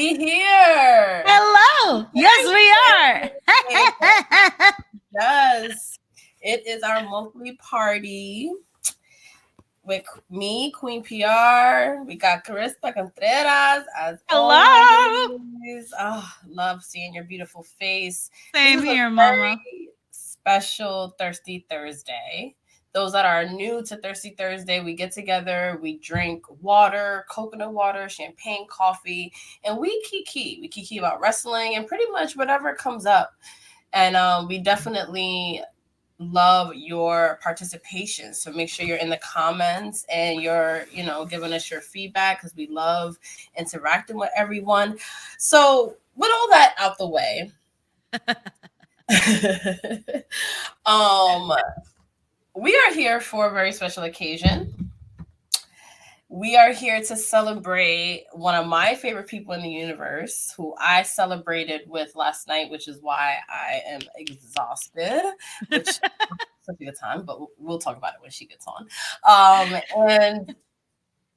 we here? Hello. Yes, we are. Yes. It is our monthly party with me, Queen PR. We got Krista Contreras as Hello. always. Oh, love seeing your beautiful face. Same here, Mama. Special Thirsty Thursday. Those that are new to Thirsty Thursday, we get together, we drink water, coconut water, champagne, coffee, and we kiki. We kiki about wrestling and pretty much whatever comes up. And we definitely love your participation. So make sure you're in the comments and you're, giving us your feedback because we love interacting with everyone. So with all that out the way, we are here for a very special occasion. We are here to celebrate one of my favorite people in the universe, who I celebrated with last night, which is why I am exhausted, which took a time, but we'll talk about it when she gets on. And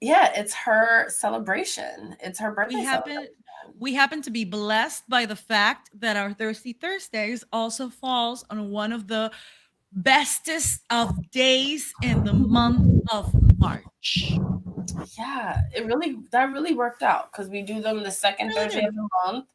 yeah, it's her celebration. It's her birthday celebration. We happen to be blessed by the fact that our Thirsty Thursdays also falls on one of the bestest of days in the month of March. Yeah, that really worked out because we do them the second Thursday of the month,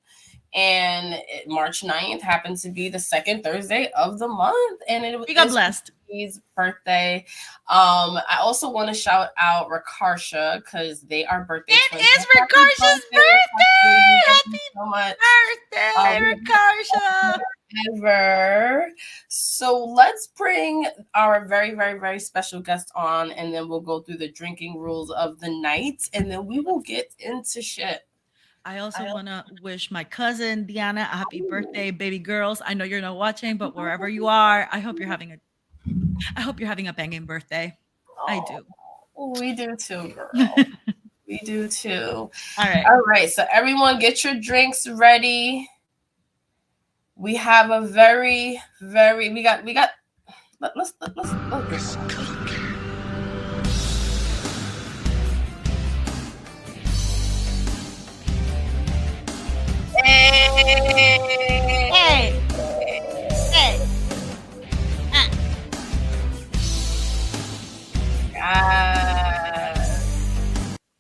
and March 9th happened to be the second Thursday of the month, and we got blessed. His birthday. I also want to shout out Rakarsha because they are birthday twins. It is Rakarsha's birthday! Happy so much. Birthday, Rakarsha! Ever. So let's bring our very, very, very special guest on, and then we'll go through the drinking rules of the night, and then we will get into shit. I also want to wish my cousin Diana a happy birthday, baby girls. I know you're not watching, but wherever you are, I hope you're having a banging birthday. I do. We do too, girl. We do too. All right. So everyone, get your drinks ready. We have a very, very. Let's Hey.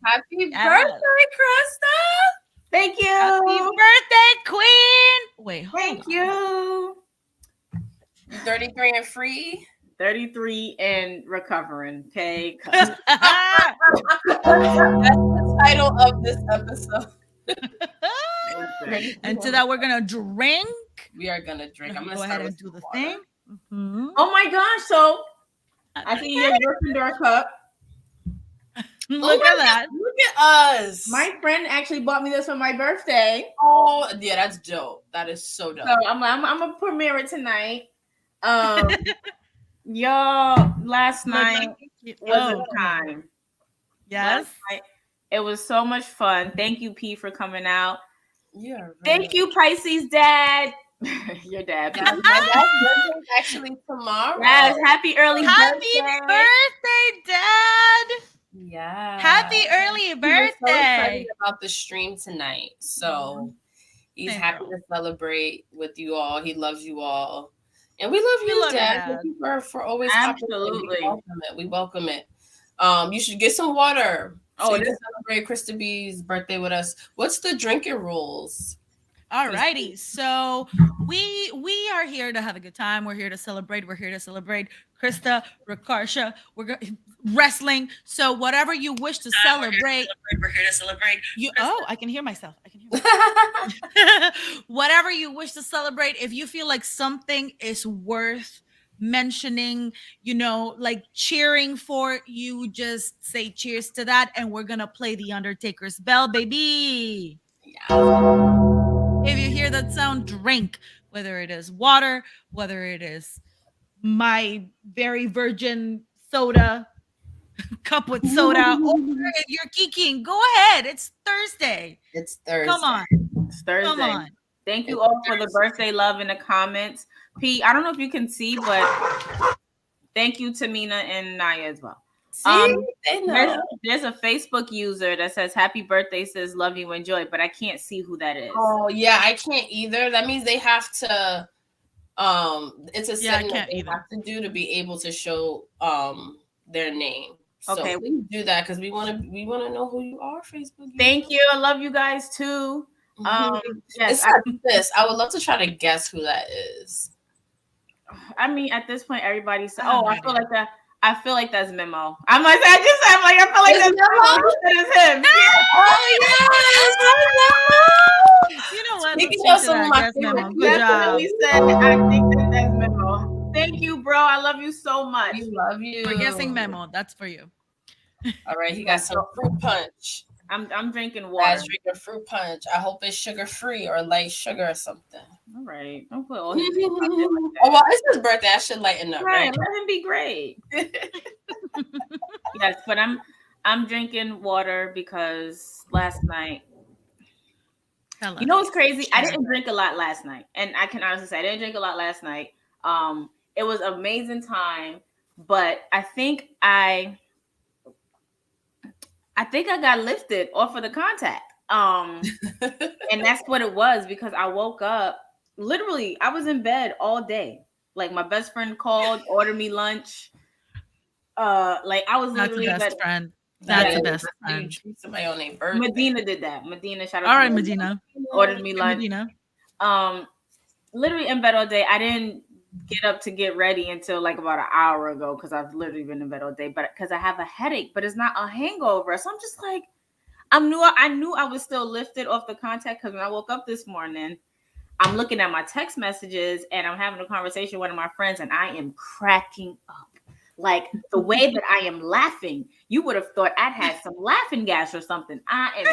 Happy birthday, Krista! Thank you. Happy birthday, Queen. Wait, thank you. 33 and free. 33 and recovering. Okay. That's the title of this episode. And to that, we're gonna drink. We are gonna drink. I'm gonna go ahead and do the thing. Mm-hmm. Oh my gosh! So I see your Gryffindor cup. Look at that! Look at us. My friend actually bought me this for my birthday. Oh yeah, that's dope. That is so dope. So I'm gonna premiere it tonight. Y'all, last night was a time. Yes. It was so much fun. Thank you, P, for coming out. Yeah. Right. Thank you, Pisces dad. Your dad. My dad's birthday is actually tomorrow. Yes, happy early birthday, Dad. Yeah. Happy early birthday. So excited about the stream tonight. So he's happy to celebrate with you all. He loves you all. And we love you, Dad. Thank you for always absolutely. We welcome it. You should get some water. So you can celebrate Krista B's birthday with us. What's the drinking rules? All righty. So we are here to have a good time. We're here to celebrate. We're here to celebrate Krista, Rakarsha. We're wrestling. So whatever you wish to celebrate. We're here to celebrate. I can hear myself. Whatever you wish to celebrate. If you feel like something is worth mentioning, like cheering for, you just say cheers to that, and we're gonna play the Undertaker's bell, baby. Yeah. If you hear that sound, drink, whether it is water, whether it is my very virgin soda, cup with soda, or if you're geeking, go ahead. It's Thursday. Come on. It's Thursday. Come on. Thank you all for the birthday love in the comments. P, I don't know if you can see, but thank you to Mina and Naya as well. They know. There's a Facebook user that says happy birthday, says love you, enjoy, but I can't see who that is. Oh yeah, I can't either. That means they have to it's a setting that they have to do to be able to show their name. So okay, we do that because we want to know who you are, Facebook. Thank you. I love you guys too. Yes, I would love to try to guess who that is. I mean, at this point, everybody's I feel like that. I feel like that's Memo. I feel like that's Memo. That is him. Oh yes, you know what? Speaking of some of my Memo. Good job. Said, I think that's Memo. Thank you, bro. I love you so much. We love you. We're guessing Memo. That's for you. All right, he got some fruit punch. I'm drinking water. I'm drinking fruit punch. I hope it's sugar free or light sugar or something. All right, don't put all his oh well, it's his birthday. I should lighten up. Right, let him be great. Yes, but I'm drinking water because last night. You know what's crazy? I didn't drink a lot last night, and I can honestly say I didn't drink a lot last night. It was an amazing time, but I think I got lifted off of the contact. And that's what it was because I woke up. Literally, I was in bed all day. Like my best friend called, ordered me lunch. Like I was literally That's the best friend. That's the best friend. Treat somebody on their birthday. Medina did that. Medina, shout out. All right, Medina. Ordered me lunch. Medina. Literally in bed all day. I didn't get up to get ready until like about an hour ago because I've literally been in bed all day. But because I have a headache, but it's not a hangover, so I'm just like, I knew I was still lifted off the contact because when I woke up this morning, I'm looking at my text messages and I'm having a conversation with one of my friends, and I am cracking up. Like the way that I am laughing, you would have thought I'd had some laughing gas or something. I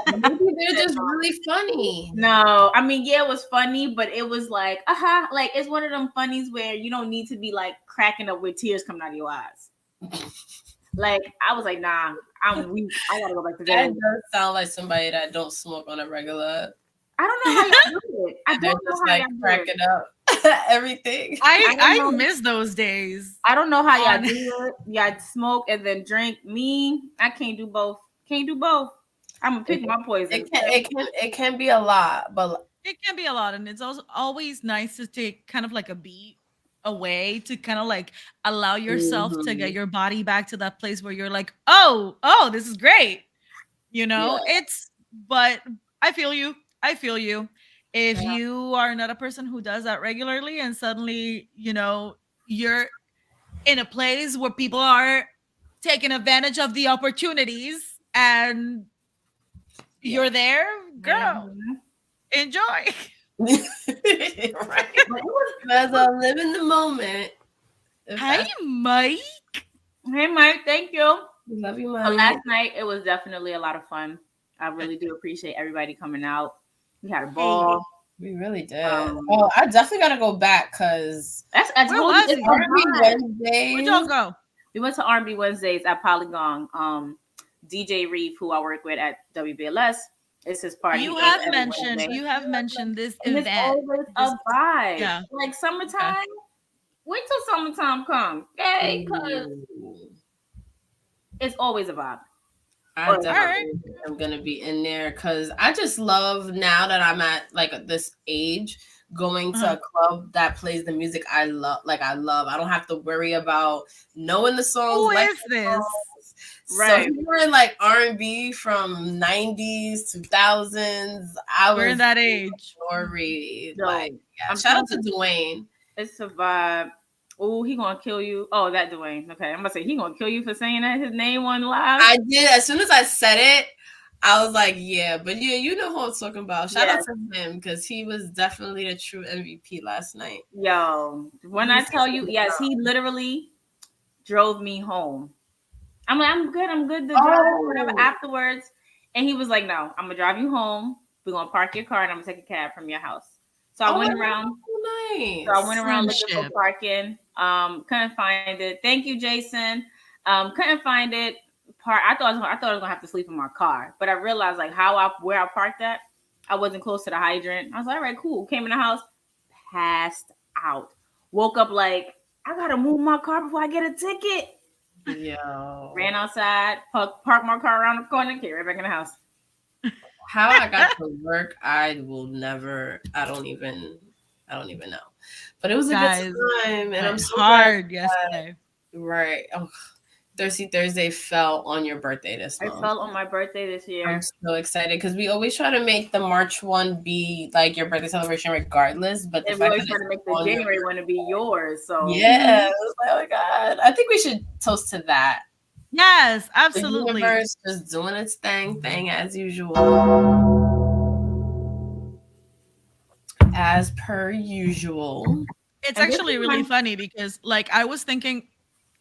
am. Maybe they're just really funny. No, I mean, yeah, it was funny, but it was like, like it's one of them funnies where you don't need to be like cracking up with tears coming out of your eyes. Like I was like, nah, I'm weak. I gotta go back to bed. That does sound like somebody that don't smoke on a regular. I don't know how y'all do it. I don't know how y'all cracking up everything. I miss those days. I don't know how y'all do it. Y'all smoke and then drink. Me, I can't do both. I'm gonna pick my poison. It can be a lot, but it can be a lot, and it's also always nice to take kind of like a beat away to kind of like allow yourself to get your body back to that place where you're like, oh, this is great. You know, but I feel you. If you are not a person who does that regularly and suddenly, you know, you're in a place where people are taking advantage of the opportunities and you're there, girl, enjoy. Right. As I live in the moment. Hi, Mike. Hey, Mike. Thank you. Love you, Mike. Last night, it was definitely a lot of fun. I really do appreciate everybody coming out. We had a ball. We really did. I definitely got to go back because it's R&B Wednesdays. Where'd y'all go? We went to R&B Wednesdays at Polygon. DJ Reeve, who I work with at WBLS, it's his party. You have mentioned this event. It's always a vibe. Yeah. Like summertime. Okay. Wait till summertime comes. Okay, because it's always a vibe. I definitely am gonna be in there because I just love now that I'm at like this age going to a club that plays the music I love. I don't have to worry about knowing the songs. Who is this? Right. So we're in like R&B from 90s, 2000s. We're in that age. Story. Shout out to Dwayne. It's a vibe. Oh, he gonna kill you. Oh, that Dwayne. Okay, I'm gonna say he gonna kill you for saying that his name on live. I did. As soon as I said it, I was like, yeah, but yeah, you know who I'm talking about. Shout out to him because he was definitely the true MVP last night. Yo, when I tell you, yes, he literally drove me home. I'm like, I'm good to drive whatever afterwards. And he was like, no, I'm gonna drive you home. We're gonna park your car and I'm gonna take a cab from your house. So I went around. Nice. So I went around looking for parking. Couldn't find it. Thank you, Jason. Couldn't find it. I thought I was gonna have to sleep in my car, but I realized like where I parked at, I wasn't close to the hydrant. I was like, all right, cool. Came in the house, passed out. Woke up like I gotta move my car before I get a ticket. Yo. Ran outside, parked my car around the corner, came right back in the house. How I got to work, I don't even know. But it was a Guys, good time, and I'm so hard glad. yesterday. Right. Oh, Thirsty Thursday fell on your birthday this It month. fell on my birthday this year. I'm so excited because we always try to make the March one be like your birthday celebration regardless. But the And we fact always that try to it's make the on your January one to be yours. So yeah, it was like, oh my God. I think we should toast to that. Yes, The absolutely. universe just doing its thing as usual. As per usual. It's And this actually is really my- funny because like I was thinking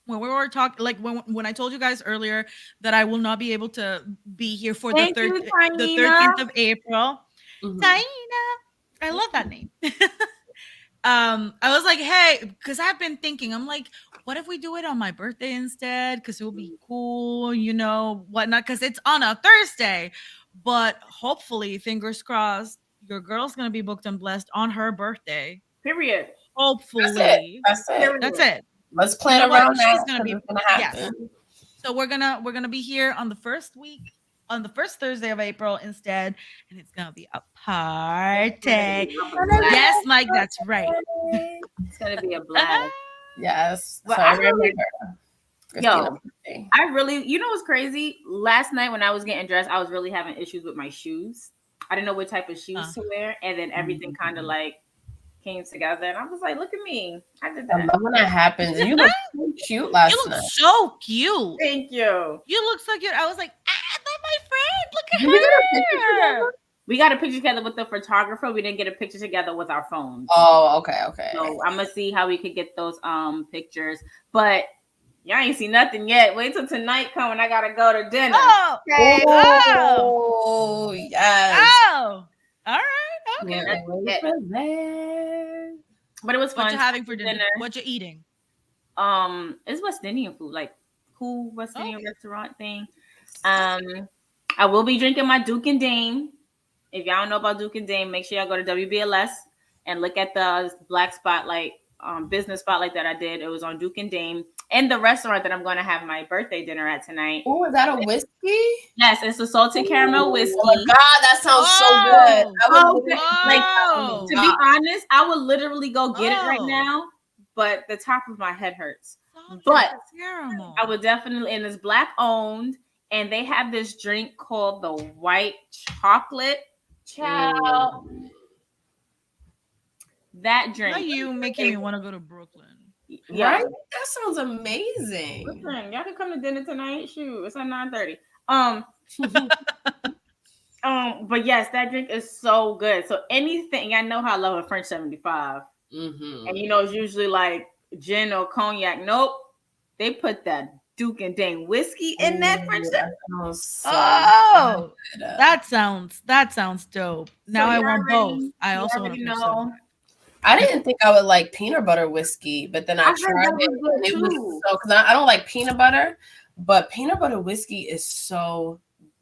when we were talking, like when I told you guys earlier that I will not be able to be here for Thank the you, the Taina. 13th of April. Mhm. Taina. I love that name. I was like, hey, because I've been thinking, I'm like, what if we do it on my birthday instead? Because it will be cool, you know, whatnot, because it's on a Thursday. But hopefully, fingers crossed, your girl's gonna be booked and blessed on her birthday. Period. Hopefully. That's it. Period. That's it. Let's plan You know what? around that. She's gonna be It's gonna yes. happen. So we're gonna be here on the first Thursday of April instead, and it's gonna be a party. Yes, Mike, that's right. It's gonna be a blast. Yes. Well, So I remember, really- Christina Yo, I really, you know what's crazy? Last night when I was getting dressed, I was really having issues with my shoes. I didn't know what type of shoes to wear, and then everything kind of like came together, and I was like, "Look at me, I did I that." love when that happens. You look so cute last You look night. so cute. Thank you. You look so cute. I was like, that's my friend. Look Did we get a picture at her. together? We got a picture together with the photographer. We didn't get a picture together with our phones. Oh, okay. So I'm gonna see how we could get those pictures. But y'all ain't see nothing yet. Wait till tonight come when I gotta go to dinner. Oh, Okay. Oh, yes. oh. All right. Okay. Can't That's wait it. for that. But it was fun. What you having for dinner? What you eating? It's West Indian food, like cool West Indian Okay. restaurant thing. I will be drinking my Duke and Dame. If y'all don't know about Duke and Dame, make sure y'all go to WBLS and look at the Black Spotlight business spotlight that I did. It was on Duke and Dame and the restaurant that I'm going to have my birthday dinner at tonight. Oh, is that a whiskey? Yes, it's a salted caramel whiskey. Oh my God, that sounds so good. I would Whoa. To be honest, I would literally go get it right Oh. now, but the top of my head hurts. Salted But caramel. I would definitely, and it's Black owned, and they have this drink called the white chocolate. Child, that drink. Now you making me want to go to Brooklyn. Yeah. Right? That sounds amazing. Listen, y'all can come to dinner tonight. Shoot, it's at 9:30. But yes, that drink is so good. So anything, I know how I love a French 75. Mm-hmm. And you know, it's usually like gin or cognac. Nope. They put that Duke and Dane whiskey in that French 75. Oh, that sounds dope. Now I you want already- both. I you also want already to know. I didn't think I would like peanut butter whiskey, but then I heard tried that it. was good And it was too. so because I don't like peanut butter, but peanut butter whiskey is so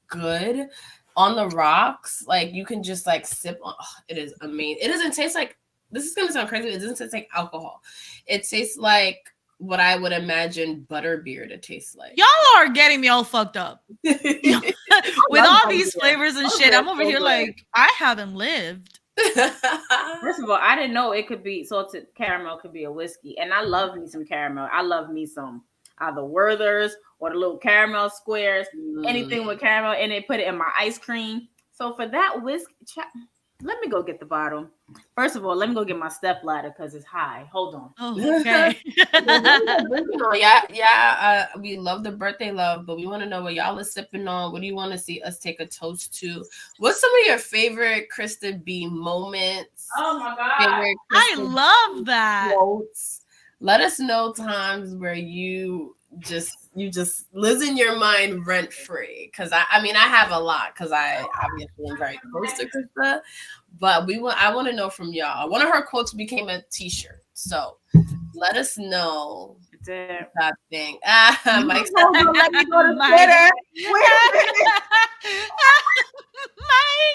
good on the rocks. Like you can just like sip on. Oh, it is amazing. It doesn't taste like. This is gonna sound crazy. It doesn't taste like alcohol. It tastes like what I would imagine butterbeer to taste like. Y'all are getting me all fucked up. With all these flavors and shit, I'm over here like, I haven't lived. First of all, I didn't know it could be salted caramel could be a whiskey, and I love me some caramel. I love me some either Werther's or the little caramel squares, anything with caramel in it. Put it in my ice cream. So for that whiskey, let me go get the bottle. First of all, let me go get my step ladder because it's high. Hold on. Oh, okay. We love the birthday love, but we want to know what y'all are sipping on. What do you want to see us take a toast to? What's some of your favorite Krista B moments? Oh my God. I love that. Quotes? Let us know times where you just lives in your mind rent free. Because I have a lot because I obviously am very close to Krista, but I want to know from y'all. One of her quotes became a t-shirt, so let us know that thing. Mike's let me go to Twitter.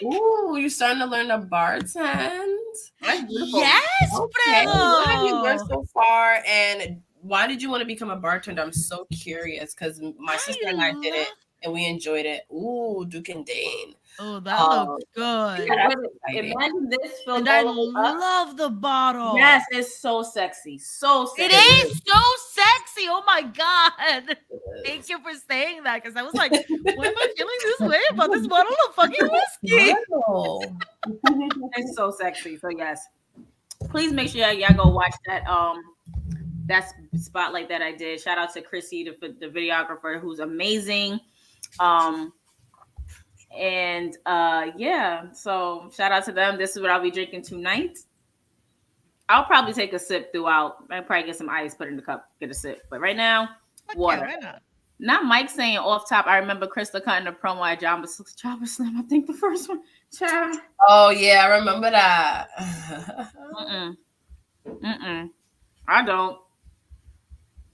Ooh, you starting to learn to bartend? Yes, Okay. What have you learned Fredo. so far? And why did you want to become a bartender? I'm so curious because my sister and I did it and we enjoyed it. Ooh, Duke and Dane. Oh, that looked good. Yeah, that's exciting. Imagine this filled And I all the way up. love the bottle. Yes, it's so sexy. So sexy. It is so sexy. Oh my God. Thank you for saying that, because I was like, why am I feeling this way about this bottle of fucking whiskey? Wow. It's so sexy. So yes, please make sure y'all go watch that spotlight that I did. Shout out to Chrissy, the videographer, who's amazing. And yeah, so shout out to them. This is what I'll be drinking tonight. I'll probably take a sip throughout. I'll probably get some ice, put in the cup, get a sip. But right now, water. Yeah, not Mike saying off top. I remember Krista cutting a promo at Java Slim. I think the first one. Child. Oh yeah, I remember that. I don't.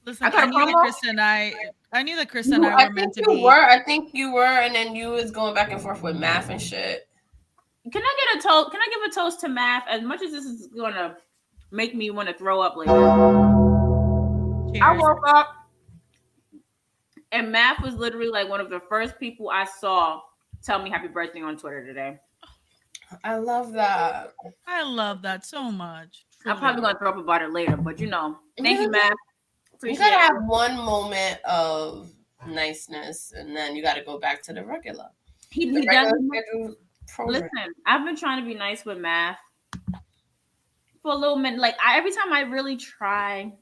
Listen, I knew that Krista and I were meant to be. I think you were, and then you was going back and forth with math and shit. Can I get a toast? Can I give a toast to math? As much as this is gonna make me want to throw up later. Cheers. I woke up and math was literally like one of the first people I saw tell me happy birthday on Twitter today. I love that. I love that so much. I'm probably gonna throw up about it later, but thank you, math. You gotta have one moment of niceness, and then you gotta go back to the regular. Listen, I've been trying to be nice with math for a little minute. Like every time I really try,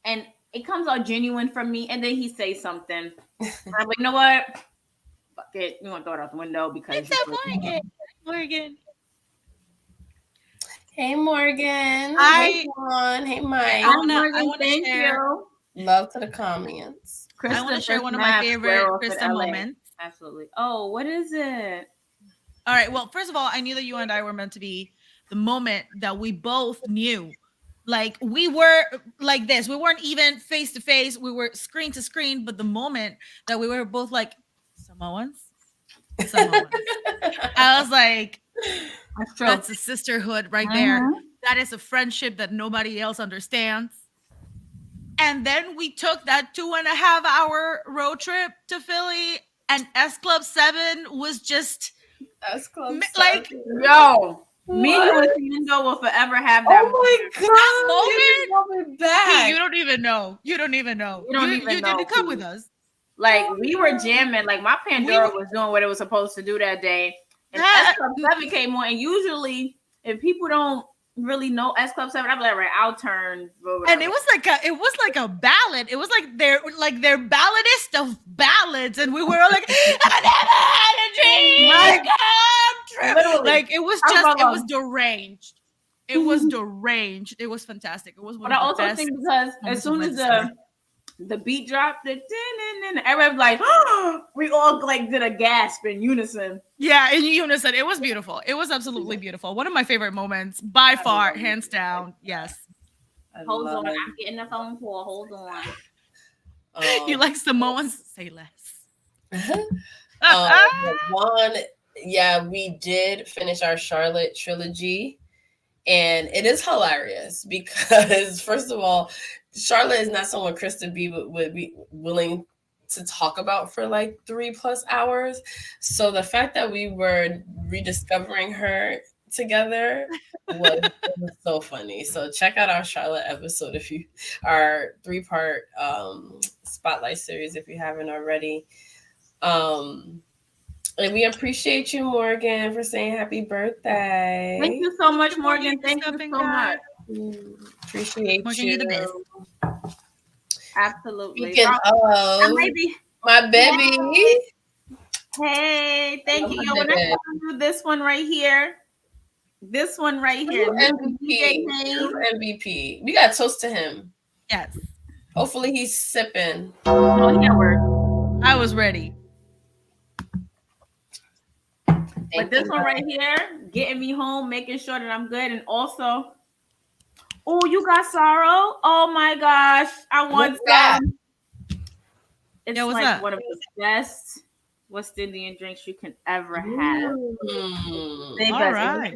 and it comes out genuine from me, and then he says something. I'm like, you know what? Fuck it. You want to throw it out the window because it's Morgan. Hey Morgan. Hey Juan. Hey Mike. I want to share. Love to the comments. I want to share one of my favorite Krista moments. Absolutely. Oh, what is it? All right. Well, first of all, I knew that you and I were meant to be the moment that we both knew. Like we were like this. We weren't even face to face. We were screen to screen. But the moment that we were both like Samoans. I was like, that's a sisterhood right there. That is a friendship that nobody else understands. And then we took that 2.5 hour road trip to Philly, and S Club 7 was just S Club 7. Like, yo, me and Nintendo will forever have that. Oh my God, back. You don't even know. You didn't come with us. Like we were jamming. Like my Pandora was doing what it was supposed to do that day. And S Club 7 came on. And usually, if people don't really know S Club 7, I'm like, right, I'll turn. And it was like a ballad. It was like their balladist of ballads, and we were all like, I never had a dream come true. Like it was deranged. It was deranged. It was fantastic. It was one. But I also think because as soon as the beat dropped, everybody was like, oh, we all like did a gasp in unison. Yeah, in unison. It was beautiful. It was absolutely beautiful. One of my favorite moments by far, hands down. Yes. Hold on. I'm getting a phone call. Hold on. You like Samoans? Say less. We did finish our Charlotte trilogy. And it is hilarious because, first of all, Charlotte is not someone Krista B would be willing to talk about for like 3+ hours. So the fact that we were rediscovering her together was so funny. So check out our Charlotte episode our 3-part spotlight series if you haven't already. And we appreciate you, Morgan, for saying happy birthday. Thank you so much, Morgan. Thank you so much. Appreciate Morgan, you're the best. Absolutely. My baby. Hey, thank you. Yo, when I do this one right here. This one right here. MVP. We got to toast to him. Yes. Hopefully he's sipping. I was ready. But this one right here, getting me home, making sure that I'm good. And also, oh, you got sorrow? Oh my gosh. I want some. It's like one of the best West Indian drinks you can ever have. They All best. right.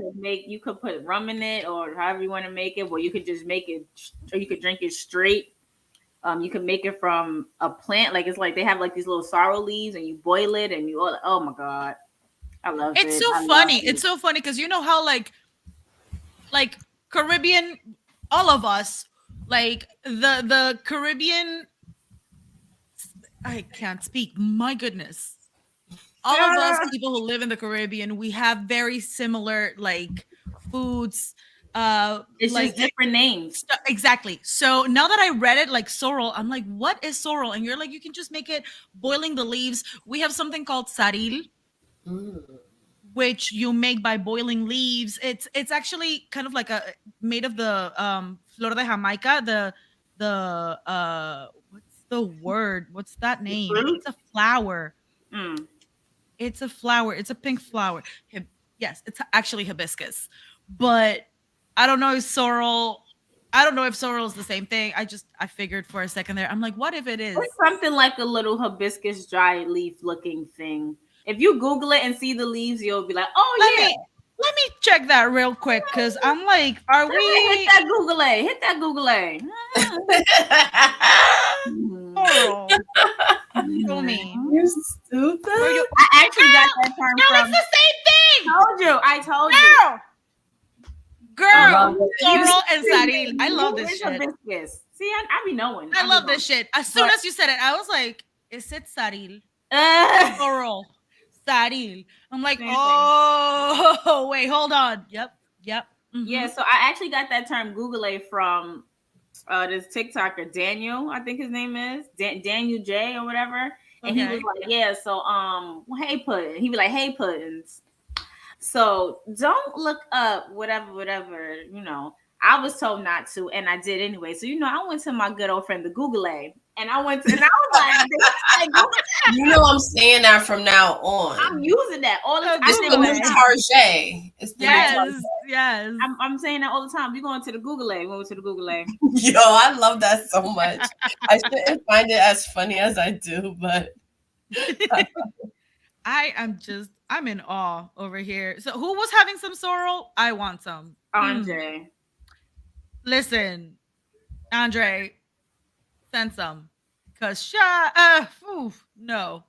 You could put rum in it or however you want to make it, or you could just make it, or you could drink it straight. You can make it from a plant, like it's like they have like these little sorrel leaves, and you boil it, and you all. Oh my god, I love it. It's so I love funny. it. It's so funny because you know how like Caribbean, all of us, like the Caribbean. I can't speak. My goodness. All of us people who live in the Caribbean, we have very similar like foods. It's like just different names. exactly. So now that I read it, like sorrel, I'm like, what is sorrel? And you're like, you can just make it boiling the leaves. We have something called saril, which you make by boiling leaves. It's actually kind of like a made of the flor de Jamaica, the what's the word? What's that name? Fruit? It's a flower. Mm. It's a flower. It's a pink flower. Yes, it's actually hibiscus. But I don't know if sorrel. I don't know if sorrel is the same thing. I figured for a second there. I'm like, what if it is? It's something like a little hibiscus dry leaf looking thing. If you Google it and see the leaves, you'll be like, oh Let me check that real quick because I'm like, are we hit that Google A. Hit that Google A. sorrel? Show me. You're stupid. I actually got that term No, from. it's the same thing. I told you. Girl, sorrel and saril. I love this It's shit. hibiscus. See, I be knowing. I love this shit. As soon as you said it, I was like, is it saril? Sorrel. Saril. I'm like, Same thing. oh, wait, hold on. Yep. Mhm. Yeah, so I actually got that term Google A from this TikToker Daniel, I think his name is Daniel J or whatever, and he was like, yeah, so hey pudding. He be like, hey puddings. So don't look up whatever, you know. I was told not to, and I did anyway. So I went to my good old friend the Google A, and I was like, you know, I'm saying that from now on. I'm using that all the time. It's the new Tarjay. It's the yes. I'm saying that all the time. We going to the Google A. We went to the Google A. Yo, I love that so much. I shouldn't find it as funny as I do, but I'm in awe over here. So who was having some sorrel? I want some. Andre. Listen, Andre, send some. Cause no.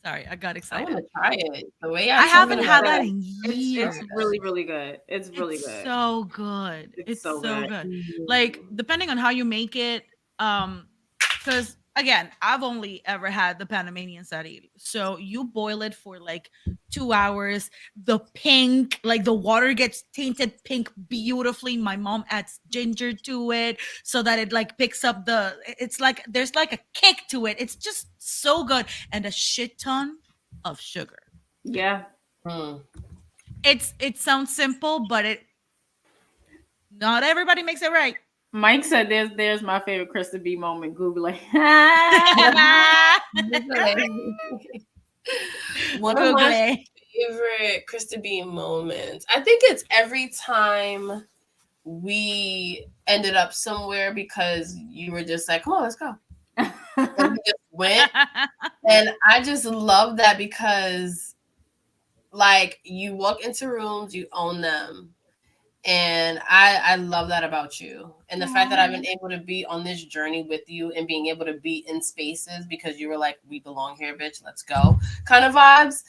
Sorry, I got I excited. want to try it. The way I haven't had that in years. It's really, really good. It's really good. So good. It's so good. Mm-hmm. Like depending on how you make it, because again, I've only ever had the Panamanian saril. So you boil it for like 2 hours. The pink, like the water gets tainted pink beautifully. My mom adds ginger to it so that it like picks up it's like there's like a kick to it. It's just so good. And a shit ton of sugar. Yeah. It sounds simple, but not everybody makes it right. Mike said there's my favorite Krista B moment. Google it. One of my favorite Krista B moments. I think it's every time we ended up somewhere because you were just like, come on, let's go. And we just went. And I just love that because like you walk into rooms, you own them. And I love that about you. And the fact that I've been able to be on this journey with you and being able to be in spaces because you were like, we belong here, bitch, let's go kind of vibes.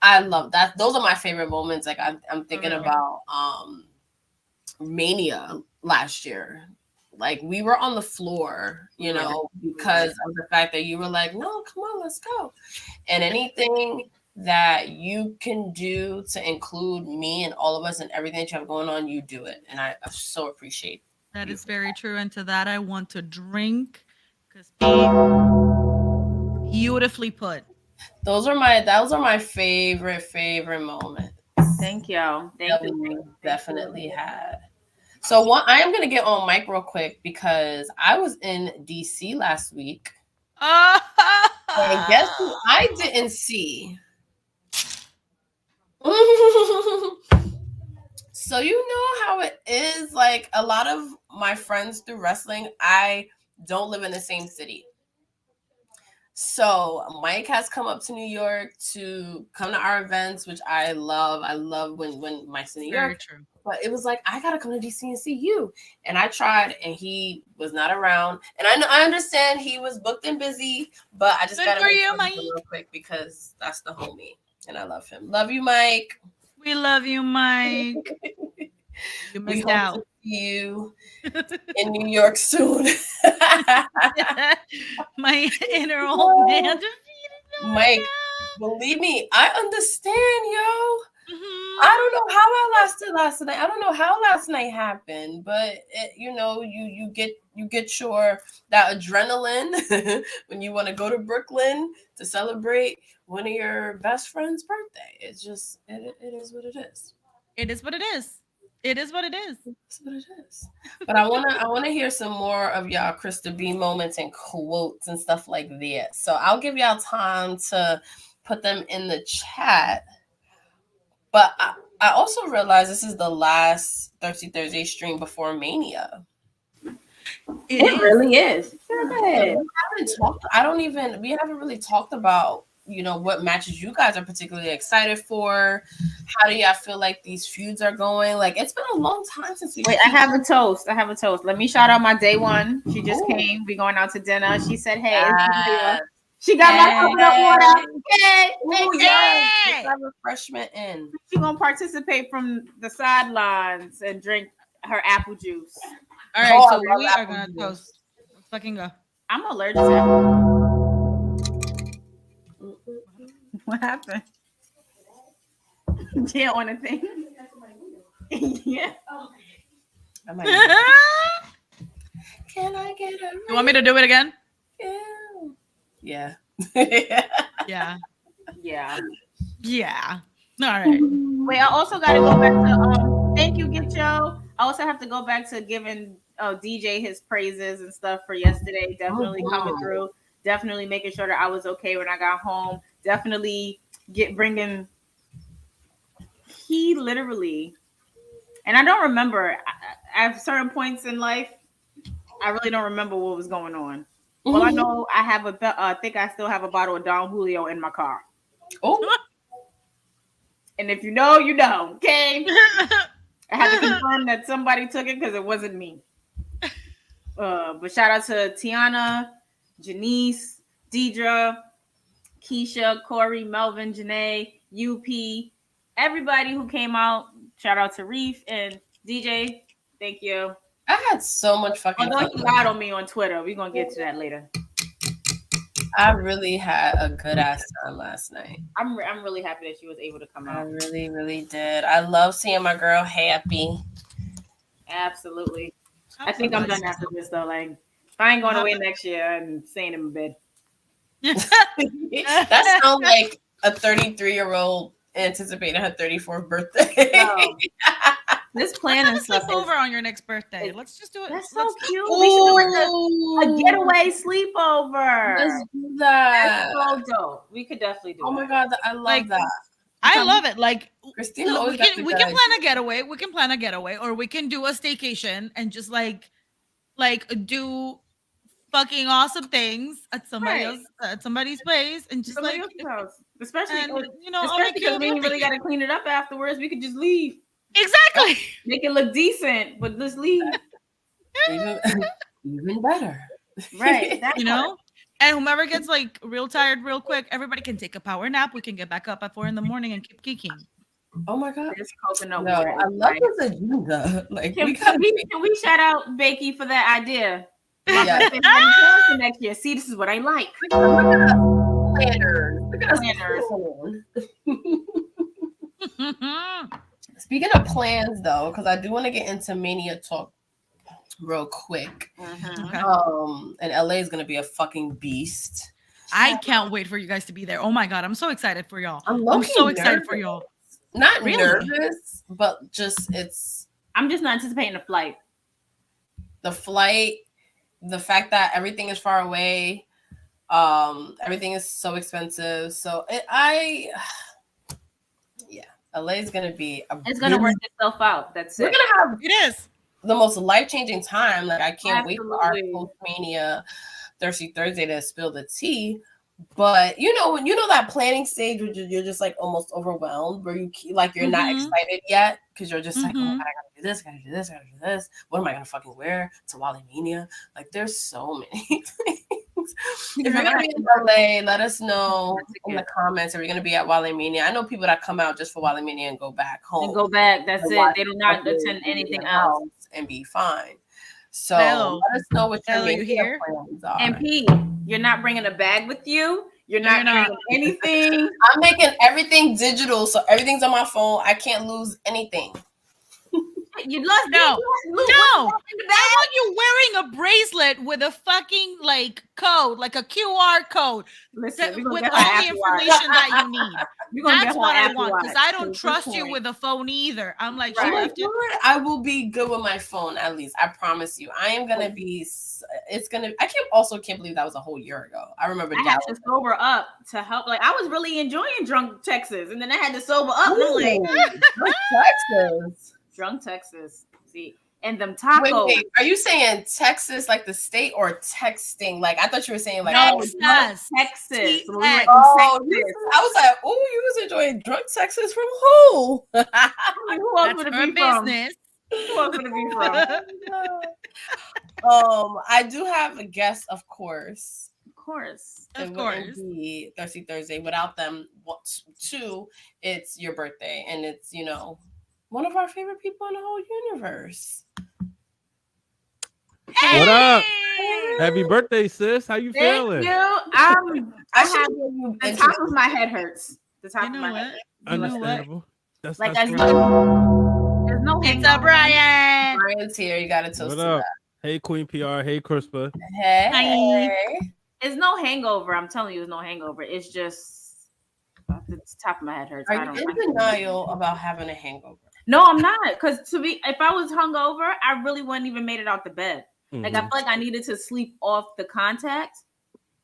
I love that. Those are my favorite moments. Like I'm thinking about Mania last year. Like we were on the floor, you know, because of the fact that you were like, no, come on, let's go. And anything that you can do to include me and all of us and everything that you have going on, you do it. And I so appreciate that. Is very true. And to that, I want to drink because beautifully put. Those are my favorite moments. Thank you. Definitely had. So I am gonna get on mic real quick because I was in DC last week. And guess who I didn't see? So you know how it is, like a lot of my friends through wrestling, I don't live in the same city. So Mike has come up to New York to come to our events, which I love. I love when Mike's in New Very York. true. But it was like, I gotta come to DC and see you. And I tried, and he was not around. And I understand he was booked and busy, but I just Good gotta for make you, time Mike. real quick because that's the homie, and I love him. Love you, Mike. We love you, Mike. You We missed hope out. to see you in New York soon. My inner old man defeated Mike, believe me, I understand, yo. Mhm. I don't know how I lasted last night. I don't know how last night happened, but you get your that adrenaline when you want to go to Brooklyn to celebrate one of your best friend's birthday. It's just it is what it is. It is what it is. It is what it is. That's what it is. But I wanna hear some more of y'all Krista B moments and quotes and stuff like that. So I'll give y'all time to put them in the chat. But I also realize this is the last Thirsty Thursday stream before Mania. It really is. Go So ahead. we haven't really talked about, what matches you guys are particularly excited for. How do y'all feel like these feuds are going? Like, it's been a long time since we Wait, I have a toast. Let me shout out my day one. She just came. We going out to dinner. She said, "Hey, it's Maria." She got my coconut water. Hey, Get that refreshment in. She gonna participate from the sidelines and drink her apple juice. All right, so we are gonna toast. Let's fucking go. I'm allergic to apple. What happened? Yeah, on a thing. Yeah. Can I get a You want me to do it again? Yeah. Yeah. Yeah. Yeah. All right. Wait, I also got to go back to thank you, Get Joe. I also have to go back to giving DJ his praises and stuff for yesterday. Definitely coming through. Definitely making sure that I was okay when I got home. Definitely bringing. He literally, and I don't remember at certain points in life. I really don't remember what was going on. Well, I know I have I think I still have a bottle of Don Julio in my car. Oh. And if you know, you know. Okay. I had to confirm that somebody took it because it wasn't me. But shout out to Tiana, Janice, Deidre, Keisha, Corey, Melvin, Janae, UP, everybody who came out. Shout out to Reef and DJ. Thank you. I had so much fucking fun. He lied on me on Twitter. We're going to get to that later. I really had a good ass time last night. I'm really happy that she was able to come out. I really, really did. I love seeing my girl happy. Absolutely. I think I'm done after this though. Like, if I ain't going away next year, I'm staying in my bed. That sounds like a 33-year-old anticipating her 34th birthday. No. This planning stuff sleep over on your next birthday. Let's just do it. That's so cute. We should do a getaway sleepover. Let's do that. That's so dope. We could definitely do. Oh my god, I love that. I love it. Like, Christina, we can plan a getaway. We can plan a getaway, or we can do a staycation and just like do fucking awesome things at somebody's place, and just somebody like, house. Especially especially because we really got to clean it up afterwards. We could just leave. Exactly. Make it look decent, but let's leave. Even better. Right. And whomever gets like real tired real quick, everybody can take a power nap. We can get back up at 4 a.m. and keep kicking. Oh my god. This coconut water. I love this agenda. Like, can we shout out Bakey for that idea? Yeah. Next year. See, this is what I like. Planners. Look at us. Speaking of plans, though, because I do want to get into Mania talk real quick. Okay. And LA is going to be a fucking beast. I can't wait for you guys to be there. Oh my god, I'm so excited for y'all. I'm so excited for y'all. Not nervous, but just I'm just not anticipating the flight. The flight, the fact that everything is far away, everything is so expensive. So LA is gonna be it's gonna work itself out. That's it. We're gonna have it is the most life-changing time. Like, I can't wait for our post-Mania Thirsty Thursday to spill the tea. But when that planning stage where you're just like almost overwhelmed, where you're not excited yet because you're just like, oh my God, I gotta do this, gotta do this, gotta do this. What am I gonna fucking wear to Wale Mania? Like, there's so many things. If you're gonna be in LA, let us know in the comments. Are we gonna be at Wale Mania? I know people that come out just for Wale Mania and go back home. That's it. They do not attend anything else and be fine. So let us know what your main plans are. And P, you're not bringing a bag with you. You're not bringing anything. I'm making everything digital, so everything's on my phone. I can't lose anything. You lost no. I want you wearing a bracelet with a fucking code, like a QR code, with all the information that you need. That's what I want, because I don't trust you with a phone either. I'm like, I will be good with my phone, at least. I promise you. I am gonna be. I can't believe that was a whole year ago. I remember I had to sober up to help. Like, I was really enjoying Drunk Texas, and then I had to sober up. And I'm like, Drunk Texas. Drunk Texas. See, and them tacos. Wait. Are you saying Texas like the state or texting? Like, I thought you were saying like Texas. Texas. I was like, oh, you was enjoying Drunk Texas from who? Who else would it be from? Who else would it be from? I do have a guest, of course. It wouldn't be Thirsty Thursday without them. Two, it's your birthday, and it's one of our favorite people in the whole universe. Hey! What up? Happy birthday, sis. How you feeling? Thank you. The top of my head hurts. The top of my head. Understandable. That's there's no It's a Brian. Brian's here. You got to toast what to up? That. Hey, Queen PR. Hey, Krista. Hey. It's no hangover. I'm telling you, it's no hangover. It's just the top of my head hurts. Are you in denial about having a hangover? No, I'm not. Because if I was hungover, I really wouldn't even made it out the bed. Mm-hmm. Like, I feel like I needed to sleep off the contact,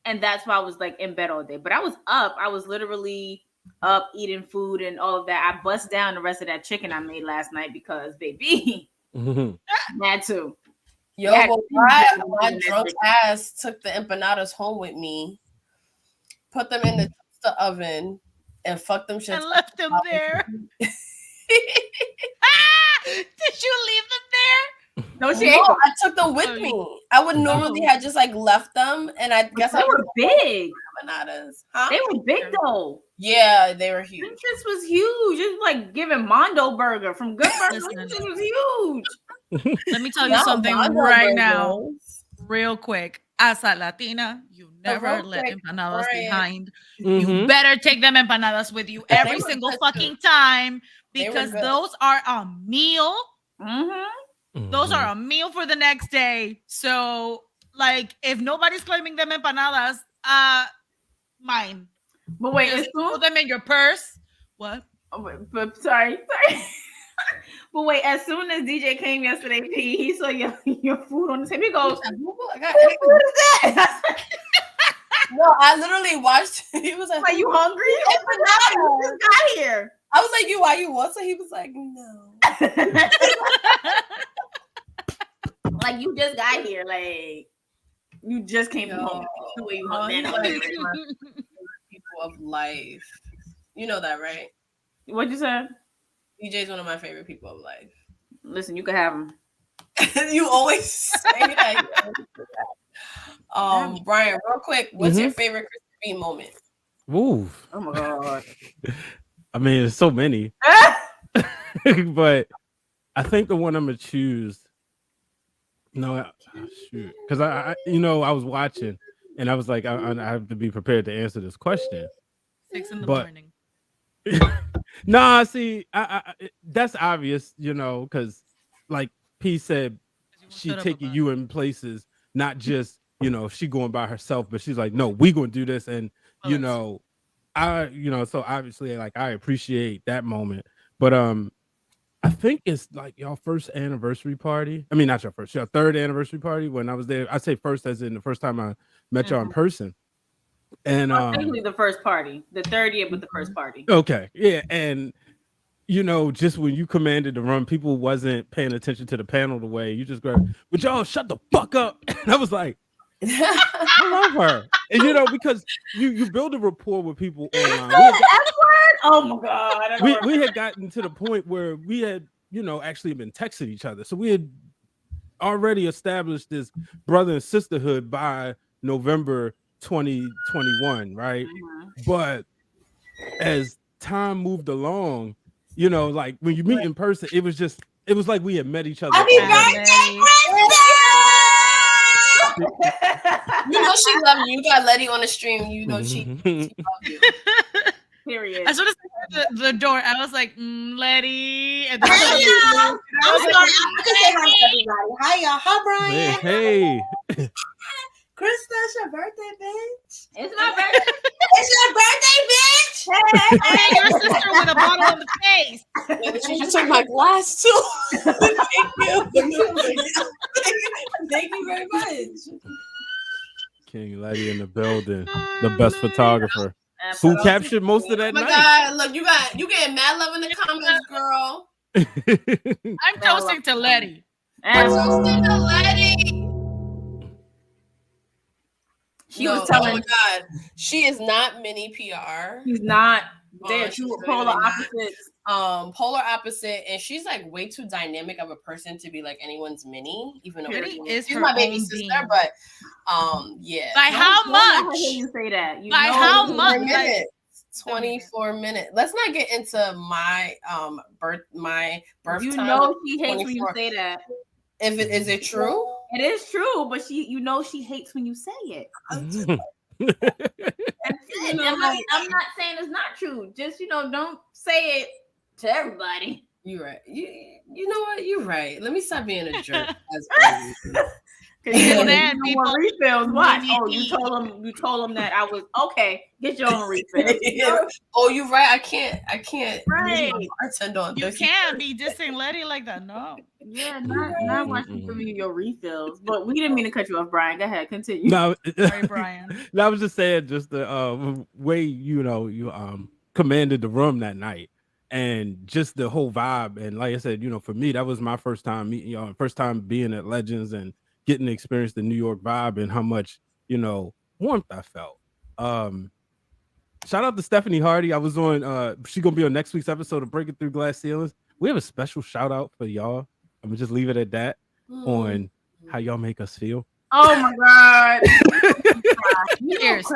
and that's why I was like in bed all day. But I was up. I was literally up eating food and all of that. I bust down the rest of that chicken I made last night because, baby, mad too. Yo, my drunk ass took the empanadas home with me, put them in the oven, and fucked them shit. And left them there. Did you leave them there? No, I took them with me. I would normally have just left them, and I guess they were big. Empanadas, huh? They were big though. Yeah, they were huge. This was huge. It was like giving Mondo Burger from Good Burger. This was huge. Let me tell you something right now, real quick. As a Latina, you never let empanadas behind. You better take them empanadas with you every single fucking time, because those are a meal. Those are a meal for the next day. So, if nobody's claiming them empanadas, mine. But wait, just put them in your purse. What? But sorry. But wait, as soon as DJ came yesterday, P, he saw your food on the table. He goes, "What is that?" No, I literally watched. He was like, "Are you hungry?" You just got here. I was like, "Why you want?" So he was like, "No." Like, you just got here. Like, you just came from home. The way you hung People of life. You know that, right? What'd you say? DJ's one of my favorite people of life. Listen, you can have him. You always say that. Brian, real quick, what's your favorite Krista B moment? Ooh. Oh my God. I mean, there's so many. But I think the one I'm gonna choose. No, shoot, because I was watching, and I was like, I have to be prepared to answer this question. 6 a.m. Nah, see, that's obvious, because like P said, she taking you in places, not just she going by herself, but she's like, no, we gonna do this, and so obviously, like, I appreciate that moment, but I think it's like y'all first anniversary party. I mean, not your first, your third anniversary party. When I was there, I say first as in the first time I met y'all in person. And technically the first party, the third year, but the first party. Okay, yeah, and just when you commanded the room, people wasn't paying attention to the panel the way you just grabbed. But y'all shut the fuck up. And I was like, I love her. And because you build a rapport with people online. Oh my God. We had gotten to the point where we had, actually been texting each other. So we had already established this brother and sisterhood by November 2021, right? But as time moved along, like when you meet in person, it was like we had met each other. Happy birthday, she loved you. You got Letty on the stream. She loved you. Period. As soon as I heard the door, I was like, Letty. And then I can say hi to everybody. Hi, y'all. Hi, Brian. Hey. Krista, it's your birthday, bitch. It's my birthday. It's your birthday, bitch. Hey, your sister with a bottle on the face. Yeah, but you took my glass too. Thank you. Thank you very much. King Letty in the building, the best photographer. Who captured most of that night? Oh my God, look, you getting mad love in the comments, girl. I'm toasting to Letty. I'm toasting to Letty. She was telling. Oh my God, she is not mini PR. She's not. They're two polar opposites. Polar opposite, and she's like way too dynamic of a person to be like anyone's mini. Even though she's my baby sister, but yeah. By how much? You say that. By how much? 24 minutes. Let's not get into my birth time. You know she hates when you say that. Is it true? It is true, but she hates when you say it. Mm-hmm. I'm not saying it's not true. Just don't say it to everybody. You're right. You know what? You're right. Let me stop being a jerk. Then people refills. Watch. Oh, you told them that I was okay. Get your own refill. Oh, you're right. I can't. Right. Bartender on you can't be dissing Letty like that. No. Yeah, not watching for me your refills. But we didn't mean to cut you off, Brian. Go ahead, continue. No, sorry, Brian. I was just saying, just the way you commanded the room that night, and just the whole vibe. And like I said, for me, that was my first time meeting y'all, first time being at Legends and getting to experience the New York vibe and how much warmth I felt. Shout out to Stephanie Hardy. I was on. She's gonna be on next week's episode of Breaking Through Glass Ceilings. We have a special shout out for y'all. I'm gonna just leave it at that on how y'all make us feel. Oh my God!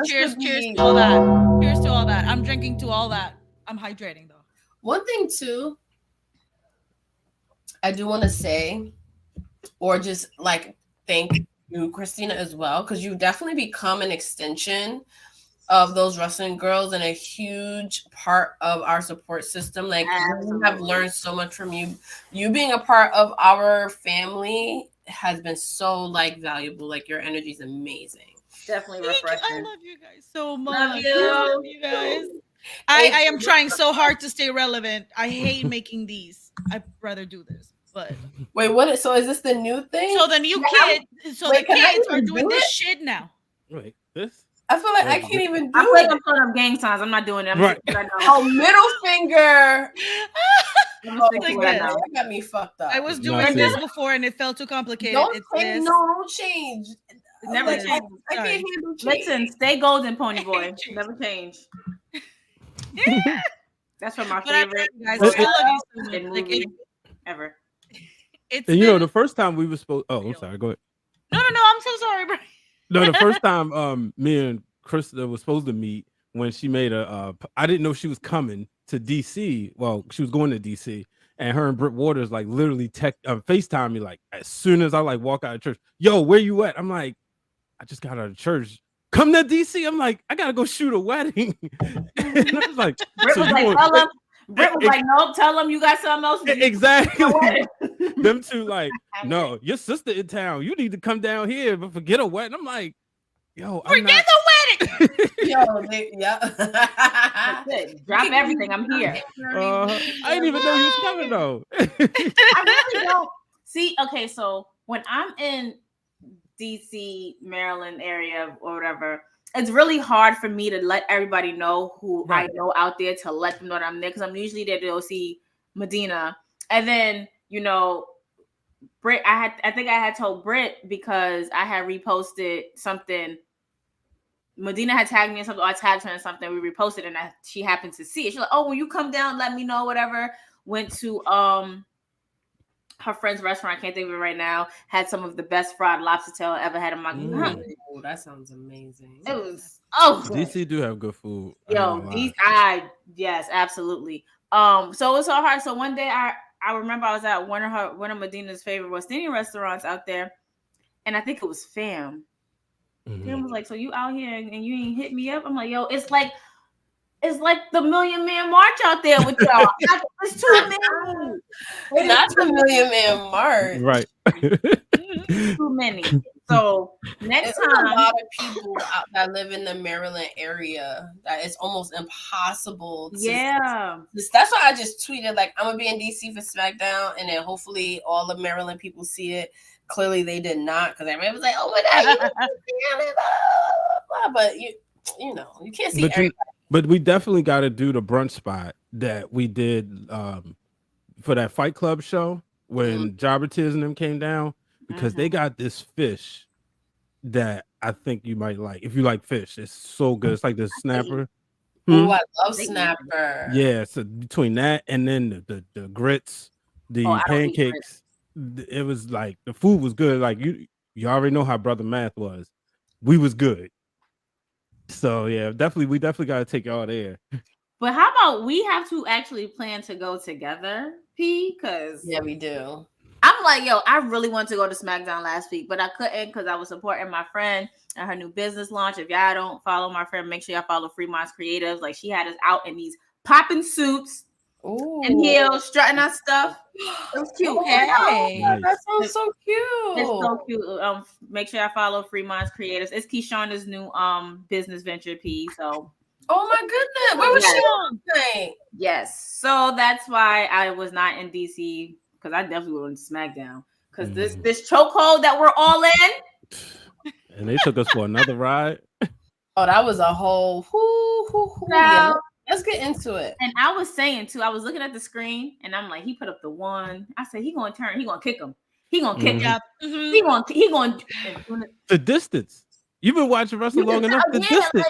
Cheers to all that. Cheers to all that. I'm drinking to all that. I'm hydrating though. One thing too, I do want to say, or just like thank you, Christina, as well, because you definitely become an extension of those wrestling girls and a huge part of our support system. Like, we have learned so much from you. You being a part of our family has been so valuable. Like, your energy is amazing. Definitely refreshing. I love you guys so much. Love you guys. I am trying so hard to stay relevant. I hate making these. I'd rather do this. But wait, what? So is this the new thing? So the new kids. So the kids are doing this shit now. Wait, this? I feel like I can't even do I feel like I'm putting up gang signs. I'm not doing it. Right. Middle finger. That got me fucked up. I was doing this before and it felt too complicated. Don't change. Never change. I can't handle change. Listen, stay golden, pony boy. Never change. That's from my favorite guys. I love you so much. movie ever. And the first time we were supposed. Oh, I'm sorry. Go ahead. No. I'm so sorry, bro. No, the first time me and Krista was supposed to meet, when she made I didn't know she was coming to DC. Well, she was going to DC, and her and Britt Waters literally FaceTime me as soon as I walk out of church. Yo, where you at? I'm like, I just got out of church. Come to DC. I'm like, I gotta go shoot a wedding. And I was like, Britt was like, tell him. Britt was like, nope, tell him you got something else. Exactly. Them two no, your sister in town. You need to come down here, but forget a wedding. I'm like, yo, forget the wedding. That's it. Drop everything. I'm here. I didn't even know you was coming though. I really don't see. Okay, so when I'm in DC, Maryland area or whatever, it's really hard for me to let everybody know who I know out there, to let them know that I'm there, because I'm usually there to go see Medina. And then, Britt, I think I had told Britt, because I had reposted something Medina had tagged me in something, or I tagged her in something. We reposted, and she happened to see it. She's like, "Oh, when you come down, let me know." Whatever. Went to her friend's restaurant. I can't think of it right now. Had some of the best fried lobster tail I ever had in my. Oh, that sounds amazing. It was DC do have good food. Yo, yes, absolutely. So it was so hard. So one day I remember I was at one of Medina's favorite West Indian restaurants out there, and I think it was Fam. Fam was like, "So you out here and you ain't hit me up?" I'm like, "Yo, it's like the Million Man March out there with y'all. It's too many. Not the Million Man March, right? Too many." So next There's time, a lot of people out that live in the Maryland area that it's almost impossible. That's why I just tweeted like I'm gonna be in DC for SmackDown, and then hopefully all the Maryland people see it. Clearly, they did not, because everybody was like, "Oh my god, but you know, you can't see everybody." But we definitely got to do the brunch spot that we did for that Fight Club show when Jobber Tears and them came down, because they got this fish that I think you might like. If you like fish, it's so good. It's like this snapper. Oh, I love snapper. Yeah, so between that and then the grits, the pancakes, it was like the food was good. Like you already know how Brother Math was. We was good. So yeah, we definitely got to take y'all there. But how about we have to actually plan to go together, P? Because yeah, we do. I'm like, yo, I really wanted to go to SmackDown last week, but I couldn't because I was supporting my friend and her new business launch. If y'all don't follow my friend, make sure y'all follow Fremont's Creatives. Like, she had us out in these popping suits and heels, strutting our stuff. It was cute. Hey, that sounds so cute. It's so cute. Make sure y'all follow Fremont's Creatives. It's Keyshawn's new business venture, P. So. Oh my goodness, where was she on tonight? Yes, so that's why I was not in DC, because I definitely went to SmackDown, because this chokehold that we're all in. And they took us for another ride. Oh, that was a whole yeah, let's get into it. And I was saying too, I was looking at the screen and I'm like, he put up the one. I said, he gonna turn, he gonna kick him. He gonna kick him. He gonna the distance. You've been watching wrestling long enough. The distance.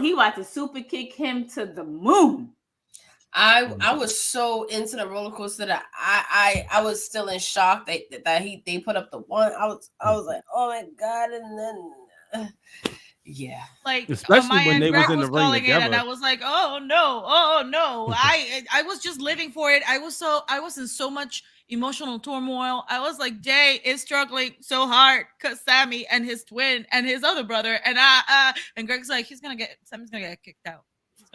He about to super kick him to the moon. I was so into the roller coaster that I was still in shock that they put up the one. I was like, oh my god, and then yeah, like especially when they was in the ring together, and I was like, oh no, I was just living for it. I was in so much emotional turmoil. I was like, Jay is struggling so hard because Sammy and his twin and his other brother and Greg's like, Sammy's gonna get kicked out. He's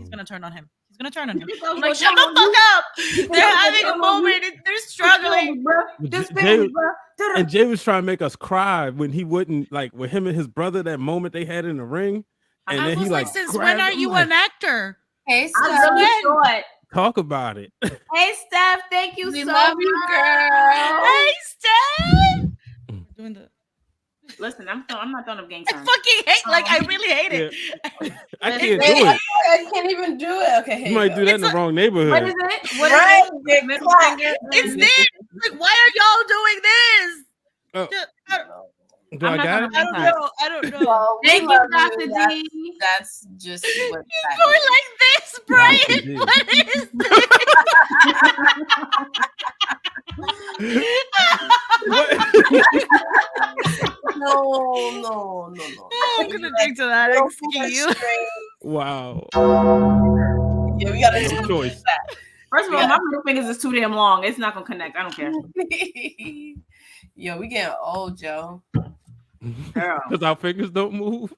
gonna turn on him. He's gonna turn on him. I'm like, shut the fuck up. They're having a moment. They're struggling. Jay was trying to make us cry when he wouldn't, like, with him and his brother, that moment they had in the ring. And I then was he like, since when are you an actor? Hey, Steph. Talk about it. Hey, Steph, thank you we so love much. you, girl. Hey, Steph. Doing the. Listen, I'm not throwing up gang signs. I fucking hate. Like, I really hate it. I can't do it. I can't even do it. Okay, you might do that in the wrong neighborhood. What is it? What is it? Middle finger. It's this. Like, why are y'all doing this? Do I got it? I don't know. Well, thank you, Dr. D. That's just what you're going like this, Brian. What is this? No. I'm gonna take to that. Excuse you. Wow. Yeah, we gotta do choice. First of all, my middle fingers is too damn long. It's not gonna connect. I don't care. Yo, we getting old, Joe. Because our fingers don't move.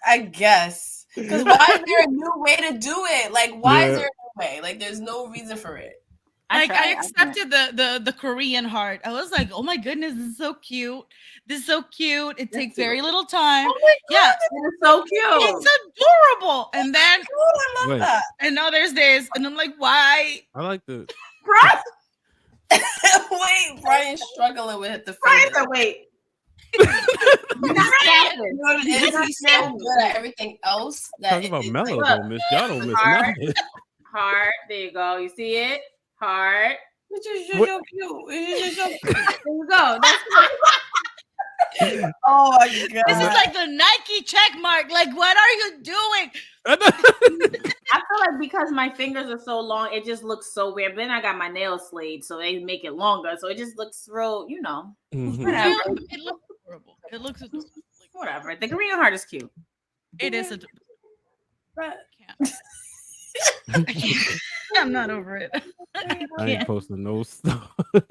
I guess. Because why is there a new way to do it? Like, why is there a new way? Like, there's no reason for it. I accepted the Korean heart. I was like, oh my goodness, this is so cute. This is so cute. It takes very little time. Oh my God, it's so cute. It's adorable. And then I love that. And now there's this, and I'm like, why? I like the wait, Brian's struggling with the finger. Wait. He's so good at everything else. Talk about mellow though, Miss. Y'all don't miss nothing. Heart. There you go. You see it? Heart. It's just so cute. It's just so cute. There you go. That's Oh my god! This is like the Nike check mark. Like, what are you doing? I feel like because my fingers are so long, it just looks so weird. But then I got my nails slayed, so they make it longer. So it just looks real, whatever. It looks adorable. It looks adorable. Like, Whatever. The Korean heart is cute. it is adorable. But I can't. I'm not over it. I ain't posting no stuff. hi,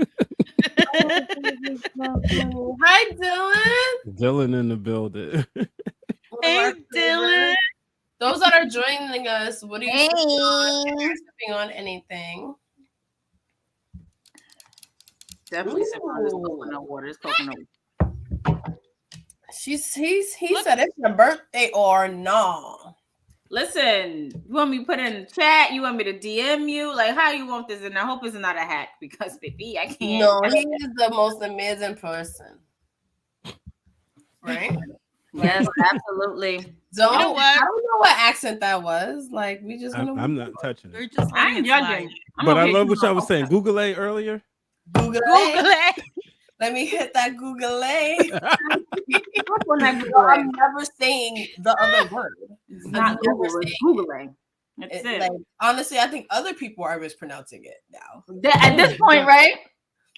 Dylan. Dylan in the building. Hey, Dylan. Those that are joining us, what are you sipping on anything? Definitely sipping on this coconut water. This coconut. He said it's your birthday or no. Listen, you want me to put in the chat? You want me to DM you? Like, how you want this? And I hope it's not a hack because, baby, I can't. No, he is the most amazing person. Right? Yes, absolutely. Don't, You know what? I don't know what accent that was. Like, we just want to. I'm not touching We're it. just I ain't judging. But I love what I was saying. Google A earlier. Google it. Let me hit that Google A. Google. I'm never saying the other word. It's not Google, it's Googling. That's it. Like, honestly, I think other people are mispronouncing it now. At this point, right?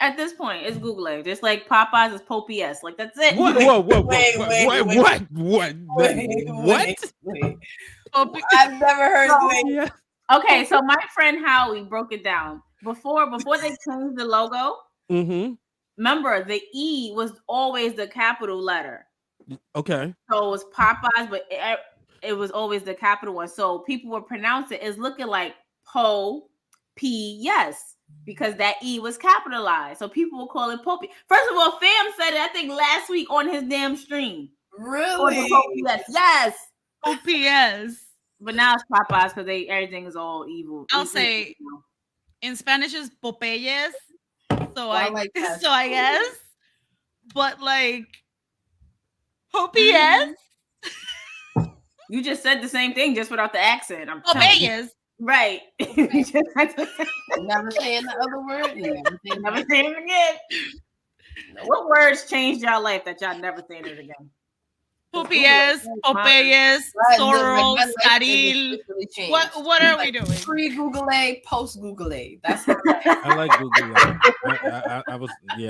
At this point, it's Googling. Just like Popeyes is Pope-S. Like, that's it. What? I've never heard of Okay, so my friend Howie broke it down. Before they changed the logo, remember the E was always the capital letter. Okay. So it was Popeyes, but it was always the capital one. So people would pronounce it as looking like P-yes, because that E was capitalized. So people will call it Popey. First of all, Fam said it, I think, last week on his damn stream. Really? Yes. OPS. But now it's Popeyes because everything is all evil. I'll say in Spanish is Popeyes. So I like that. So I guess. But like Popeyes. You just said the same thing just without the accent. I'm telling you. Popeyes. Right. Never saying the other word. Never saying it again. What words changed y'all life that y'all never saying it again? Popeyes, Sorrel, Staril. What are we doing? Pre-Google A, post-Google A. That's I like Google A.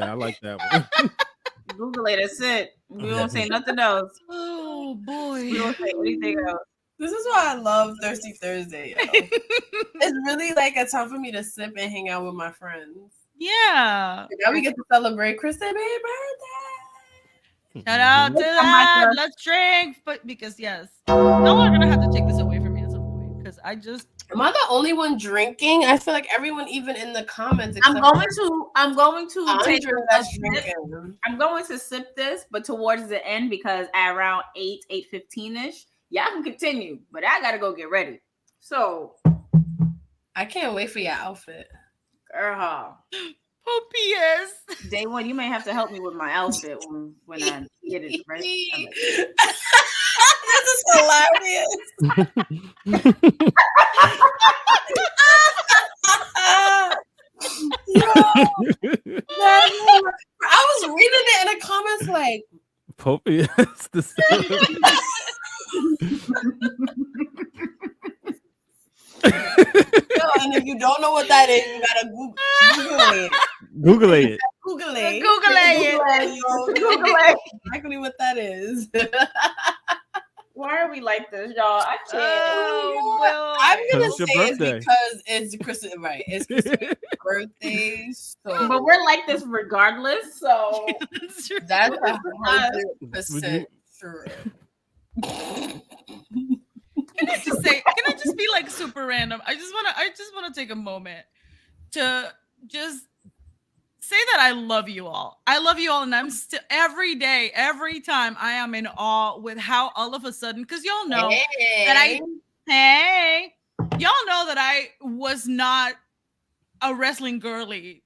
I like that one. Google it, that's it. We don't say nothing else. Oh boy. We don't say anything else. This is why I love Thirsty Thursday. It's really like a time for me to sip and hang out with my friends. Yeah. Now we get to celebrate Krista B birthday. Shout out to that. Let's drink. But because y'all are gonna have to take this away from me at some point. Because I just am I the only one drinking? I feel like everyone, even in the comments. I'm going to take that's drinking. I'm going to sip this, but towards the end because at around 8:15ish, y'all can continue. But I gotta go get ready. So I can't wait for your outfit. Girl. P.S. Day one, you may have to help me with my outfit when I get it ready. This is hilarious. I was reading it in the comments like Pope-S. And if you don't know what that is, you gotta Google it. Google it. Google it. Google it. Google it. Exactly what that is. Why are we like this, y'all? I can't. Well, I'm gonna it's say your it's birthday. because it's Krista, right? It's Krista's birthday, so But we're like this regardless. So that's 100% true. Can I just be like super random? I just wanna take a moment to just say that I love you all. I love you all, and I'm still every day, every time I am in awe with how all of a sudden, because y'all know that y'all know that I was not a wrestling girly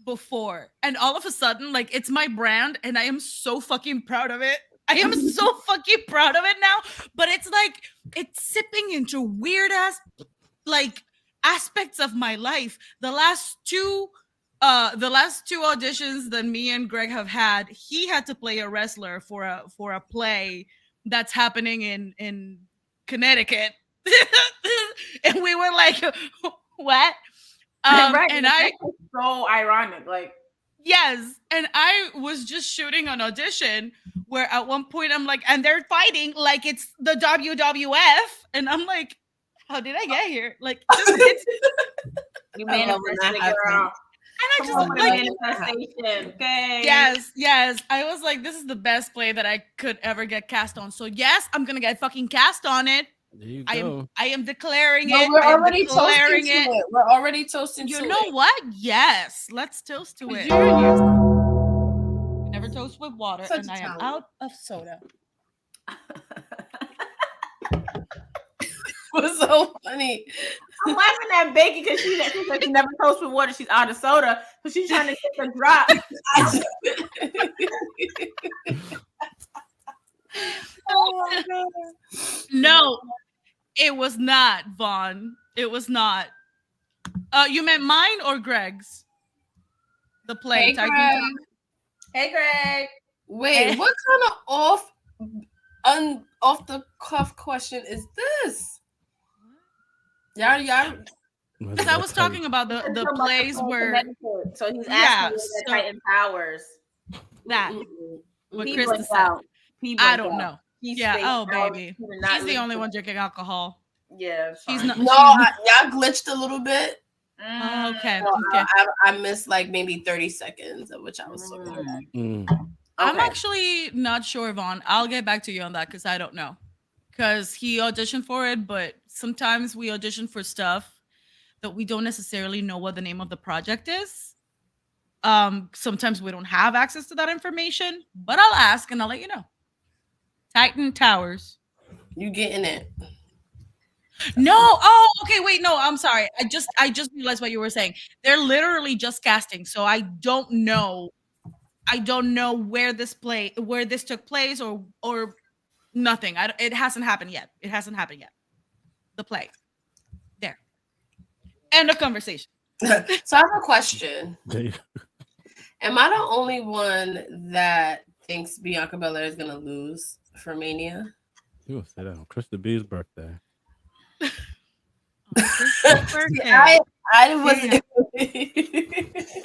before, and all of a sudden, like, it's my brand, and I am so fucking proud of it. I am so fucking proud of it now, but it's like it's sipping into weird ass like aspects of my life. The last two the last 2 auditions that me and Greg have had, he had to play a wrestler for a play that's happening in Connecticut. And we were like, what? Right, And that's so ironic. Like, yes, and I was just shooting an audition where at one point I'm like, and they're fighting like it's the WWF, and I'm like, how did I get here? Like, it's you I love when that manifested, girl. happens. and I Come just on, like manifestation. Okay. yes. I was like, this is the best play that I could ever get cast on. So yes, I'm gonna get fucking cast on it. There you I go. am declaring No, it. we're I am already declaring toasting to it. We're already toasting You to know it. what? Yes, let's toast to it. Yes. We never toast with water, Such and a I am talent. out of soda. It was so funny. I'm laughing at Becky because she said she never toast with water. She's out of soda, but she's trying to get the drop. Oh my God. No, it was not, Vaughn. It was not. You meant mine or Greg's? The play. Hey, Titan Greg. Towers? Hey, Greg. Wait, what kind of off the cuff question is this? Y'all. Because I was talking about the plays where So he's Yeah, asking so- the Titan Powers. that what He Krista blanked said. out. He I blanked don't out. know. He's Yeah. spaced Oh, out. baby. He did not She's the listen. only one drinking alcohol. Yeah, it's She's fine. not. No, y'all glitched a little bit. Okay. So Okay. I missed like maybe 30 seconds of which I was talking about. I'm Okay. actually not sure, Vaughn. I'll get back to you on that because I don't know. Because he auditioned for it, but sometimes we audition for stuff that we don't necessarily know what the name of the project is. Sometimes we don't have access to that information, but I'll ask and I'll let you know. Titan Towers. You getting it? No. Oh, okay. Wait. No. I'm sorry. I just realized what you were saying. They're literally just casting, so I don't know. I don't know where this took place, or nothing. It hasn't happened yet. It hasn't happened yet. The play. There. End of conversation. So I have a question. Am I the only one that thinks Bianca Belair is gonna lose for Mania? You gonna say that on Krista B's birthday? I wasn't.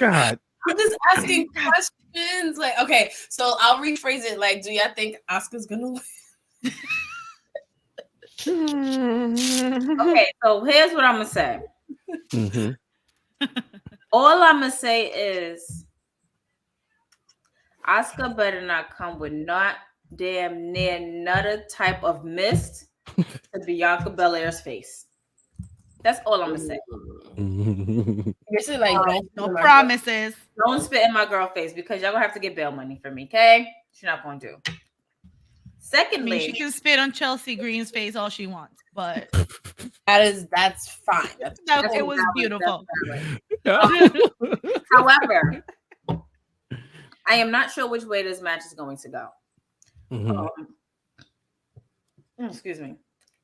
God. I'm just asking questions. Like, okay, so I'll rephrase it. Like, do y'all think Asuka's gonna win? Okay, so here's what I'm gonna say. All I'm gonna say is Asuka better not come with not damn near another type of mist to Bianca Belair's face. That's all I'm gonna say. You're saying like No promises. Don't spit in my girl face because y'all gonna have to get bail money from me, okay? She's not gonna do. I Secondly, mean, she can spit on Chelsea Green's face all she wants, but that's fine. it was beautiful. However, I am not sure which way this match is going to go. Excuse me.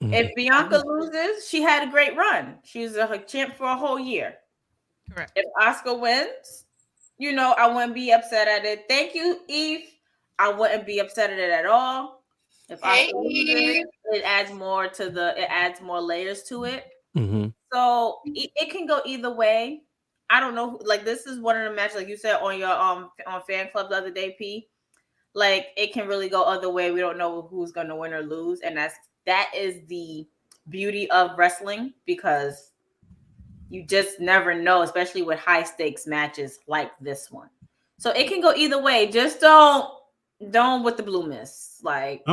If Bianca loses, she had a great run. She's a champ for a whole year. Correct. If Asuka wins, I wouldn't be upset at it. Thank you, Eve. I wouldn't be upset at it at all. If Asuka loses, it adds more layers to it. So it can go either way. I don't know. Like, this is one of the matches, like you said on your on fan club the other day, P. Like, it can really go other way. We don't know who's gonna win or lose, and that is the beauty of wrestling, because you just never know, especially with high stakes matches like this one. So it can go either way. Just don't with the blue mist. Like,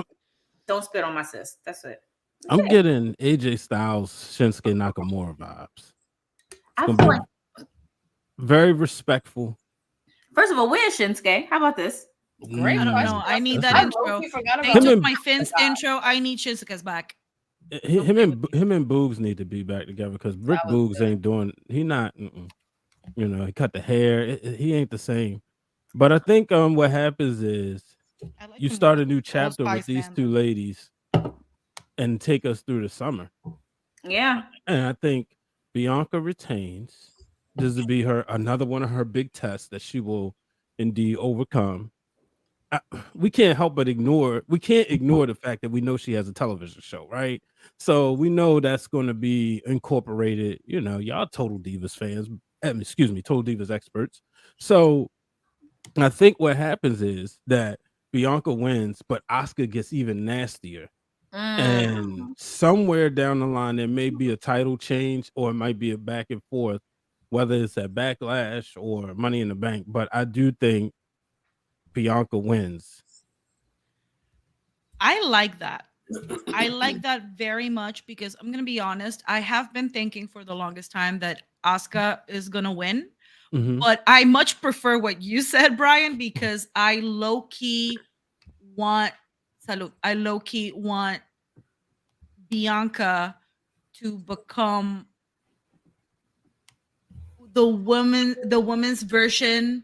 don't spit on my sis. That's it. I'm getting AJ Styles, Shinsuke Nakamura vibes. I feel like, very respectful. first of all, where's Shinsuke? How about this? Great. I don't know. I need that intro. They Him took and- my Finn's intro. I need Shinsuke's back. Him and Boogs need to be back together because Rick That was Boogs good. ain't doing. He not. He cut the hair. He ain't the same. But I think what happens is I like you him start a with new Rose chapter Pie with these stand. two ladies and take us through the summer. Yeah. And I think Bianca retains, this will be another one of her big tests that she will indeed overcome. We can't help but ignore the fact that we know she has a television show, right? So we know that's going to be incorporated. Y'all Total Divas fans, excuse me, Total Divas experts. So I think what happens is that Bianca wins, but Asuka gets even nastier. And somewhere down the line, there may be a title change, or it might be a back and forth, whether it's at Backlash or Money in the Bank. But I do think Bianca wins. I like that. I like that very much because I'm gonna be honest. I have been thinking for the longest time that Asuka is gonna win, but I much prefer what you said, Brian, because I low key want Bianca to become the women's version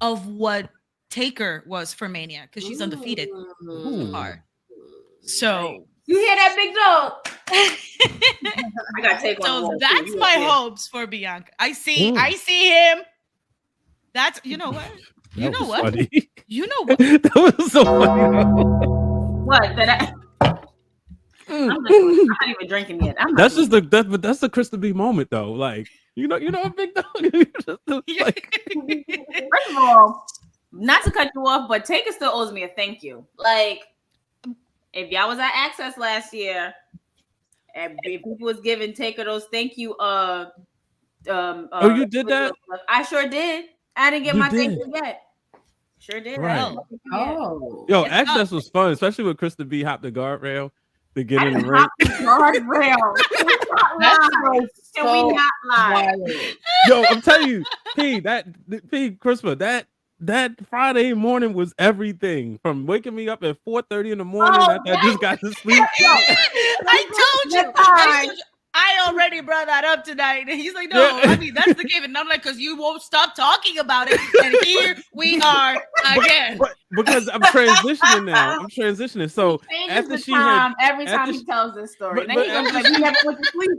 of what Taker was for Mania, because she's undefeated so far. So you hear that, big dog? I gotta take one. So that's my hopes for Bianca. I see him. That's you know what? You know what? Funny. You know what? That was so funny. What? I'm not even drinking yet. That's the Krista B moment though. Like you know, a big dog. First of all, not to cut you off, but Taker still owes me a thank you. Like, if y'all was at Access last year, and people was giving Taker those thank you. You did that? I sure did. I didn't get my thank you yet. Sure did. Right. Yo, Access was fun, especially with Krista B hopped the guardrail to get in the ring. Guardrail. Can we not lie? Yo, I'm telling you, Krista, that Friday morning was everything. From waking me up at 4:30 in the morning after I just got to sleep. I told you. I already brought that up tonight. And he's like, no, I mean, that's the game. And I'm like, because you won't stop talking about it. And here we are again. Because I'm transitioning now. So after every time he tells this story. And then he's going to be like, we never went to sleep.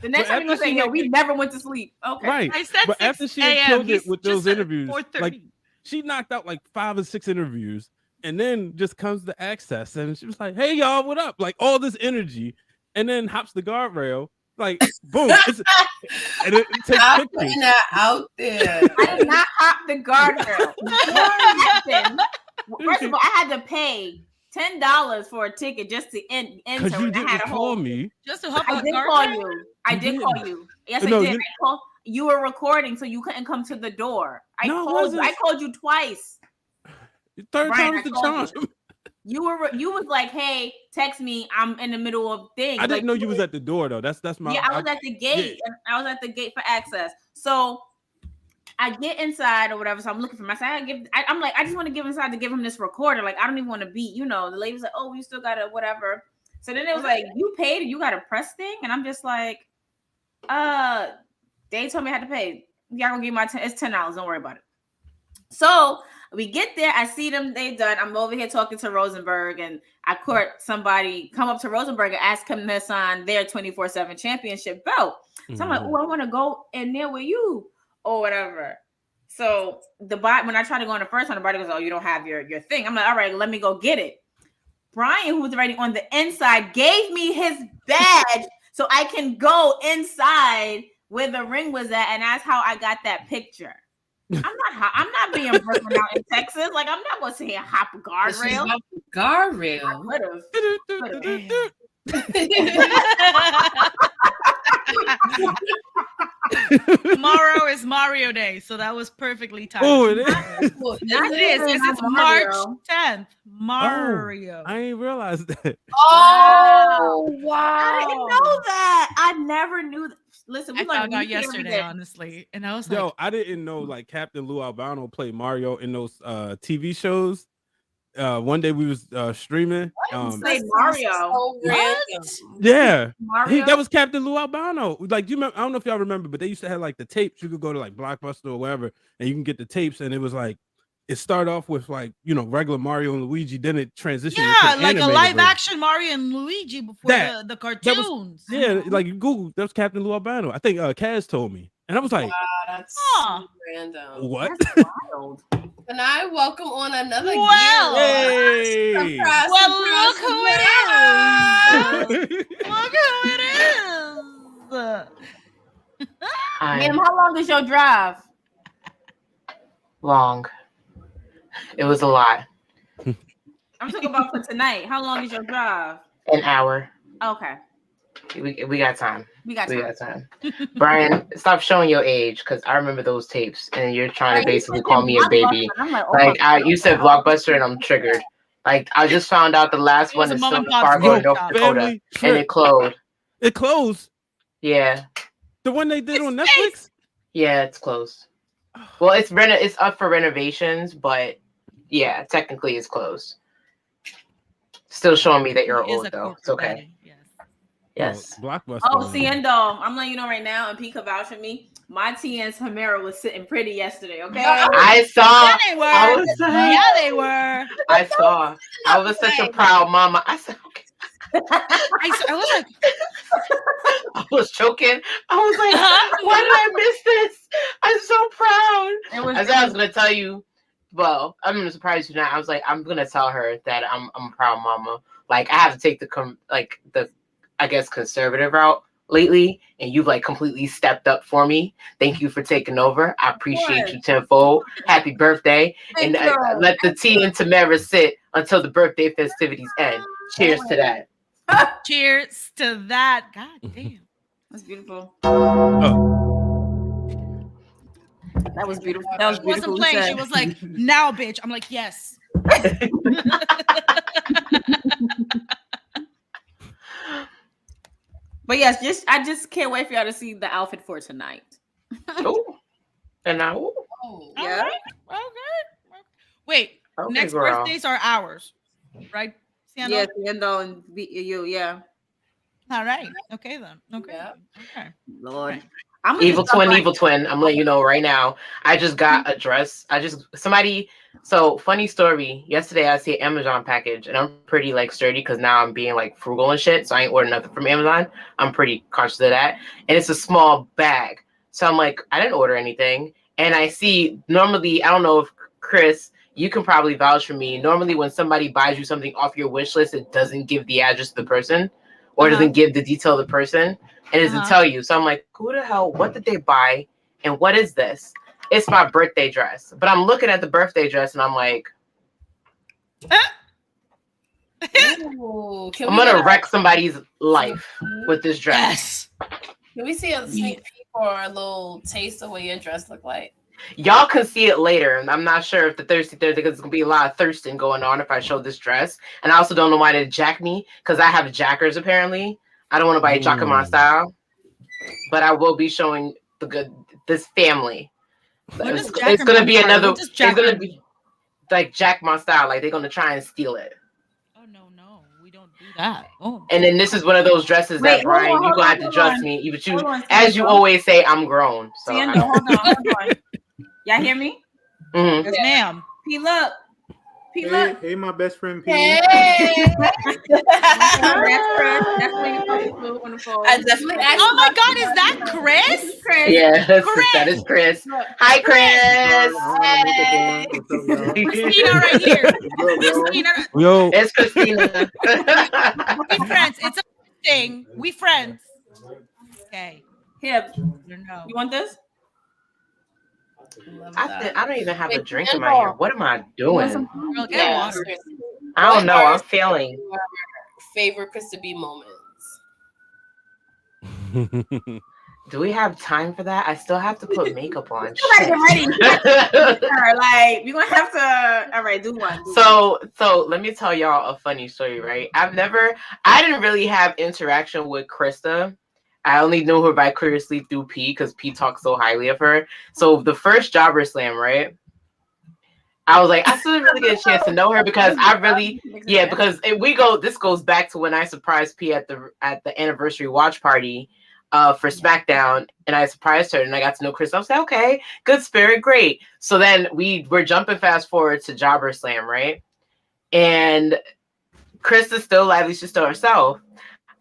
The next time he's going to say, we never went to sleep. Okay. Right. I said but after she had killed it with those interviews, like she knocked out like 5 or 6 interviews and then just comes to Access. And she was like, hey, y'all, what up? Like all this energy. And then hops the guardrail. Like boom, and it takes pictures. Out there. I did not hop the guardrail. First of all, I had to pay $10 for a ticket just to enter. Because you didn't call me. Just to hop I did call you. I did call you. Yes, I did. You were recording, so you couldn't come to the door. I called you twice. Third time's the charm. You was like, hey, text me. I'm in the middle of things. I didn't know you was at the door though. That's my. Yeah, I was at the gate. And I was at the gate for Access. So I get inside or whatever. So I'm looking for my side. I'm like, I just want to give inside to give him this recorder. Like, I don't even want to beat. The lady was like, oh, we still got a whatever. So then it was like, you paid and you got a press thing, and I'm just like, they told me I had to pay. Y'all gonna give my it's $10. Don't worry about it. So we get there. I see them. They done. I'm over here talking to Rosenberg, and I caught somebody come up to Rosenberg and ask him to sign their 24/7 championship belt. So I'm like, oh, I want to go in there with you or whatever. So when I tried to go on the first one, the body goes, oh, you don't have your thing. I'm like, all right, let me go get it. Brian, who was already on the inside, gave me his badge so I can go inside where the ring was at, and that's how I got that picture. I'm not being broken out in Texas. Like, I'm not going to say a hop guardrail. Guardrail. I Tomorrow is Mario Day, so that was perfectly timed. Oh, it is. It is. It's March 10th. Mario. I ain't realized that. Oh, wow. I didn't know that. I never knew that. Listen, I found out yesterday, honestly, and I was like, I didn't know like Captain Lou Albano played Mario in those TV shows. One day we was streaming. Say Mario. So yeah, Mario? that was Captain Lou Albano. Like, you remember? I don't know if y'all remember, but they used to have like the tapes. You could go to like Blockbuster or wherever, and you can get the tapes. And it was like it started off with like regular Mario and Luigi. Then it transitioned. Yeah, like a live action Mario and Luigi before the cartoons. Like you Google, that was Captain Lou Albano. I think Kaz told me. And I was like, That's Aw. so random. what? That's wild. And I welcome on another Well. Hey. Surprise, Well, surprise, look who it is. Look who it is. Hi. Ma'am, how long is your drive? Long. It was a lot. I'm talking about for tonight. How long is your drive? An hour. Okay. We got time. We got We time. got time. Brian, stop showing your age because I remember those tapes and you're trying to basically call me a baby. I'm like, oh Like my you said Blockbuster and I'm triggered. Like I just found out the last It was one a is mom still and in pop Fargo, store North shop. Dakota, Family and trip. it closed. It closed. Yeah, The one they did on It's Netflix. yeah, it's closed. Well, it's up for renovations, but yeah, technically it's closed. Still showing me that you're He is old a though. corporate It's okay. daddy, yes. Yes. Blockbuster. Oh, man. see, and I'm letting you know right now, and P can vouch for me. My TN's Humera was sitting pretty yesterday, okay? I saw. Yeah, they were. I was like, Yeah, they were. I saw. I was such a proud mama. I said, okay. I was like, I was joking. I was like, why did I miss this? I'm so proud. I said I was gonna tell you. Well, I'm gonna surprise you now. I was like, I'm gonna tell her that I'm a proud mama. Like I have to take the I guess conservative route lately, and you've like completely stepped up for me. Thank you for taking over. I appreciate you tenfold. Happy birthday. And let the tea and Tamara sit until the birthday festivities end. Cheers to that. cheers to that. God damn. That's beautiful. Oh, That was beautiful. That was She wasn't beautiful. playing. She was like, now, bitch. I'm like, yes. But yes, I just can't wait for y'all to see the outfit for tonight. Ooh. And now, Oh, Yeah. Okay. Wait, okay, next girl. birthdays are ours, right? Siendo? Yes, Yendo and you, yeah. All right. Okay then. Okay. Yeah. Okay. Lord. I'm Evil twin. I'm letting you know right now. I just got a dress. So funny story. Yesterday I see an Amazon package and I'm pretty like sturdy because now I'm being like frugal and shit. So I ain't ordering nothing from Amazon. I'm pretty conscious of that. And it's a small bag. So I'm like, I didn't order anything. And I see normally, I don't know if Chris, you can probably vouch for me. Normally when somebody buys you something off your wish list, it doesn't give the address of the person or doesn't give the detail of the person. It doesn't tell you. So I'm like, who the hell, what did they buy? And what is this? It's my birthday dress. But I'm looking at the birthday dress and I'm like, Ooh, I'm going to wreck somebody's life with this dress. Yes. Can we see a sneak peek or a little taste of what your dress look like? Y'all can see it later. And I'm not sure if the Thirsty Thursday, because it's going to be a lot of thirsting going on if I show this dress. And I also don't know why they jack me because I have jackers apparently. I don't want to buy Jacka my style. But I will be showing this family. It's gonna be another. It's gonna be like Jack my style. Like they're gonna try and steal it. Oh no, we don't do that. Oh. And then this is one of those dresses that Brian, you gonna have to trust me. But you, as you always say, I'm grown. So hold on. Y'all hear me? Mm-hmm. Yes, ma'am. P look. Hey, my best friend P. Hey. That's Chris. That's when you on the phone. I definitely asked. Oh my God, is that Chris? Chris. Yeah, that is Chris. Hi, Chris. Christina right here. Christina. yo, It's Christina. We friends. It's a thing. We friends. Okay. Here, No. you want this? I don't even have a drink in my ear. What am I doing? Girl, get Yeah, water. seriously. I don't know. What are I'm failing. your favorite Krista B moments? Do we have time for that? I still have to put makeup on. You gotta get ready. Like we're gonna have to. All right, do one. So let me tell y'all a funny story, right? I didn't really have interaction with Krista. I only knew her vicariously through P because P talks so highly of her. So the first Jobber Slam, right? I was like, I still didn't really get a chance to know her because this goes back to when I surprised P at the anniversary watch party for SmackDown, and I surprised her and I got to know Chris. I was like, okay, good spirit, great. So then we're jumping fast forward to Jobber Slam, right? And Chris is still lively, she's still herself.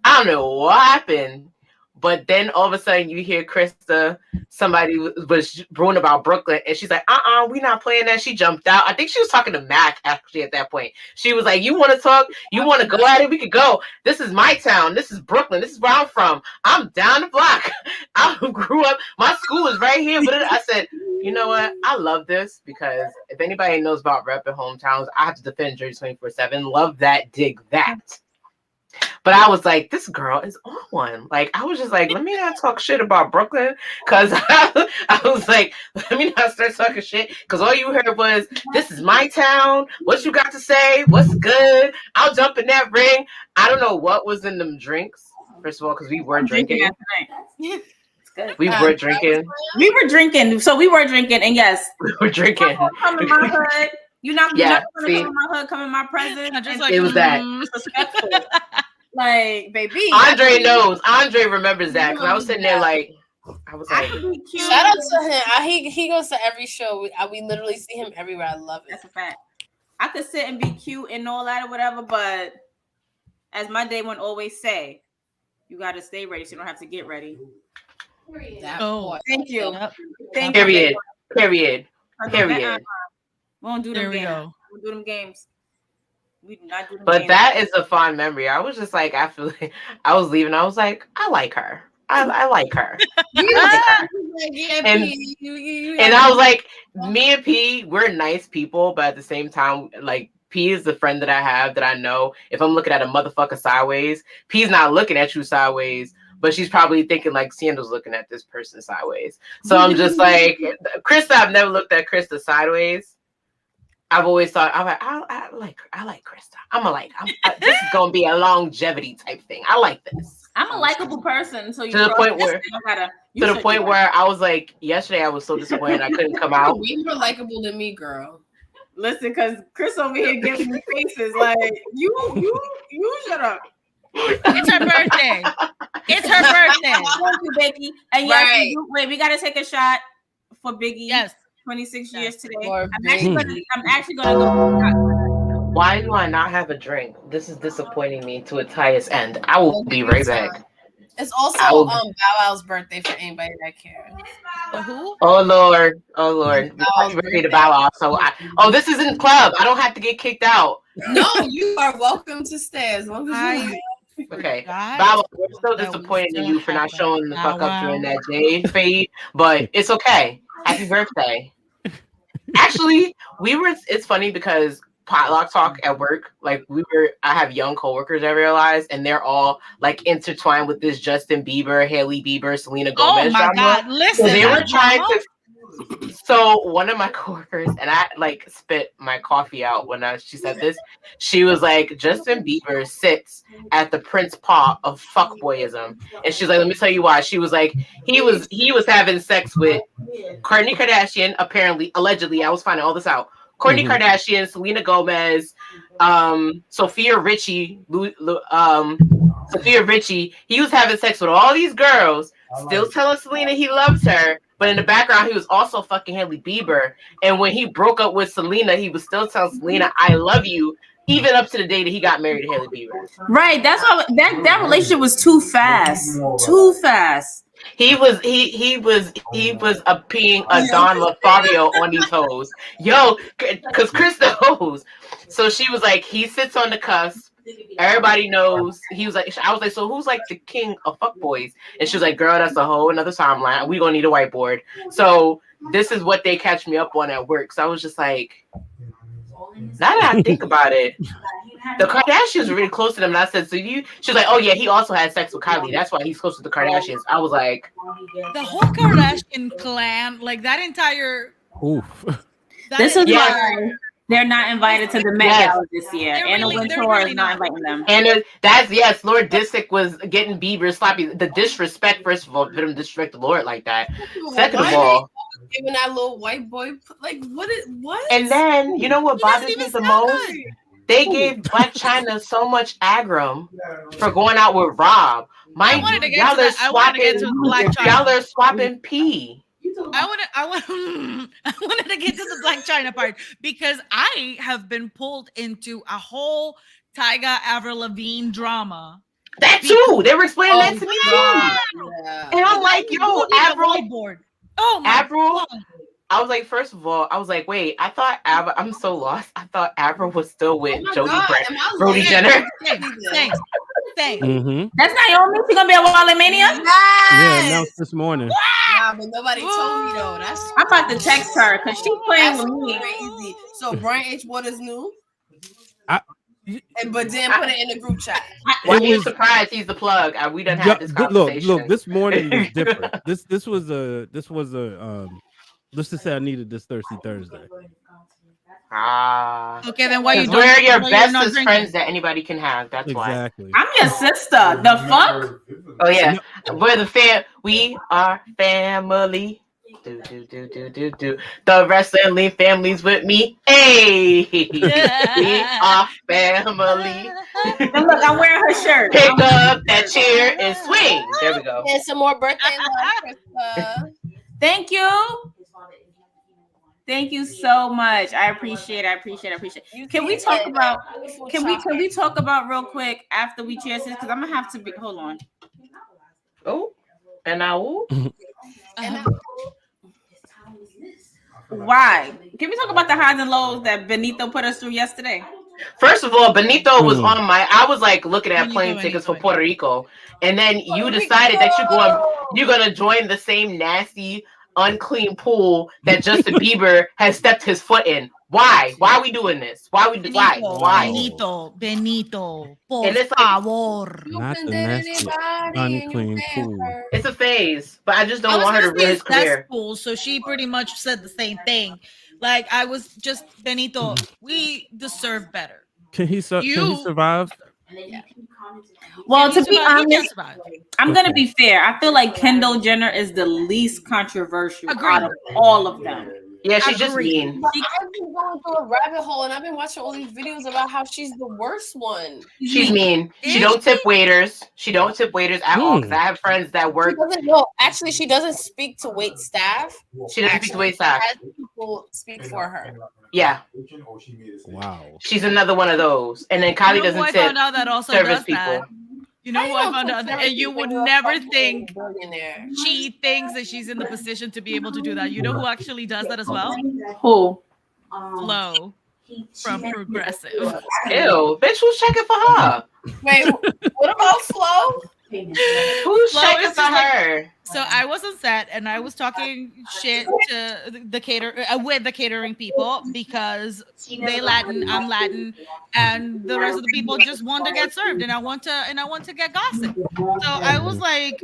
I don't know what happened, But then all of a sudden you hear Krista, somebody was brewing about Brooklyn, and she's like, we not playing that. She jumped out. I think she was talking to Mac actually at that point. She was like, you want to talk? You want to go at it? We could go. This is my town. This is Brooklyn. This is where I'm from. I'm down the block. I grew up. My school is right here. But I said, you know what? I love this because if anybody knows about rep and hometowns, I have to defend Jersey 24/7. Love that, dig that. But I was like, this girl is on one. Like, I was just like, let me not talk shit about Brooklyn. Because I was like, let me not start talking shit. Because all you heard was, this is my town. What you got to say? What's good? I'll jump in that ring. I don't know what was in them drinks. First of all, because we were drinking. We were drinking. We were drinking. So we were drinking. And yes. We were drinking. Come in my hood. You're not going to come in my hood, come in my presence. Just like, it was that. Disrespectful. Like, baby. Andre knows. Andre remembers that. Because I was sitting there like, I was like, shout out to him. He goes to every show. We literally see him everywhere. I love it. That's a fact. I could sit and be cute and all that or whatever, but as my day one always say, you got to stay ready so you don't have to get ready. Thank you. Yep. Period. Period. Period. We won't do them games. We'll do them games. We do not do them but games. That is a fond memory. I was just like, after I was leaving, I was like, I like her. I like her. And I was like, me and P, we're nice people, but at the same time, like, P is the friend that I have that I know. If I'm looking at a motherfucker sideways, P's not looking at you sideways, but she's probably thinking like Sandal's looking at this person sideways. So I'm just like, Krista, I've never looked at Krista sideways. I've always thought, I like Krista. This is gonna be a longevity type thing. I like this. I'm a likable person, so to the point where I was like, yesterday I was so disappointed I couldn't come out. You were likable to me, girl. Listen, because Chris over here giving me faces like you shut up. It's her birthday. It's her birthday. Thank you, Biggie. And yes, wait, we gotta take a shot for Biggie. Yes. 26 years today. I'm actually gonna go. Why do I not have a drink? This is disappointing me to its highest end. I will be right back. It's also Bow Wow's birthday for anybody that cares. Who? Oh Lord. Happy birthday to Bow Wow. So this isn't club. I don't have to get kicked out. No, you are welcome to stay as long as you Okay. Bow Wow, we're still disappointed in you for not showing the fuck up during that Jade fade, but it's okay. Happy birthday. Actually, it's funny because potluck talk at work, like I have young coworkers, I realize, and they're all like intertwined with this Justin Bieber, Hailey Bieber, Selena Gomez. Oh my God, listen. So they were trying to. So one of my coworkers, and I like spit my coffee out when she said this. She was like, Justin Bieber sits at the Prince paw of fuckboyism, and she's like, let me tell you why. She was like, he was having sex with Kourtney Kardashian, apparently, allegedly. I was finding all this out. Kourtney Kardashian, Selena Gomez, Sophia Richie. He was having sex with all these girls, still telling Selena he loves her. But in the background, he was also fucking Hailey Bieber. And when he broke up with Selena, he was still telling Selena, I love you, even up to the day that he got married to Hailey Bieber. Right. That's why that relationship was too fast. Too fast. He was peeing a Don Lothario on these hoes. Yo, because Krista hoes. So she was like, he sits on the cusp. Everybody knows. He was like, I was like, so who's like the king of fuckboys? And she was like, girl, that's a whole another timeline. We gonna need a whiteboard. So this is what they catch me up on at work. So I was just like, now that I think about it, the Kardashians were really close to them. And I said, so she was like, oh yeah, he also had sex with Kylie. That's why he's close to the Kardashians. I was like, the whole Kardashian clan, like that entire. Oof. This is why they're not invited to the Met Gala this year. Anna Wintour is not inviting them. And Lord Disick was getting Bieber sloppy. The disrespect, first of all, for them disrespect the Lord like that. Second of all, giving that little white boy like what? And then you know what bothers me the most? They gave Black China so much aggro for going out with Rob. Y'all are swapping pee. I wanted to get to the Black China part because I have been pulled into a whole Tyga Avril Lavigne drama. That too. They were explaining that to me too. Yeah. And I'm like, yo, Avril. Whiteboard. Oh my Avril. God. I was like, first of all, I was like, wait, I thought Avril. I'm so lost. I thought Avril was still with Brody Jenner. Same. Mm-hmm. That's Naomi. She gonna be at Wale Mania? Yeah, announced this morning. Nah, but nobody told me though. That's I'm about to text her because she's playing with me. crazy. So Brian H. Waters knew, I- but then put it in the group chat. Why are you surprised he's the plug? We done had this conversation. Look, this morning was different. This was a let's just say I needed this Thirsty Thursday. Okay, then why you don't? We're your bestest friends that anybody can have. That's exactly. I'm your sister. The fuck? Oh yeah, we're the we are family. Do. The wrestling family's with me. Hey, we are family. And look, I'm wearing her shirt. Pick up that chair and swing. There we go. And some more birthday love, Krista. Thank you. Thank you so much. I appreciate it. Can we talk about real quick after we cheers this? Because I'm gonna have to be hold on. Oh, and now why? Can we talk about the highs and lows that Benito put us through yesterday? First of all, Benito was on I was like looking at plane tickets for Puerto Rico, and then you decided that you're gonna join the same nasty, unclean pool that Justin Bieber has stepped his foot in. Why? Why are we doing this? Why? Benito, por and it's favor. Not the nasty, unclean pool. It's a phase, but I just don't want her to ruin his career. Cool. So she pretty much said the same thing. Like I was just Benito. We deserve better. Can he survive? Yeah. Well, to be honest, I'm gonna be fair. I feel like Kendall Jenner is the least controversial out of all of them. Yeah, she's just mean. I've been going through a rabbit hole, and I've been watching all these videos about how she's the worst one. She's mean. She don't tip waiters. She don't tip waiters at all. Because I have friends that work. Actually, she doesn't speak to wait staff. She doesn't speak to wait staff. People speak for her. Yeah. Wow. She's another one of those. And then Kylie doesn't tip that also service does people. That. You know who I found out? And you would never think she thinks that she's in the position to be able to do that. You know who actually does that as well? Who? Flo from Progressive. Ew, bitch, who's checking for her? Wait, what about Flo? Who's checking for her? So I was on set and I was talking shit to the catering people because they Latin, I'm Latin, and the rest of the people just want to get served, and I want to get gossip. So I was like,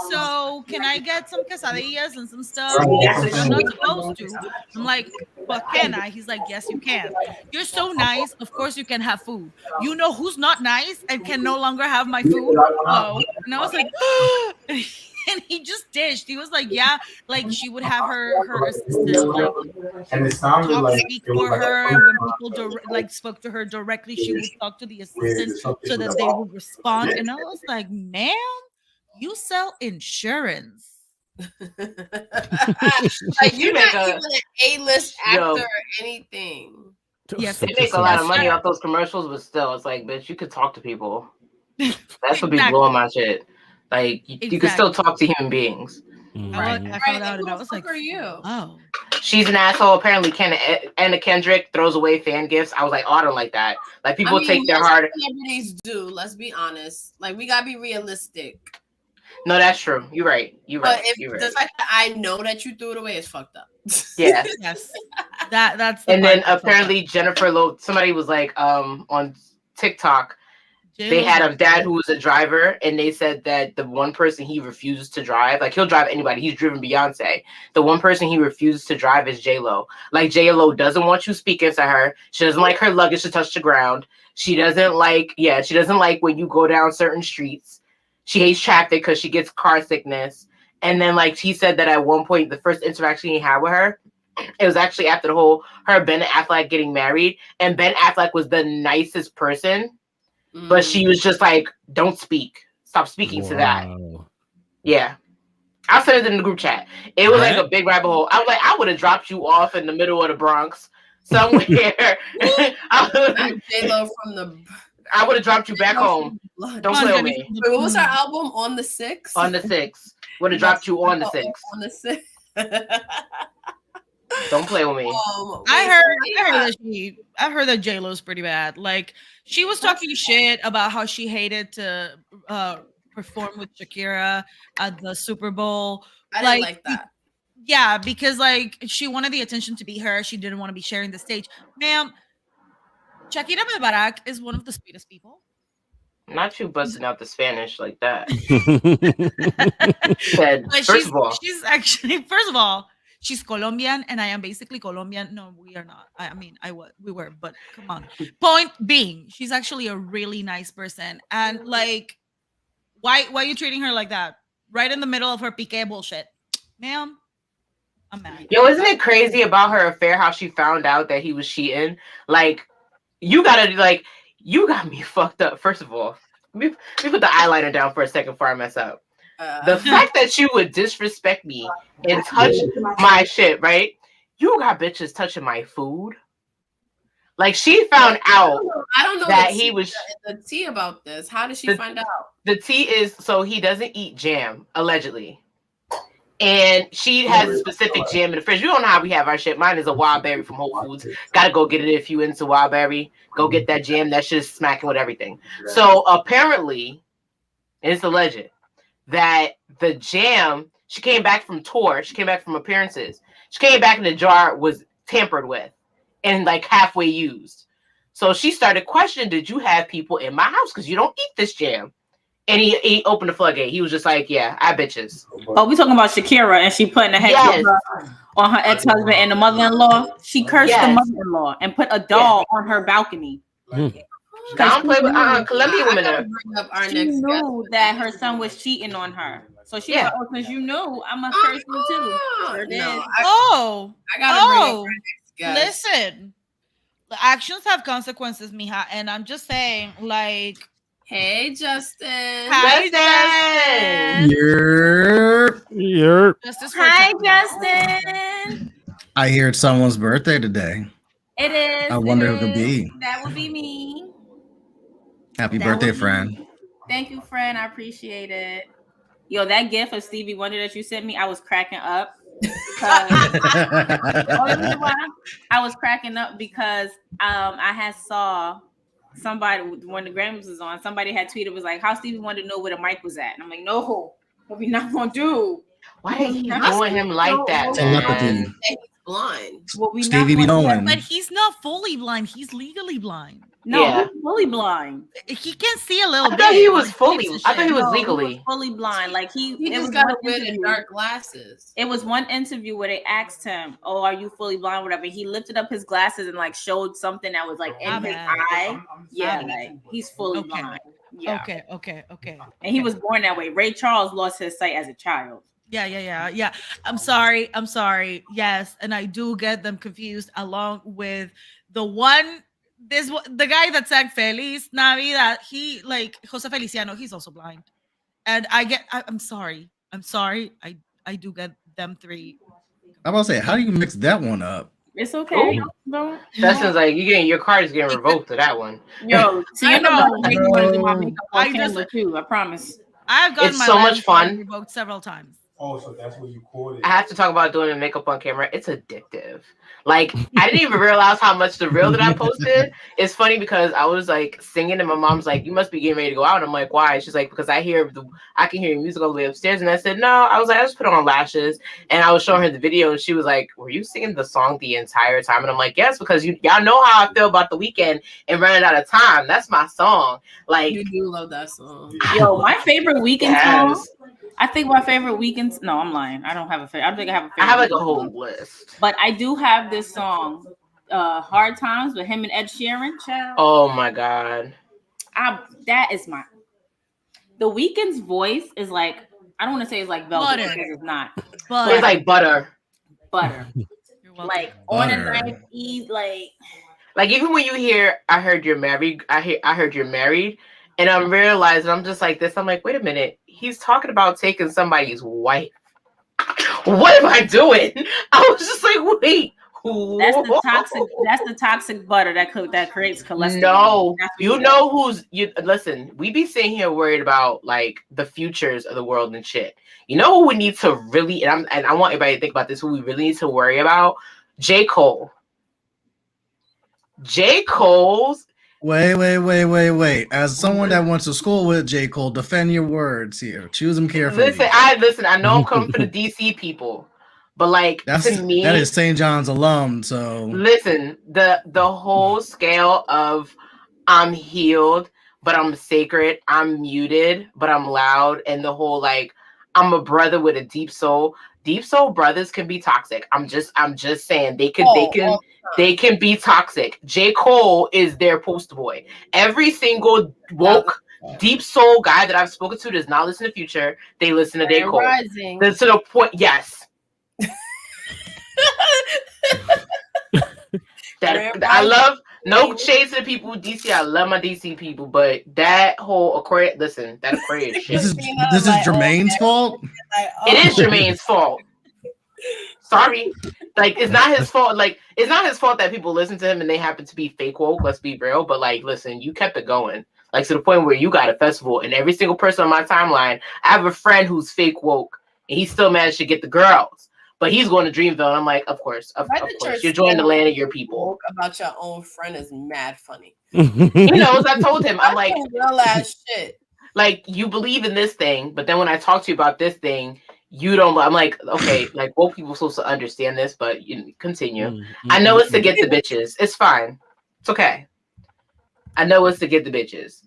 so can I get some quesadillas and some stuff? I'm not supposed to. I'm like, but can I? He's like, yes, you can. You're so nice. Of course you can have food. You know who's not nice and can no longer have my food? Oh, and I was like, and he just dished. He was like, yeah, like she would have her assistant speak for her. When people spoke to her directly, she would talk to the assistant so that they would respond. And I was like, ma'am, you sell insurance. Like you're not even an A-list actor or anything. Yes, they make a lot of money off those commercials, but still, it's like, bitch, you could talk to people. That's what be blowing my shit. Like you can still talk to human beings. I found out and I was like, "Who are you?" Oh, she's an asshole. Apparently, Anna Kendrick throws away fan gifts. I was like, oh, I don't like that. Like people take their hard. Celebrities do. Let's be honest. Like we gotta be realistic. No, that's true. You're right. You're right. But the fact that I know that you threw it away is fucked up. Yeah. Yes. That's. And then apparently Jennifer Lopez. Somebody was like, on TikTok. They had a dad who was a driver, and they said that the one person he refuses to drive, like he'll drive anybody. He's driven Beyonce. The one person he refuses to drive is J-Lo. Like J-Lo doesn't want you speaking to her. She doesn't like her luggage to touch the ground. She doesn't like when you go down certain streets. She hates traffic because she gets car sickness. And then like he said that at one point, the first interaction he had with her, it was actually after her and Ben Affleck getting married. And Ben Affleck was the nicest person. But she was just like, don't speak. Stop speaking to that. Yeah. I'll send it in the group chat. It was like a big rabbit hole. I was like, I would have dropped you off in the middle of the Bronx somewhere. J-Lo from the I would have dropped you back home. Don't play with me. Wait, what was her album? On the 6th? On the 6th. Would have dropped you on the 6th. On the 6th. Don't play with me. I heard that J-Lo's pretty bad. Like, she was talking shit about how she hated to perform with Shakira at the Super Bowl. I didn't like that. Yeah, because like she wanted the attention to be her. She didn't want to be sharing the stage. Ma'am, Shakira Barak is one of the sweetest people. Not you busting out the Spanish like that. First of all, she's Colombian, and I am basically Colombian. No, we are not. We were, but come on. Point being, she's actually a really nice person, and like, why are you treating her like that? Right in the middle of her Piqué bullshit, ma'am. I'm mad. Yo, isn't it crazy about her affair? How she found out that he was cheating? Like, you got me fucked up. First of all, let me put the eyeliner down for a second before I mess up. The fact that you would disrespect me and touch my shit, right? You got bitches touching my food. Like, she found out. I don't know that he was the tea about this. How did she find out? The tea is so he doesn't eat jam, allegedly. And she has a specific jam in the fridge. You don't know how we have our shit. Mine is a wild berry from Whole Foods. Gotta go get it if you into wild berry. Go get that jam. That shit is smacking with everything. So apparently, it's alleged that the jam, she came back from tour. She came back from appearances. She came back and the jar was tampered with and like halfway used. So she started questioning, did you have people in my house? Because you don't eat this jam. And he opened the floodgate. He was just like, yeah, I bitches. Oh, we talking about Shakira and she putting the head on her ex-husband and the mother-in-law. She cursed the mother-in-law and put a doll on her balcony. I don't play with Colombian women. She knew that her son was cheating on her. So she was like, oh, since you knew, I'm a curse you too. I gotta bring up our next guest. Listen, the actions have consequences, mija. And I'm just saying, like, hey, Justin. Hi, Justin. Hi, Justin. I hear it's someone's birthday today. It is. I wonder who it could be. That would be me. Happy birthday, friend. Thank you, friend. I appreciate it. Yo, that gift of Stevie Wonder that you sent me, I was cracking up. I was cracking up because I had saw somebody when the Grammys was on, somebody had tweeted, was like, how Stevie wanted to know where the mic was at. And I'm like, no, what we not gonna do? Why are you doing him like that? Telepathy. He's blind. Stevie be knowing. But he's not fully blind. He's legally blind. No, he's fully blind. He can see a little bit. I thought he was fully. I thought he was legally he was fully blind. Like he just got to wear the dark glasses. It was one interview where they asked him, "Oh, are you fully blind?" Whatever. He lifted up his glasses and like showed something that was like in his eye. Yeah, like he's fully blind. Yeah. Okay. And he was born that way. Ray Charles lost his sight as a child. Yeah. I'm sorry. Yes, and I do get them confused along with the guy that sang Feliz Navidad. He like Jose Feliciano. He's also blind, and I'm sorry. I do get them three. I'm about to say, how do you mix that one up? It's okay. That sounds like your card is getting revoked to that one. Yo, so you know, I promise. I've gotten so much fun. Revoked several times. Oh, so that's what you call it. I have to talk about doing the makeup on camera. It's addictive. Like, I didn't even realize how much the reel that I posted. It's funny because I was like singing and my mom's like, you must be getting ready to go out. And I'm like, why? She's like, because I can hear music all the way upstairs. And I said, no. I was like, I just put on lashes. And I was showing her the video and she was like, were you singing the song the entire time? And I'm like, yes, because y'all know how I feel about The Weeknd and running out of time. That's my song. Like, you do love that song. Yo, my favorite Weeknd song. I think my favorite Weeknd. No, I'm lying. I don't have a favorite. I don't think I have a favorite. I have like a whole list. But I do have this song, "Hard Times" with him and Ed Sheeran. Child. Oh my god. That is The Weeknd's voice is like, I don't want to say it's like velvet because it's not. But it's like butter. Like on a nice eve, like even when you hear, I heard you're married. I heard you're married. And I'm realizing, I'm just like this. I'm like, wait a minute. He's talking about taking somebody's wife. What am I doing? I was just like, wait, That's the toxic. That's the toxic butter that creates cholesterol. No, That's what you it know who's you. Listen, we be sitting here worried about like the futures of the world and shit. You know who we need to really, and I want everybody to think about this. Who we really need to worry about? J. Cole. J. Cole's. Wait. As someone that went to school with J. Cole, defend your words here. Choose them carefully. Listen. I know I'm coming for the DC people, but like to me, that is St. John's alum. So listen, the whole scale of I'm healed, but I'm sacred. I'm muted, but I'm loud, and the whole like I'm a brother with a deep soul. Deep soul brothers can be toxic. I'm just saying they can be toxic. J. Cole is their poster boy. Every single woke deep soul guy that I've spoken to does not listen to Future. They listen to J. Cole. Rising. To the point, yes. I love no shades to the people with DC. I love my DC people, but that whole Aquarius shit. this is Jermaine's fault. It is Jermaine's fault. Sorry, like it's not his fault. Like it's not his fault that people listen to him and they happen to be fake woke. Let's be real. But like, listen, you kept it going. Like to the point where you got a festival, and every single person on my timeline, I have a friend who's fake woke, and he still managed to get the girls. But he's going to Dreamville, and I'm like, of course, you're joining the land of your people. About your own friend is mad funny. He knows. I told him, I'm like, real ass shit. Like you believe in this thing, but then when I talk to you about this thing, you don't. I'm like, okay, like woke people supposed to understand this, but you continue. I know it's to get the bitches. It's fine. It's okay. I know it's to get the bitches.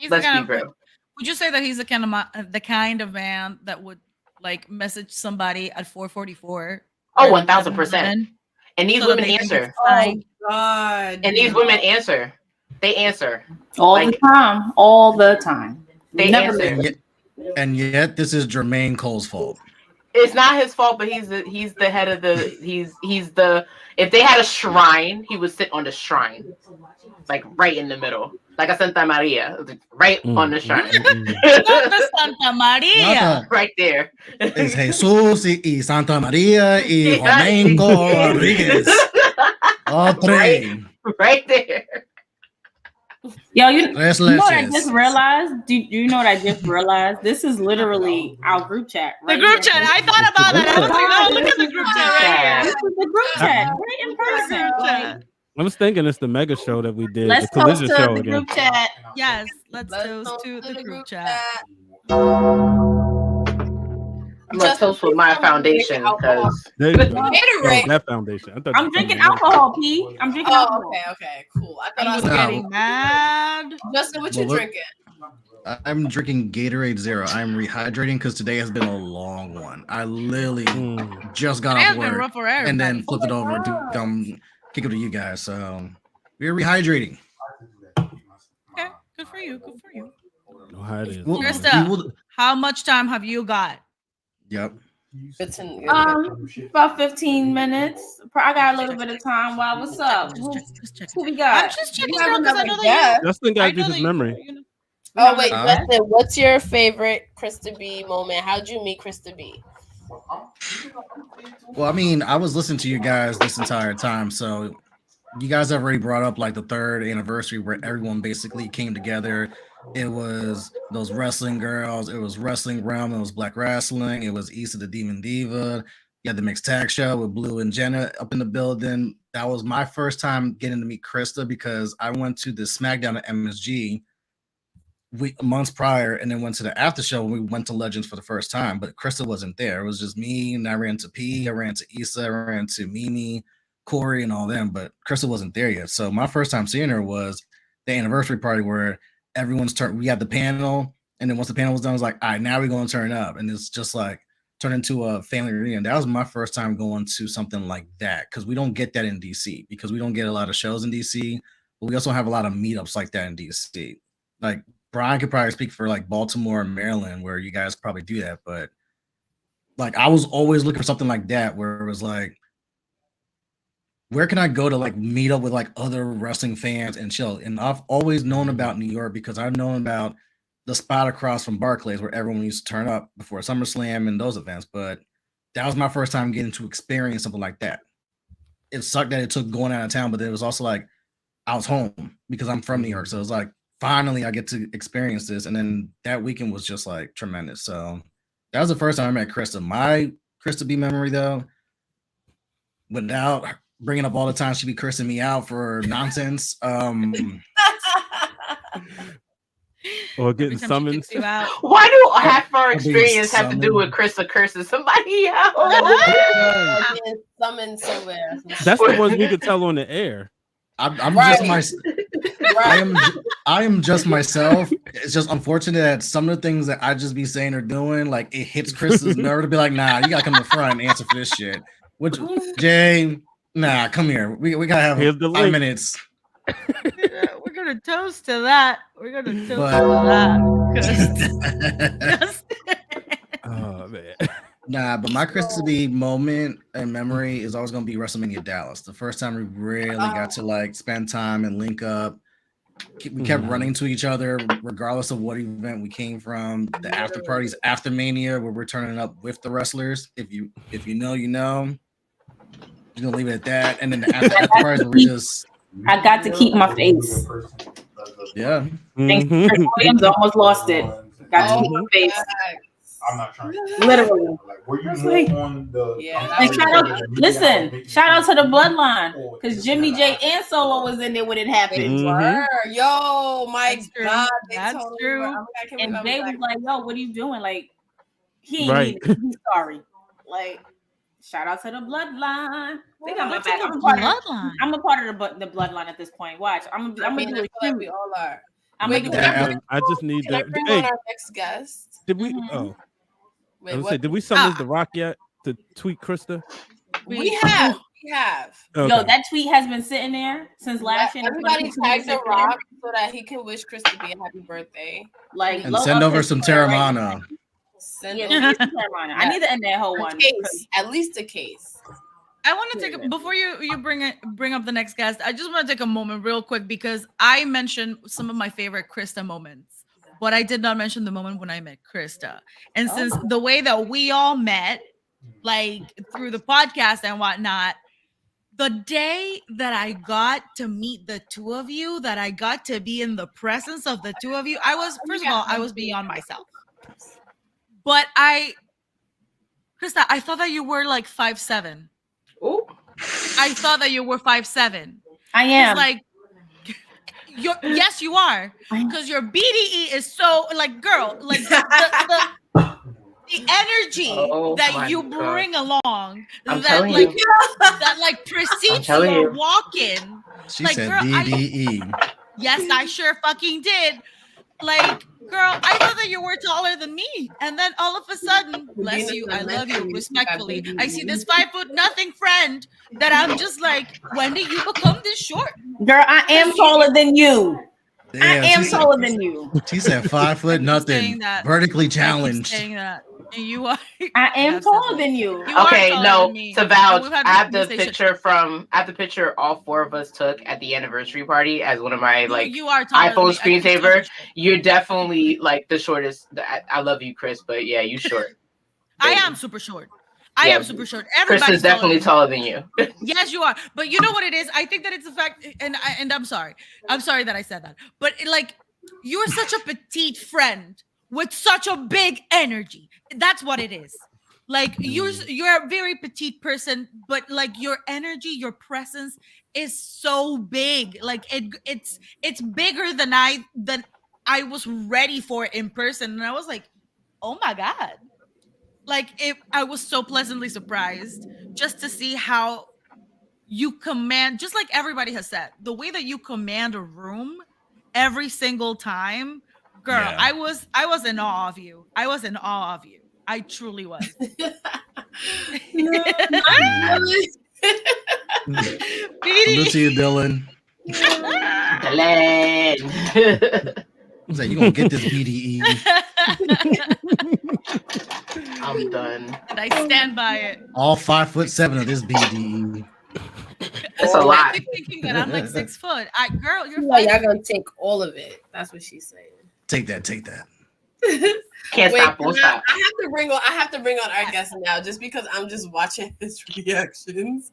Let's be real. Would you say that he's the kind of man that would like message somebody at 4:44? Oh, 1000%. And these women answer. Oh God. And these women answer. They answer all the time. All the time. They answer. And yet, this is Jermaine Cole's fault. It's not his fault, but he's the head of the he's the. If they had a shrine, he would sit on the shrine, like right in the middle, like a Santa Maria, right on the shrine. Santa Maria, right there. Es Jesús y Santa Maria y Flamenco Rodriguez. All three. Right there. Yo, you know what I just realized? Do you know what I just realized? This is literally our group chat. Right the group chat. I thought about that. I was like, oh, look at the group chat right here. This is the group chat. Right in person. I was thinking it's the mega show that we did. Let's the collision toast to show the again. group chat. Yes, let's toast to the group chat. I'm gonna toast with my foundation because that foundation. I'm drinking alcohol, P. I'm drinking alcohol. Okay, cool. I thought I was getting mad. Justin, what you drinking? I'm drinking Gatorade Zero. I'm rehydrating because today has been a long one. I literally just got off work and then flipped it over to kick it to you guys. So we're rehydrating. Okay, good for you. Good for you. Know how it is. Krista, how much time have you got? Yep. About 15 minutes. I got a little bit of time. Wow, what's up? Who we got? I'm just checking because I know that Justin got to do his memory. Oh wait, Justin, what's your favorite Krista B moment? How'd you meet Krista B? Well, I mean, I was listening to you guys this entire time, so you guys have already brought up like the 3rd anniversary where everyone basically came together. It was those wrestling girls. It was Wrestling Realm. It was Black Wrestling. It was Issa the Demon Diva. You had the mixed tag show with Blue and Jenna up in the building. That was my first time getting to meet Krista because I went to the SmackDown at MSG months prior and then went to the after show when we went to Legends for the first time. But Krista wasn't there. It was just me, and I ran to P, I ran to Issa, I ran to Mimi, Corey, and all them. But Krista wasn't there yet. So my first time seeing her was the anniversary party where everyone's turn. We had the panel, and then once the panel was done, it was like, all right, now we're going to turn up, and it's just like turned into a family reunion. That was my first time going to something like that because we don't get that in DC because we don't get a lot of shows in DC, but we also have a lot of meetups like that in DC. Like Brian could probably speak for like Baltimore and Maryland where you guys probably do that, but like I was always looking for something like that where it was like, where can I go to like meet up with like other wrestling fans and chill? And I've always known about New York because I've known about the spot across from Barclays where everyone used to turn up before SummerSlam and those events. But that was my first time getting to experience something like that. it sucked that it took going out of town, but it was also like I was home because I'm from New York. So it was like finally I get to experience this. And then that weekend was just like tremendous. So that was the first time I met Krista. My Krista B memory though, without bringing up all the time she'd be cursing me out for nonsense. Or getting summoned. Why do half our experience have to do with Krista cursing somebody else? Getting summoned somewhere. That's the ones we could tell on the air. I'm Right. just myself. I am just myself. It's just unfortunate that some of the things that I just be saying or doing, like it hits Chris's nerve to be like, nah, you gotta come to the front and answer for this shit. Which Jay, nah, come here. We gotta have Here's the 5 link. minutes. We're gonna toast to that. We're gonna toast But- to that. Oh man. Nah, but my Krista B moment and memory is always gonna be WrestleMania Dallas. The first time we really got to like spend time and link up. We kept running to each other regardless of what event we came from. The after parties after Mania where we're turning up with the wrestlers. If you know, you know. Just gonna leave it at that. And then the after parties where we just I got to keep my face. yeah. Thanks to Chris Williams, almost lost it. Got to keep my face. I'm not trying to. Literally. Like, were you It's more like- on the? Yeah, And shout out to the Bloodline, because Jimmy J and Solo was in there when it happened. Mhm. Word. Yo, my That's true. God, they That's totally true. were. I can't And believe they I was like, "Yo, what are you doing? Like, he ain't Right. need it. He's sorry." Like, shout out to the Bloodline. I think I'm What's back. in I'm the a part of bloodline? I'm a part of the Bloodline at this point. Watch, I'm I gonna mean, do I a feel like shoot. we all are. I'm Wait, gonna can do I a bring- I just need Can I that. bring Hey, on our next guest? did we? Mhm. Oh, Wait, I was what? say, did we summons the Rock yet to tweet Krista? We have. We have. Okay. Yo, that tweet has been sitting there since last year. Everybody tag The Rock so that he can wish Krista B a happy birthday. Like, And low send up over his some Twitter right Terramana. Send Yeah, over please some Terramana. I need to end that whole a one. case, at least a case. I want to take before you bring up the next guest. I just want to take a moment real quick because I mentioned some of my favorite Krista moments, but I did not mention the moment when I met Krista. And since the way that we all met, like through the podcast and whatnot, the day that I got to meet the two of you, that I got to be in the presence of the two of you, I was first of all I was beyond myself. But Krista, I thought that you were like 5'7". Ooh. I thought that you were 5'7". I am. Like, yes, you are, because your BDE is so like, girl, like the energy that my you God. bring along, I'm that telling like you. that like precedes telling your you. walk-in. She Like, said girl, BDE. Yes, I sure fucking did. Like, girl, I thought that you were taller than me. And then all of a sudden, bless you, I love you, respectfully, I see this 5'0" friend that I'm just like, when did you become this short? Girl, I am taller than you. Yeah, I am she said- taller than you. She said 5 foot saying nothing. that. Vertically I keep challenged. saying that. And you are. I am have said taller that. than you. You are Okay, taller no, than me. to vouch, And we've had I this have the conversation. picture all four of us took at the anniversary party as one of my like you are taller than iPhone me. I keep screensaver. talking shit. You're definitely like the shortest. I love you, Chris, but yeah, you short. I am super short. I Yeah, am super short. Chris Everybody's is definitely taller than you. Yes, you are. But you know what it is? I think that it's the fact, and I'm sorry. I'm sorry that I said that. But like, you're such a petite friend with such a big energy. That's what it is. Like you're a very petite person, but like your energy, your presence is so big. Like it's bigger than I was ready for in person, and I was like, oh my God. Like I was so pleasantly surprised just to see how you command, just like everybody has said, the way that you command a room every single time, girl. Yeah. I was in awe of you. I was in awe of you. I truly was. Salute to you, Dylan. Who's that? You gonna get this BDE? I'm done. And I stand by it. All 5'7" of this BDE. It's a lot. I keep thinking that I'm like 6 foot. Girl, you're Like, y'all fine. gonna take all of it. That's what she's saying. Take that. Take that. Can't stop, won't stop. I have to bring on our guest now, just because I'm just watching his reactions.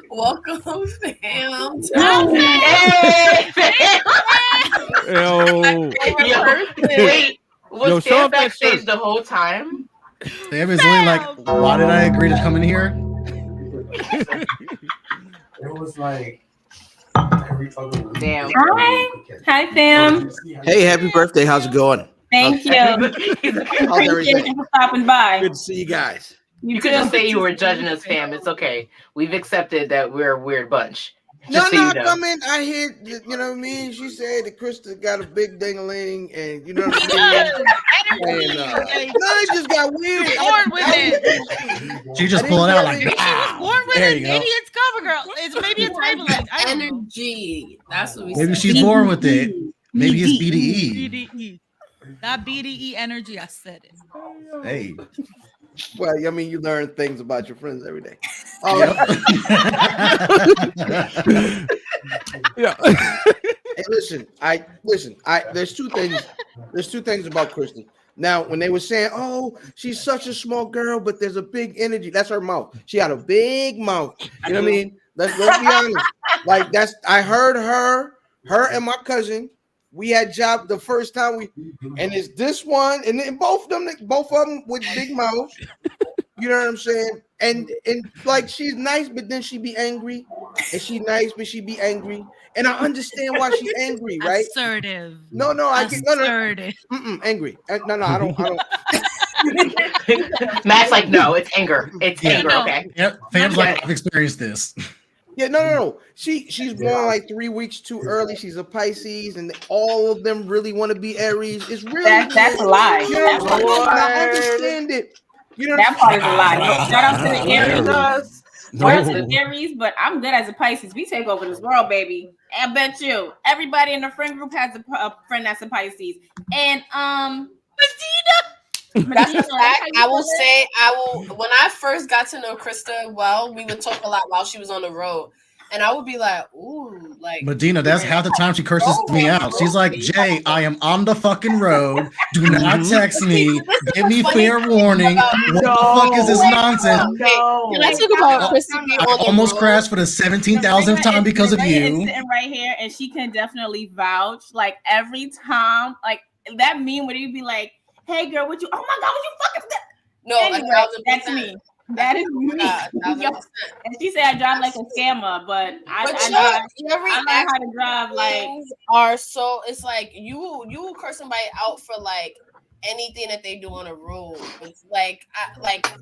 Welcome, fam. Hey, fam. Wait, was Sam backstage the whole time? Sam is really like, why did I agree to come in here? It was like every other week. Damn. Hi, fam. Hey, happy birthday. How's it going? Thank you. How's Appreciate you for stopping by. Good to see you guys. You could just say you were judging us, fam. It's okay. We've accepted that we're a weird bunch. Just No, come in. I hear, you know what I mean? She said that Krista got a big ding-a-ling, and you know what I mean? And, no, it just got weird. Born with it. She just pulled it out like, She was born with there it. you Maybe go. it's CoverGirl. Maybe it's Maybelline. I don't know. Energy. That's what we Maybe said. she's born with it. Maybe it's BDE. BDE. That BDE energy. I said it. Hey. Well, I mean, you learn things about your friends every day. Yeah. Hey, listen. There's two things. There's two things about Kristen. Now, when they were saying, "Oh, she's such a small girl, but there's a big energy," that's her mouth. She had a big mouth. You know what I mean? Let's be honest. Like I heard her and my cousin. We had job the first time and it's this one, and then both of them with big mouths. You know what I'm saying? And like she's nice, but then she be angry, and she's nice, but she be angry. And I understand why she's angry, right? Assertive. No, I get Assertive. angry. No, I don't. Matt's like, no, it's anger. It's anger. Okay. Yep. Fans like I've experienced this. Yeah, no. She's born like 3 weeks too early. She's a Pisces, and all of them really want to be Aries. It's really that's a lie. You know what I'm saying? I understand it. You know That part is a lie. Shout out to the Aries. No. Shout out to the Aries, but I'm good as a Pisces. We take over this world, baby. I bet you. Everybody in the friend group has a friend that's a Pisces. And That's a fact. I will say, when I first got to know Krista well, we would talk a lot while she was on the road. And I would be like, ooh, like Medina, that's half the time she curses me out. She's like, Jay, I am on the fucking road. Do not text me. Give me fair warning. What the fuck is this nonsense? Can I talk about Krista B I on the almost road? crashed for the 17,000th time because of Is you. sitting right here, and she can definitely vouch. Like every time, like that meme where you be like, "Hey girl, what you? Oh my god, what you fucking?" No, Anyway, that's me. That is me. And And she said I drive like a scammer, but I your learned how to drive like are so. It's like you will curse somebody out for like anything that they do on a road. It's like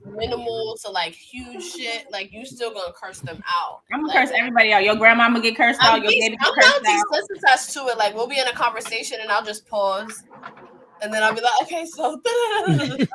minimal to like huge shit. Like you still gonna curse them out. I'm gonna curse everybody out. Your grandmama get cursed out. Your baby get cursed out. Let's attach to it. Like we'll be in a conversation and I'll just pause. And then I'll be like, okay, so because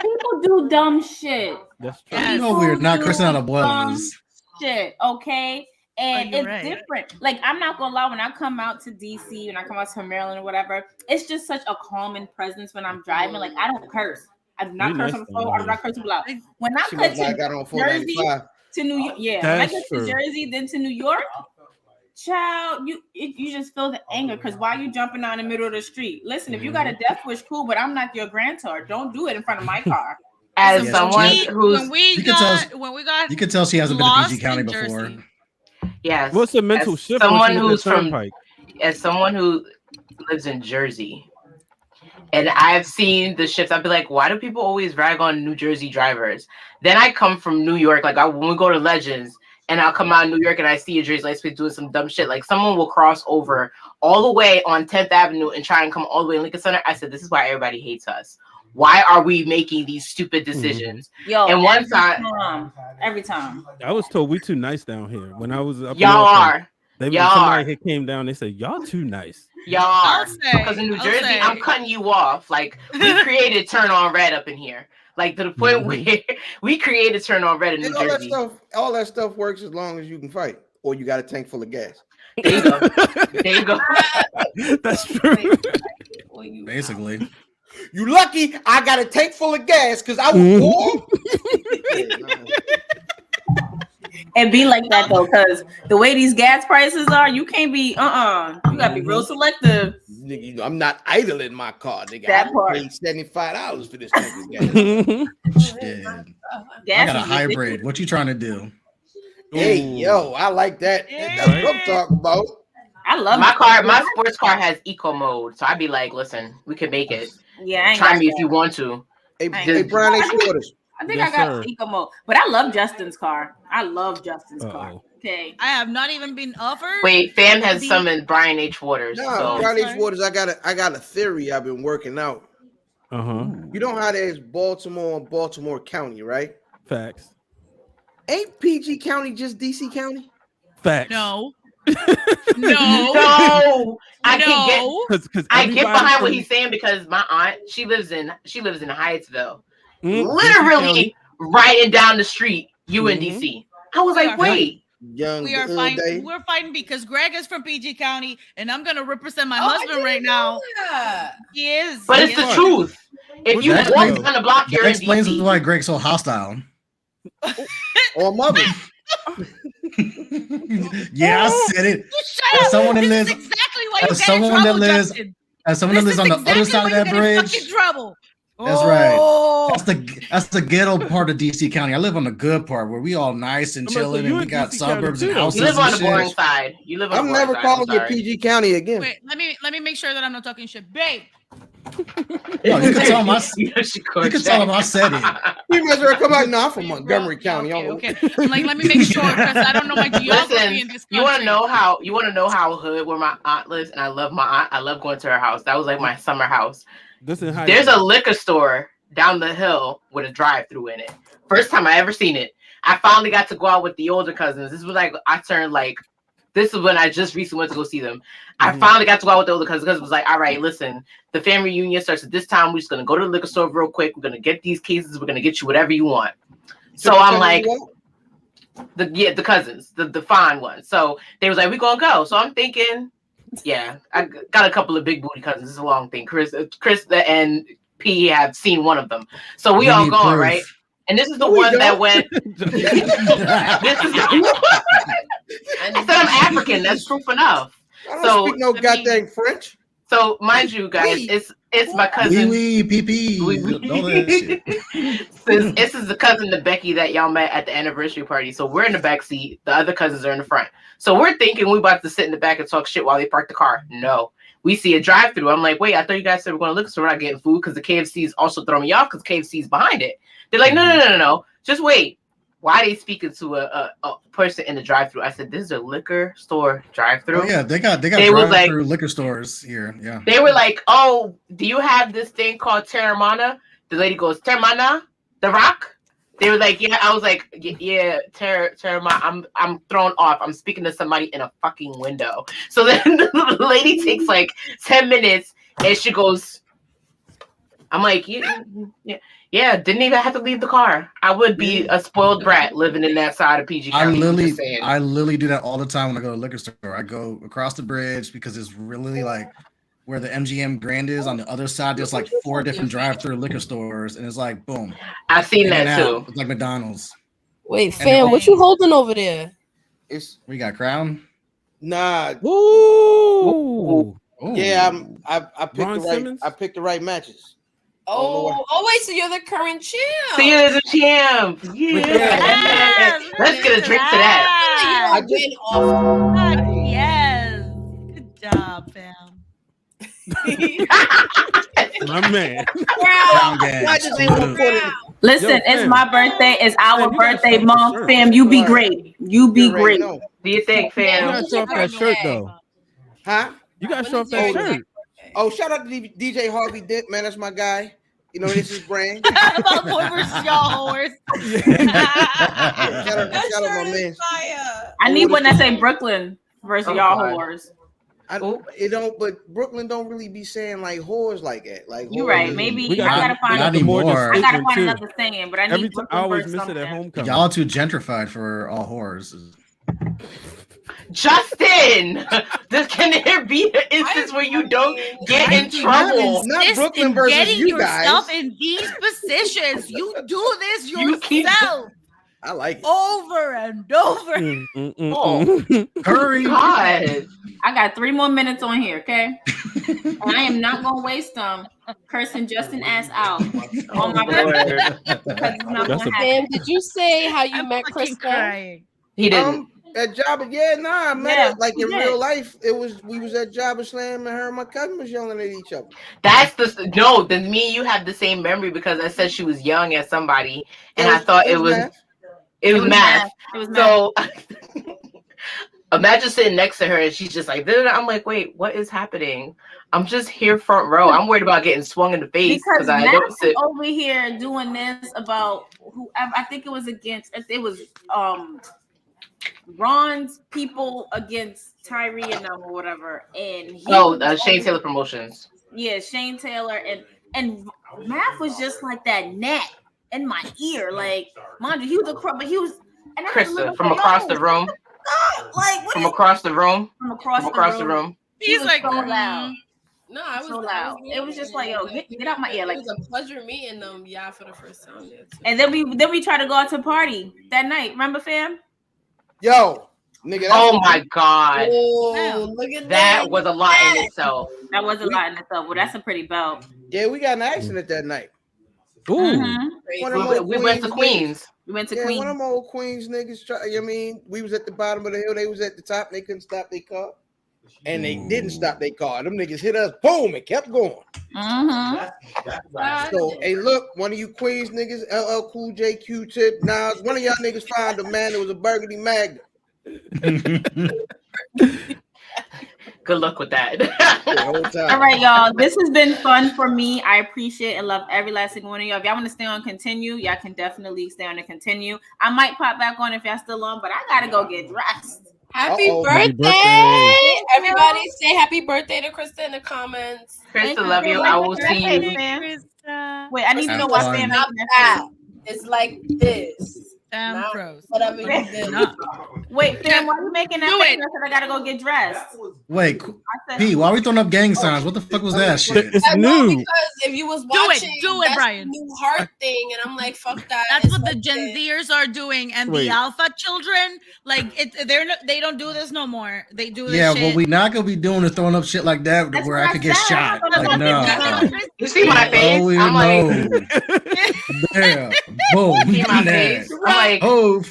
people do dumb shit. That's true. You know we're not cursing out of brothers. Shit, okay? And it's right. different. Like, I'm not gonna lie, when I come out to DC, when I come out to Maryland or whatever, it's just such a calming presence when I'm driving. Like, I don't curse. I do not curse on the phone. I do not curse people out. When I cut to Jersey to New York, when I get to Jersey, then to New York, child, you just feel the anger because why are you jumping out in the middle of the street? Listen, if you got a death wish, cool, but I'm not your grantor. Don't do it in front of my car. As someone who's when we got you can tell she hasn't been to PG County before. Yes. What's the mental shift? Someone who's as someone who lives in Jersey, and I've seen the shifts. I'd be like, why do people always rag on New Jersey drivers? Then I come from New York, like when we go to Legends. And I'll come out in New York and I see a Jersey license doing some dumb shit. Like someone will cross over all the way on 10th Avenue and try and come all the way in Lincoln Center. I said, this is why everybody hates us. Why are we making these stupid decisions? Yo, and one time, every time. I was told we too nice down here. When I was up y'all are. Somebody came down, they said, y'all too nice. Y'all are. Because in New Jersey, I'm cutting you off. Like we created turn on red up in here. Like to the point where we created turn on red in New Jersey. All that stuff works as long as you can fight, or you got a tank full of gas. There you go. There you go. That's true. Basically. You lucky I got a tank full of gas because I was warm. And be like that though, because the way these gas prices are, you can't be you gotta be real selective. nigga, you know, I'm not idling my car, nigga. That I part. paid $75 for this thing. Shit. I got a hybrid. What you trying to do? Hey, yo, I like that. That's what I'm talking about. I love my car. My sports car has eco mode, so I'd be like, listen, we can make it. Yeah, I ain't try got me that. if you want to. Hey, Brian H. Waters. I think I got eco mode, but I love Justin's car. I love Justin's car. Okay, I have not even been offered. Wait, fam has summoned Brian H. Waters. No, so. Brian H. Waters. I got a theory I've been working out. You know how there's Baltimore and Baltimore County, right? Facts. Ain't PG County just DC County? Facts. No. No. I get behind what from- he's saying because my aunt, she lives in Hyattsville. Literally riding down the street, UNDC. I was like, wait. We are fighting. We're fighting because Greg is from PG County, and I'm gonna represent my husband right now. He is, but it's the truth. If you walk on the block, you're in explains DC. why Greg's so hostile. Or mother. Yeah, I said it. As someone that lives, exactly why you as get in someone trouble, that lives, Justin. as someone that lives on the other side of that bridge. Trouble. That's right. That's the ghetto part of DC County. I live on the good part where we all nice and chilling, and we got suburbs and houses. You live on the and boring shit. side. You live on I'm the boring never side. calling you PG County again. Wait, let me make sure that I'm not talking shit, babe. No, you can tell him I said it. You might as well come out now from Montgomery County. Okay. I'm like, let me make sure because I don't know my geography in this country. You want to know how hood where my aunt lives, and I love my aunt. I love going to her house. That was like my summer house. There's a liquor store down the hill with a drive-through in it. First time I ever seen it. I finally got to go out with the older cousins. This was like this is when I just recently went to go see them. I finally got to go out with the older cousins because it was like, all right, listen, the family reunion starts at this time. We're just gonna go to the liquor store real quick. We're gonna get these cases. We're gonna get you whatever you want. So I'm like, the cousins, the fine ones. So they was like, we gonna go. So I'm thinking, yeah, I got a couple of big booty cousins. It's a long thing. Krista and P have seen one of them. So we all going, right? And this is the one that went. This is the one. I said I'm African. That's proof enough. I don't speak no goddamn French. So mind you, guys, it's my cousin. This is the cousin to Becky that y'all met at the anniversary party. So we're in the back seat. The other cousins are in the front. So we're thinking we about to sit in the back and talk shit while they park the car. No. We see a drive-through. I'm like, wait, I thought you guys said we're going to look, so we're not getting food because the KFC is also throwing me off because KFC is behind it. They're like, no. Just wait. Why are they speaking to a person in the drive-through? I said, this is a liquor store drive-through. Oh, yeah, they got drive-through liquor stores here. Yeah. They were like, oh, do you have this thing called Terramana? The lady goes, Terramana? The Rock? They were like, yeah. I was like, yeah, Terramana. I'm thrown off. I'm speaking to somebody in a fucking window. So then the lady takes like 10 minutes and she goes, I'm like, yeah, didn't even have to leave the car. I would be a spoiled brat living in that side of PG County. I literally do that all the time when I go to the liquor store. I go across the bridge because it's really like where the MGM Grand is on the other side. There's like 4 different drive-through liquor stores, and it's like boom. I've seen that too. It's like McDonald's. Wait, fam, what you holding over there? We got Crown. Nah. Ooh. Yeah, I picked the right matches. Oh, wait, so you're the current champ. So you're the champ. Yeah. Let's get a drink to that. Yes. Good job, fam. My man. Listen, it's my birthday. It's our birthday month, fam. You be great. You be great. Do you think, fam? You gotta show off that shirt, though. Huh? You gotta show off that shirt. Oh, shout out to DJ Harvey Dent, man. That's my guy. You know, this is brand. About boy versus y'all whores. Shout out my man. I need one that say Brooklyn versus y'all whores. But Brooklyn don't really be saying like whores like that. Like you're right. Maybe I gotta find another saying, but I need Brooklyn. I always miss it at homecoming. Y'all too gentrified for all whores. Justin, can there be an instance where you don't get in trouble? Not Brooklyn versus getting you guys. yourself in these positions. You do this yourself. I like it. over and over. Oh, Hurry. God. I got 3 more minutes on here, okay? And I am not gonna waste them cursing Justin ass out on my birthday because it's not That's gonna a- happen. Sam, did you say how you I'm met fucking Krista? crying. He didn't. At Jabba, I met Yeah, her like we in did. real life. We was at Jabba Slam, and her and my cousin was yelling at each other. That's the no. Then me and you have the same memory because I said she was young as somebody, and I thought it was math. math. It was math. So imagine sitting next to her and she's just like, "Da-da-da." I'm like, wait, what is happening? I'm just here front row. I'm worried about getting swung in the face Because I Matt don't was sit. over here doing this about whoever. I think it was against. It was Ron's people against Tyree and them or whatever. And he Shane Taylor Promotions. Yeah, Shane Taylor and Math was just like that gnat in my ear. Like, mind you, he was but he was and I had to look Krista up from and across know. the room. Like what From is- across the room. from across the room. He He's was like, so loud. No, I was So loud. It was just like, yo, get out my ear. Like, it was a pleasure meeting them. Yeah, for the first time there too. and then we tried to go out to party that night. Remember, fam? Yo, nigga. Oh my God. Oh, look at That was a lot in itself. That was a lot in itself. Well, that's a pretty belt. Yeah, we got in an accident that night. Ooh. Mhm. One of them We old went to Queens. We went to Yeah, Queens. one of them old Queens niggas. We was at the bottom of the hill. They was at the top. And they couldn't stop their car, and they didn't stop their car. Them niggas hit us. Boom! It kept going. Mm-hmm. So, hey, look, one of you Queens niggas, LL Cool J, Q-Tip, Nas, one of y'all niggas found a man that was a burgundy magnet. Good luck with that. The whole time. All right, y'all. This has been fun for me. I appreciate and love every last single one of y'all. If y'all want to stay on continue, y'all can definitely stay on and continue. I might pop back on if y'all still on, but I gotta go get dressed. Happy Uh-oh. birthday. Happy birthday. Everybody say happy birthday to Krista in the comments. Krista, love you. I will see you. Krista. Wait, I need to Have know why fun. Sam Not making that that. face. It's like this. Damn Not froze. whatever you did. Wait, Sam, why are you making that Do face? it. I said I gotta go get dressed. Wait, I said, P, why are we throwing up gang signs? What the fuck was that shit? It's I know, new. because if you was it, watching, do it, that's Brian. the new heart thing, and I'm like, fuck that. That's It's what the like Gen this. Zers are doing, and Wait. the Alpha children, like they don't do this no more. They do this Yeah, shit. what we not gonna be doing is throwing up shit like that That's where what I I could get said. shot. I'm not Like, gonna no. let Krista. You see my face? Oh, I'm like, no. There. Boom. see my Nah. face? I'm like, Oh,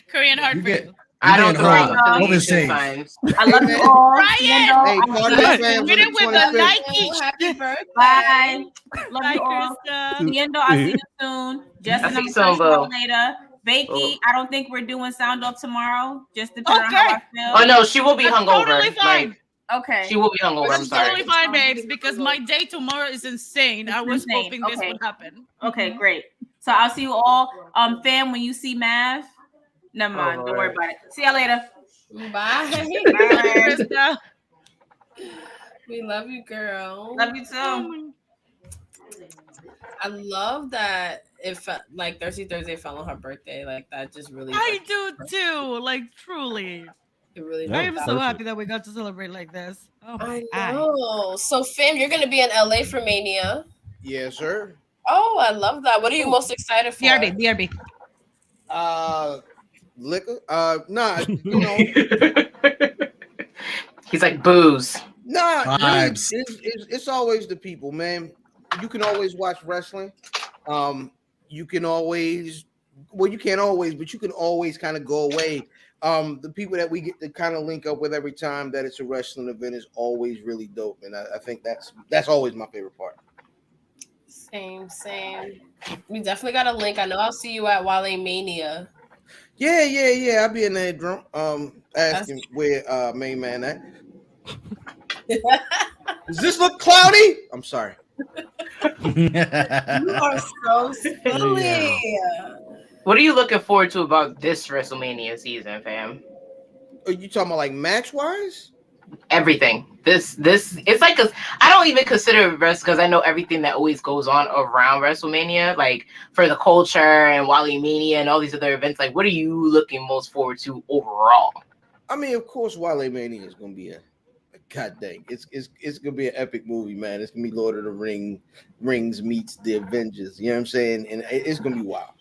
Korean heart you for get. you. I don't getting throw home. out Hope it's affiliation safe. signs. I love you all. Brian! Hey, I'll party see you with fans Hit on it the with the 25th. Nike. Oh, happy birthday. Bye. Love Bye, you all. Krista. Siendo, I'll see you soon. Justin, I see I'm some, gonna bro. later. Bakey, Oh. I don't think we're doing sound off tomorrow. Just depending on how I feel. Oh no, she will be That's hungover. totally fine. Like, Okay. she will be hungover. I'm That's sorry. totally fine, babes, because my day tomorrow is insane. I was insane. hoping this Okay. would happen. Okay, great. So I'll see you all. Fam, when you see Mav, never mind. Don't worry Lord. about it. See y'all later. Bye. Bye. Krista. We love you, girl. Love you too. I love that it felt like Thirsty Thursday fell on her birthday. Like that just really I do too. Like truly. it really Yeah. I am worked so out. happy that we got to celebrate like this. Oh my I God. know. So fam, you're gonna be in LA for Mania. Yes, sir. Oh, I love that. What are you most excited for? BRB. Liquor. Nah, you know, He's like booze. nah. Vibes. It's always the people, man. You can always watch wrestling. You can always, well, you can't always, but you can always kind of go away. The people that we get to kind of link up with every time that it's a wrestling event is always really dope, and I think that's always my favorite part. Same. We definitely got a link. I know I'll see you at Wale Mania. Yeah. I'll be in there drunk. Asking where main man at. Does this look cloudy? I'm sorry. You are so silly. What are you looking forward to about this WrestleMania season, fam? Are you talking about like match wise? Everything. This it's like I don't even consider it wrestling because I know everything that always goes on around WrestleMania, like for the culture and Wally Mania and all these other events. Like, what are you looking most forward to overall? I mean, of course, Wale Mania is gonna be a god dang. It's gonna be an epic movie, man. It's gonna be Lord of the Rings meets the Avengers. You know what I'm saying? And it's gonna be wild.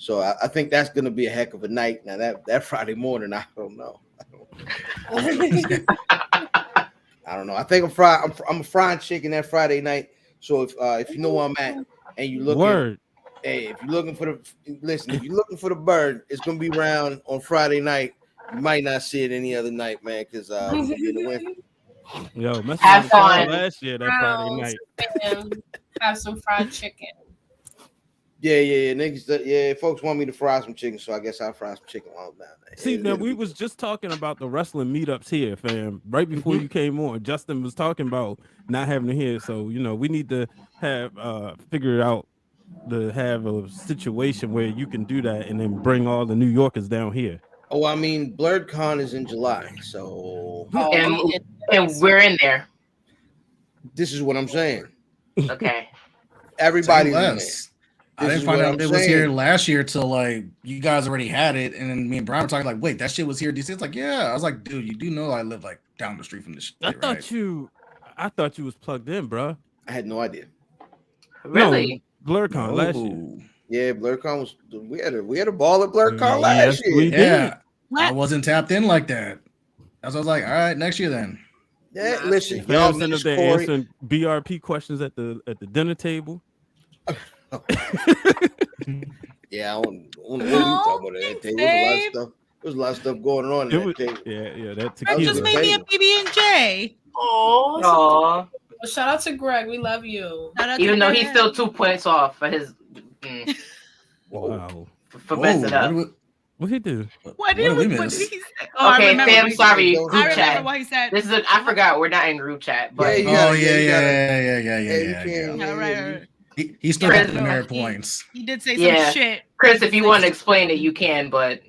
So I think that's gonna be a heck of a night. Now that Friday morning, I don't know. I don't know. I think I'm a frying chicken that Friday night. So if you know where I'm at and you looking, hey, if you're looking for if you're looking for the bird, it's gonna be around on Friday night. You might not see it any other night, man, because we're gonna be in the winter. Yo, have fun last year that Friday night. Have some fried chicken. Yeah. Niggas, folks want me to fry some chicken, so I guess I'll fry some chicken all down there. See, now we was just talking about the wrestling meetups here, fam. Right before you came on, Justin was talking about not having to hear. So we need to have figure it out to have a situation where you can do that and then bring all the New Yorkers down here. Oh, I mean, BlurredCon is in July, so and we're in there. This is what I'm saying. Okay, everybody's in there. I didn't find out it was here last year till like you guys already had it, and then me and Brian were talking like, wait, that shit was here. DC, it's like, yeah. I was like, dude, you do know I live like down the street from this shit, I thought you was plugged in, bro. I had no idea. Really? No, BlurredCon last year. Yeah, BlurredCon was we had a ball at BlurredCon last year. Yeah, I wasn't tapped in like that. That's why I was like, all right, next year then. Yeah, listen, y'all sitting up there answering BRP questions at the dinner table. Yeah, I don't know what you talking about that table. There was a lot of stuff going on in that table. Yeah, that Greg just made me a PB&J. Oh, well, shout out to Greg. We love you. Even though he's still 2 points off for his wow for messing up. What he do? What did he say? Okay, Sam, sorry. Group I chat. remember what he said. This is I forgot we're not in group chat. But yeah. Right. He still got the merit points. He did say some shit. Chris, if you want to explain it, you can. But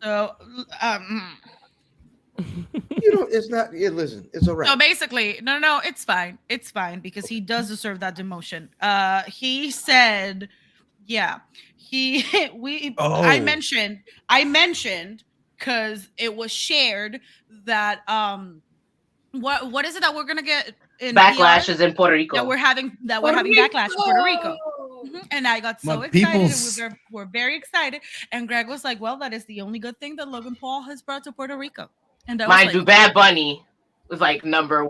so, it's not. Yeah, listen, it's all right. So basically, no, it's fine. It's fine because he does deserve that demotion. He said, I mentioned because it was shared that what is it that we're gonna get in backlashes in Puerto Rico that we're having backlash in Puerto Rico. And I got so excited. We're very excited. And Greg was like, well, that is the only good thing that Logan Paul has brought to Puerto Rico. And mind you, Bad Bunny was like number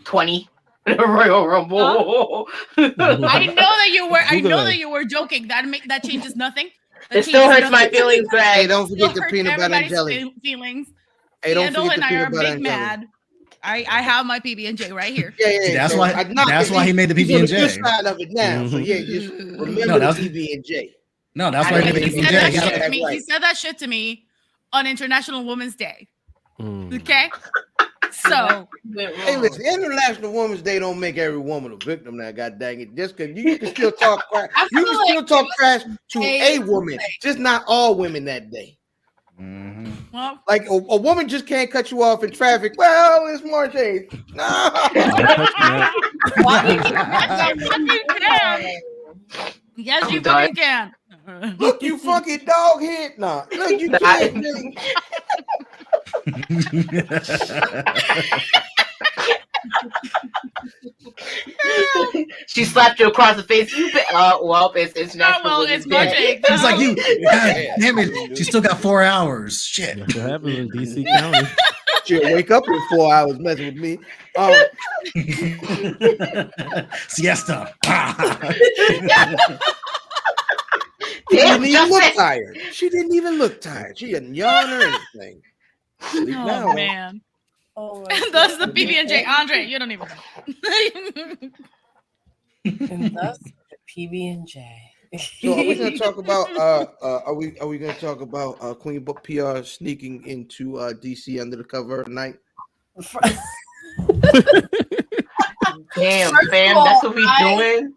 20 in a Royal Rumble. I know that you were joking. That changes nothing. It still hurts my feelings, Greg. Hey, don't forget the peanut butter and jelly. Feelings. Hey, don't forget the peanut butter and jelly. Mad. I have my PB&J right here. Yeah. That's why he made the PB&J. He's on the side of it now. So yeah, just remember the PB&J. No, that's why he made the PB&J. He said that shit to me on International Women's Day. Okay. So hey, listen, International Women's Day don't make every woman a victim now, god dang it. Just because you can still talk trash. You can still talk trash to a woman, just not all women that day. Well, like a woman just can't cut you off in traffic. Well, it's March 8th. No. Yes, you fucking can. Look, you fucking dog head. Nah, look, you can't. Really. She slapped you across the face. Well, it's natural. It's March 8th. It's like you. God damn it! She still got 4 hours. Shit. That's what happens in DC County. She'll wake up in 4 hours messing with me. Siesta. She didn't even look tired. She didn't even look tired. She didn't yawn or anything. Oh man. And thus the PB&J. Andre, you don't even know. And thus the PB&J. So are we gonna talk about are we gonna talk about Queen Book PR sneaking into DC under the cover of the night? Damn, fam, that's what we doing.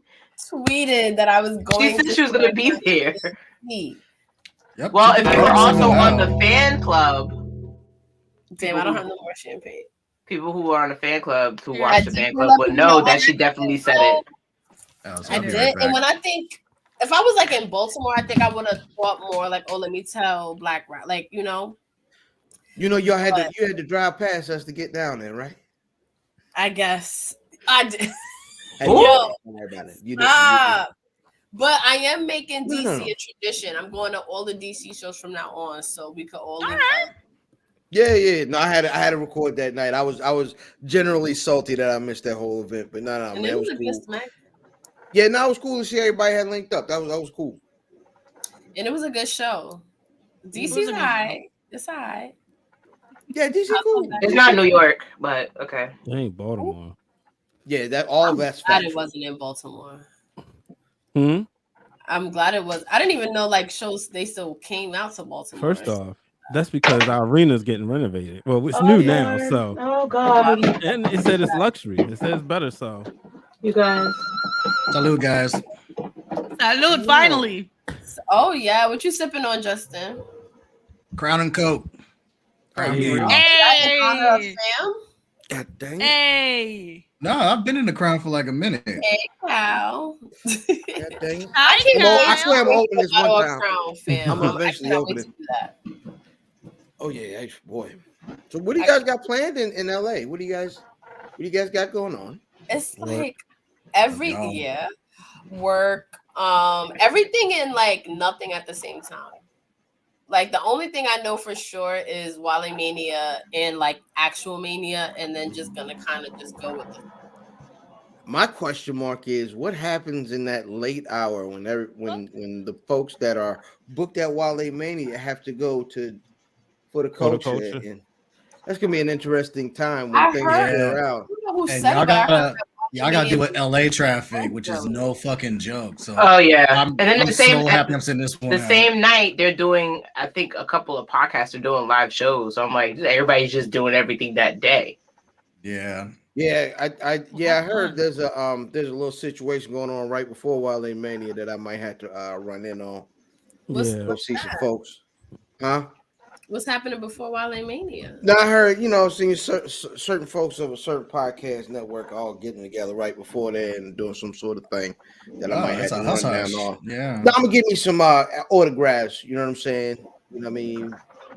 Tweeted that I was going. She said she was gonna be there. Yep. Well, if you were also on the fan club. Damn, I don't have no more champagne. People who are on the fan club, who watch the fan club, would know that she definitely said it. I did, and when I think, if I was like in Baltimore, I think I would have thought more like, oh, let me tell Black Rock, like you know, y'all had to drive past us to get down there, right? I guess I did. Hey, stop. But I am making DC No. a tradition. I'm going to all the DC shows from now on, so we could all. Yeah. No, I had to record that night. I was generally salty that I missed that whole event, but no, And man, it was a cool. good smack. Yeah, no, it was cool to see everybody had linked up. That was cool. And it was a good show. DC's high. It's high. Yeah, DC cool. It's not New York, but okay. It ain't Baltimore. Yeah, that's glad factual. it wasn't in Baltimore. Hmm? I'm glad it was. I didn't even know like shows they still came out to Baltimore. First off, that's because our arena's getting renovated. Well, it's new now, so. Oh God. And it said it's luxury. It says better, so. You guys. Salute, guys. Salute, finally. Oh yeah, what you sipping on, Justin? Crown and Coke. Hey. God dang it. Hey. No, I've been in the Crown for like a minute. Hey, Cal. God dang it. Hi, I swear I'm gonna open this one time. Crown, fam. I'm eventually I open wait it. to do that. Oh yeah, boy. So what do you guys got planned in LA? What do you guys got going on? It's like every year work, everything in like nothing at the same time. Like the only thing I know for sure is Wale Mania and like actual Mania, and then just gonna kind of just go with it. My question mark is what happens in that late hour when the folks that are booked at Wale Mania have to go for the culture. And that's gonna be an interesting time when things clear out. And y'all gotta deal with LA traffic, which is no fucking joke. So and then I'm so happy I'm seeing this one. The same night they're doing, I think a couple of podcasts are doing live shows. So I'm like, everybody's just doing everything that day. Yeah. I heard there's a little situation going on right before Wale Mania that I might have to run in on. Go see some folks. Huh? What's happening before Wale Mania? No, I heard, seeing certain folks of a certain podcast network all getting together right before that and doing some sort of thing that I might have to run down on. Yeah. No, I'm gonna give me some autographs. You know what I'm saying? You know what I mean?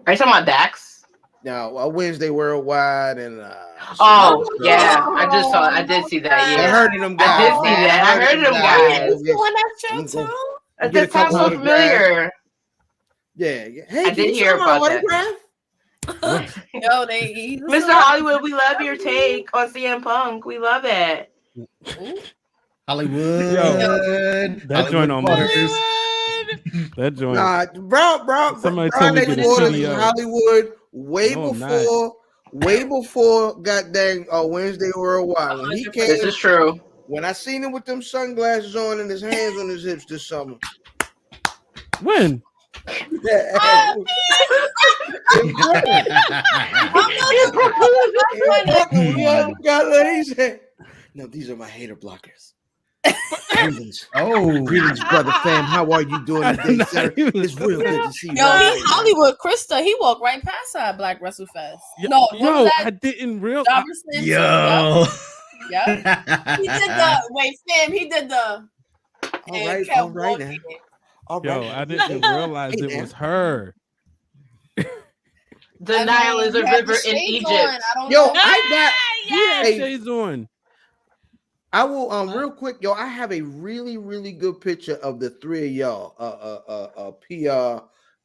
Are you talking about Dax? Now, Wednesday Worldwide and I did see that. Yeah, I heard of them guys. I did see that. I heard of them guys. You on that show too? That sounds so familiar. Yeah. Hey, I did hear about that. Yo, Mr. Hollywood, we love your take on CM Punk. We love it. Hollywood. That joint on Waters. That joint. Nah, bro. Somebody told me to get a CDO. Hollywood way before goddamn Wednesday Worldwide. When he came, this is true. When I seen him with them sunglasses on and his hands on his hips this summer. When? No, these are my hater blockers. Greetings. Greetings, brother fam. How are you doing today, sir? It's real good to see you. Yo, he's Hollywood. Krista, he walked right past her at Black Wrestle Fest. I didn't realize. Yo. Yeah. He did he did the. All right now. Yo, I didn't realize it was her. The Nile is a river in Egypt. He had shades on. I will real quick, yo. I have a really, really good picture of the three of y'all. PR,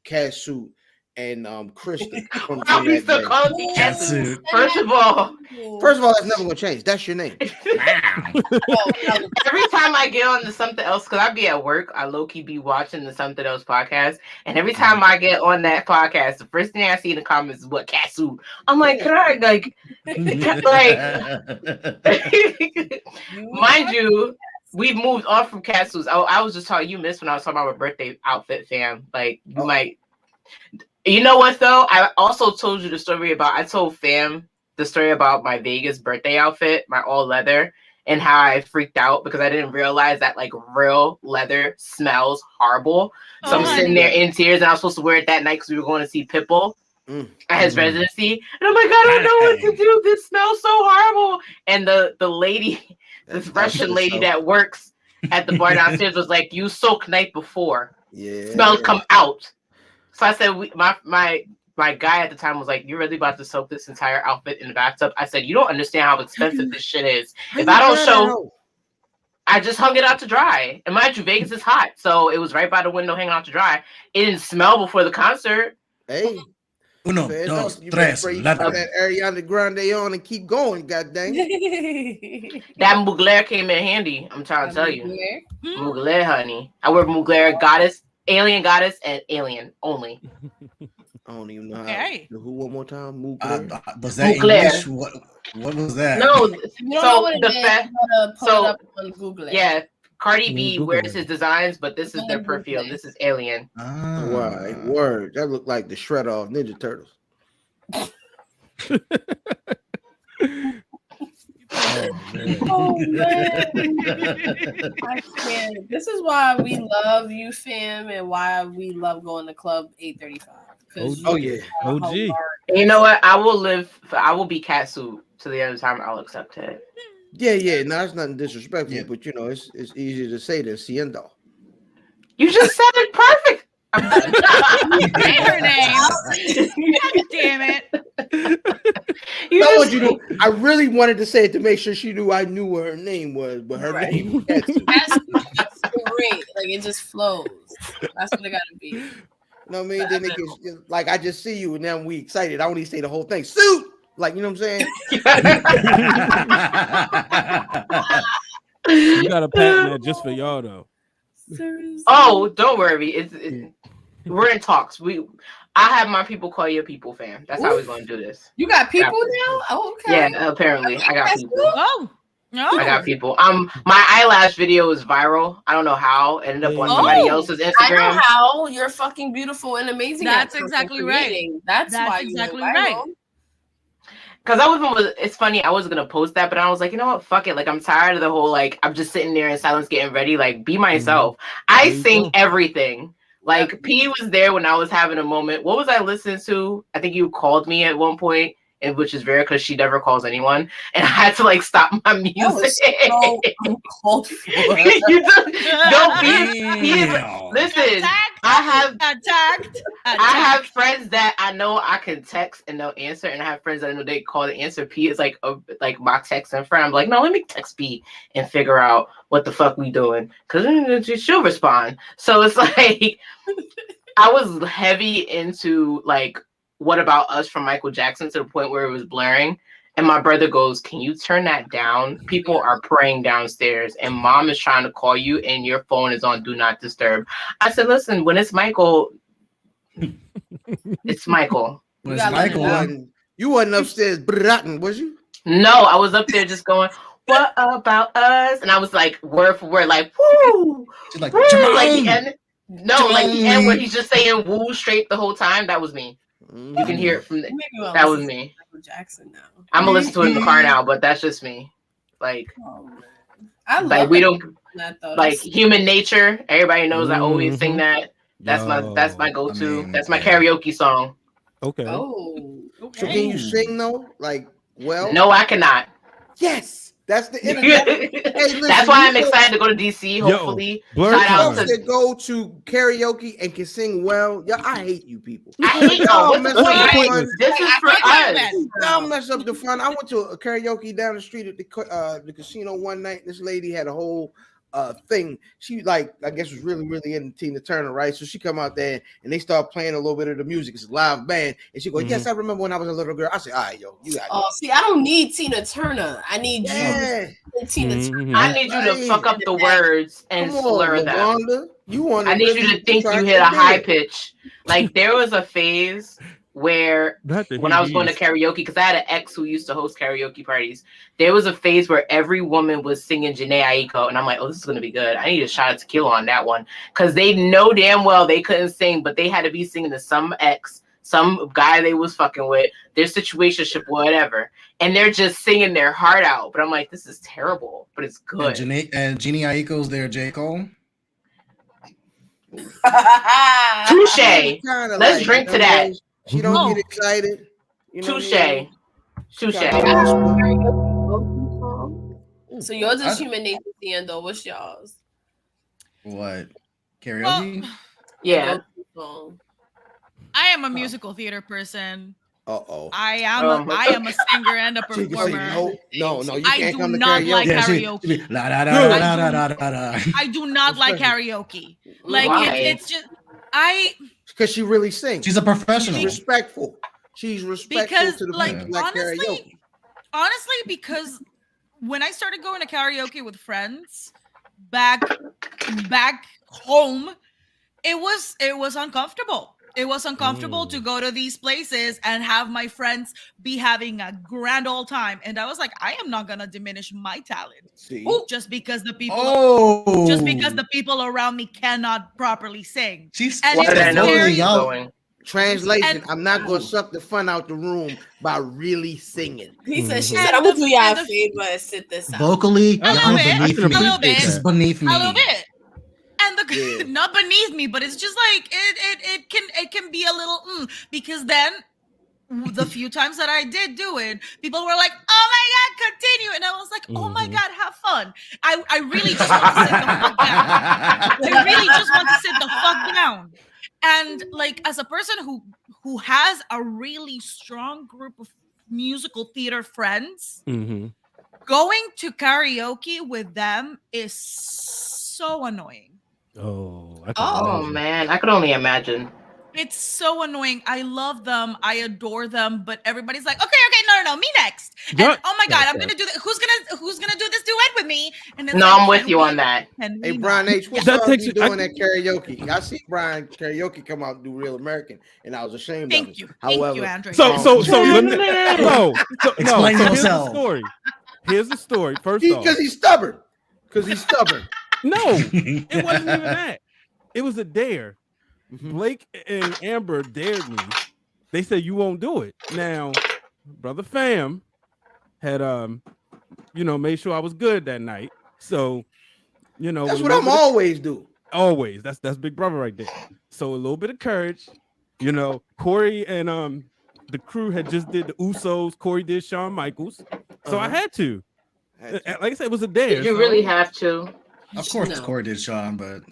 Catsuit, and Krista. First of all, that's never gonna change. That's your name. Every time I get on to something else, because I be at work, I low key be watching the Something Else podcast, and every time I get on that podcast, the first thing I see in the comments is what Catsuit. I'm like, can I mind you, we've moved on from Catsuits. I was just telling you, Miss, when I was talking about my birthday outfit, fam. Like you might. You know what though? I also told you the story about. I told fam the story about my Vegas birthday outfit, my all leather, and how I freaked out because I didn't realize that like real leather smells horrible. So I'm sitting there in tears, and I was supposed to wear it that night because we were going to see Pitbull at his residency, and I'm like, I don't know what to do. This smells so horrible. And the lady, this Russian lady that works at the bar downstairs was like, "You soak night before, smells come out." So I said, my guy at the time was like, "You're really about to soak this entire outfit in the bathtub?" I said, "You don't understand how expensive this shit is. If I don't show, I just hung it out to dry. And mind you, Vegas is hot, so it was right by the window hanging out to dry. It didn't smell before the concert. Hey, Uno, fair dos, enough. You better tres, spray ladra. that Ariana Grande on and keep going. God dang. That Mugler came in handy. I'm trying to tell you. Mugler, honey. I wear Mugler goddess, alien goddess, and alien only. I don't even know Okay. how. Who one more time? Mugler. Was that Mugler. English? What was that? No, You don't know what it is. You gotta pull it up on Google it. Yeah, Cardi B Google wears it. his designs, but this is their Google perfume. it. This is alien. Why? Word. That looked like the shredder of Ninja Turtles. Oh man, I can't. This is why we love you, fam, and why we love going to Club 835. Oh yeah, OG. And you know what? I will be catsuit to the end of time. I'll accept it. yeah. No, it's nothing disrespectful, but you know, it's easy to say this. Siendo. You just said it perfect. Say her name. God damn it. I really wanted to say it to make sure she knew I knew what her name was, but her name That's great. Like it just flows. That's what it gotta be. You know what I mean? Then it gets like I just see you and then we excited. I don't need to say the whole thing. Suit! Like, you know what I'm saying? You got a patent that just for y'all though. Oh, don't worry. We're in talks. I have my people call your people, fam. That's how we're gonna do this. You got people now? Oh, okay. Yeah, apparently I got people. Oh, no. I got people. My eyelash video is viral. I don't know how. It ended up on somebody else's Instagram. I know how. You're fucking beautiful and amazing. That's exactly right. That's why exactly you're right. Because it's funny, I was gonna post that, but I was like, you know what, fuck it. Like, I'm tired of the whole like I'm just sitting there in silence getting ready. Like, be myself. I sing everything. Like, P was there when I was having a moment. What was I listening to? I think you called me at one point, and which is rare because she never calls anyone, and I had to like stop my music. That was so uncalled for. Listen. I have friends that I know I can text and they'll answer, and I have friends that I know they call the answer. P is like my texting friend. I'm like, no, let me text P and figure out what the fuck we doing, because she'll respond. So it's like I was heavy into like What About Us from Michael Jackson to the point where it was blaring. And my brother goes, can you turn that down? People are praying downstairs and mom is trying to call you and your phone is on Do Not Disturb. I said, listen, when it's Michael, it's Michael. When it's Michael, you wasn't upstairs, was you? No, I was up there just going, what about us? And I was like, word for word, like, woo! She's like, woo! Like the end. No, like the end where he's just saying woo straight the whole time. That was me. You can hear it from that was me. Michael Jackson now. I'm gonna listen to it in the car now, but that's just me. Like, I love like we don't that though. like Human Nature. Everybody knows I always sing that. That's my go-to. That's my karaoke song. Okay. Oh, okay. So can you sing though? Like, well, no, I cannot. Yes. That's the internet. Hey, listen, that's why I'm excited to go to DC. Hopefully, shout out to go to karaoke and can sing well. Yeah, I hate you people. I hate y'all. What's the point? This is for us. Y'all mess up the fun. I went to a karaoke down the street at the casino one night. This lady had a whole thing. She like I guess was really into Tina Turner, right? So she come out there and they start playing a little bit of the music. It's a live band, and she goes, "Yes, I remember when I was a little girl." I said, "All right, yo, you got it." Oh, see, I don't need Tina Turner. I need you. Tina Turner. I need you to fuck up the words and slur them. I need you to think you hit a high pitch. Like there was a phase where when I was going to karaoke, because I had an ex who used to host karaoke parties, there was a phase where every woman was singing Jhené Aiko, and I'm like, oh, this is going to be good. I need a shot of tequila on that one, because they know damn well they couldn't sing, but they had to be singing to some ex, some guy they was fucking with, their situationship, whatever, and they're just singing their heart out. But I'm like, this is terrible, but it's good. And Jhené Aiko's there, J. Cole. Touche. Let's drink to that. She don't get excited. Touche. So yours is Human Nature, Siendo. What's y'all's? What? Karaoke? Yeah. I am a musical theater person. Uh-oh. I am a singer and a She can say performer. no, you I can't do come to not karaoke. like karaoke. I do not like karaoke. Like Why? it's just because she really sings. She's a professional. She's respectful. She's respectful because to the like people at karaoke. honestly, because when I started going to karaoke with friends back home, it was uncomfortable. It was uncomfortable to go to these places and have my friends be having a grand old time. And I was like, I am not gonna diminish my talent just because the people around me cannot properly sing. She's and going. Translation: I'm not gonna suck the fun out the room by really singing. He said, "She said, I'm gonna do y'all a favor and sit this out." Vocally, a little bit. This is beneath me. A little bit. And not beneath me, but it's just like it can be a little because then the few times that I did do it, people were like, "Oh my god, continue!" And I was like, "Oh my god, have fun!" I really just want to sit the fuck down. I really just want to sit the fuck down. And like as a person who has a really strong group of musical theater friends, going to karaoke with them is so annoying. Oh man, I could only imagine. It's so annoying. I love them. I adore them. But everybody's like, okay, no, me next. And oh my god, I'm gonna do that. Who's gonna do this duet with me? And no, I'm with you on that. Hey, Brian H, what song you doing at karaoke? I see Brian karaoke come out and do Real American, and I was ashamed of it. However, thank you, Andre. So explain yourself. Here's the story. First off, because he's stubborn. No, it wasn't even that. It was a dare. Blake and Amber dared me. They said you won't do it. Now, brother Fam had made sure I was good that night. So, that's what I'm always do. Always. That's Big Brother right there. So a little bit of courage. Corey and the crew had just did the Usos. Corey did Shawn Michaels. So I had to. Like I said, it was a dare. You really have to. Of course, Corey did Sean, but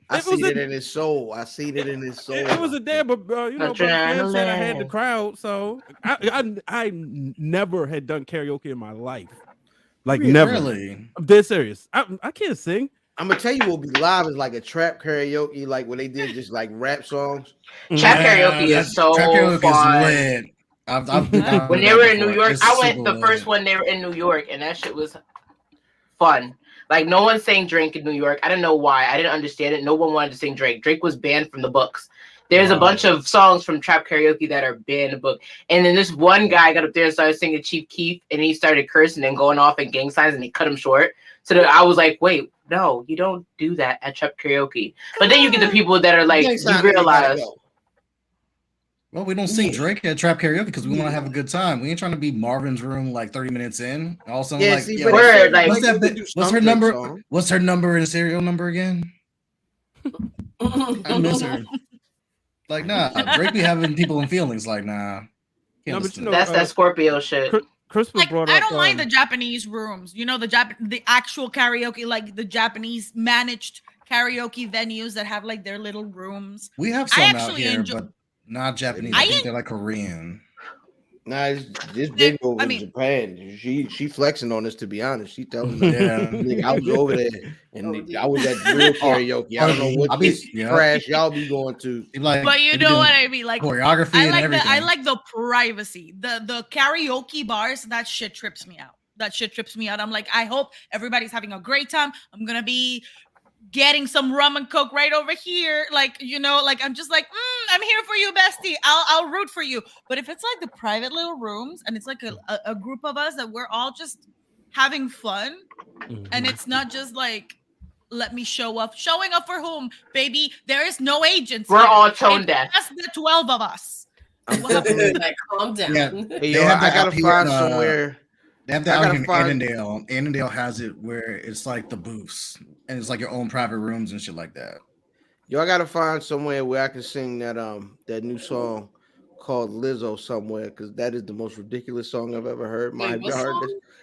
I see it in his soul. It was a dare, but Fam said I had the crowd, so I never had done karaoke in my life, never. Really? I'm dead serious. I can't sing. I'm gonna tell you what will be live is like a trap karaoke, like when they did just like rap songs. Trap karaoke is so fun. Is lit. When they were in New York, I went the first one. They were in New York, and that shit was fun. Like no one sang Drake in New York. I didn't know why. I didn't understand it. No one wanted to sing Drake. Drake was banned from the books. There's a bunch of songs from trap karaoke that are banned in the book. And then this one guy got up there and started singing Chief Keef, and he started cursing and going off in gang signs, and he cut him short. So that I was like, wait, no, you don't do that at trap karaoke. But then you get the people that are like, you realize. Well, we don't sing Drake at trap karaoke because we want to have a good time. We ain't trying to be Marvin's Room like 30 minutes in. Also, what's her number? Song. What's her number and serial number again? I miss her. Like, nah, Drake be having people in feelings. Like, nah. That's that Scorpio shit. Crispin brought up. I don't mind the Japanese rooms. The actual karaoke, like the Japanese managed karaoke venues that have like their little rooms. We have some out here, but not Japanese. I think they're like Korean. Nah, this big over in Japan. She flexing on us, to be honest. She telling me, I was over there and I was at real karaoke. I don't know what crash y'all be going to. But you know what I mean? Like choreography and everything. I like the privacy. The karaoke bars, that shit trips me out. I'm like, I hope everybody's having a great time. I'm gonna be getting some rum and coke right over here, I'm just like, I'm here for you, bestie. I'll root for you. But if it's like the private little rooms and it's like a group of us that we're all just having fun, and it's not just like, let me showing up for whom, baby? There is no agents. We're all tone deaf. That's the 12 of us. Like, calm down. Yeah. I gotta find somewhere. They have that out in Annandale. Annandale has it where it's like the booths and it's like your own private rooms and shit like that. I gotta find somewhere where I can sing that new song called Lizzo somewhere, because that is the most ridiculous song I've ever heard.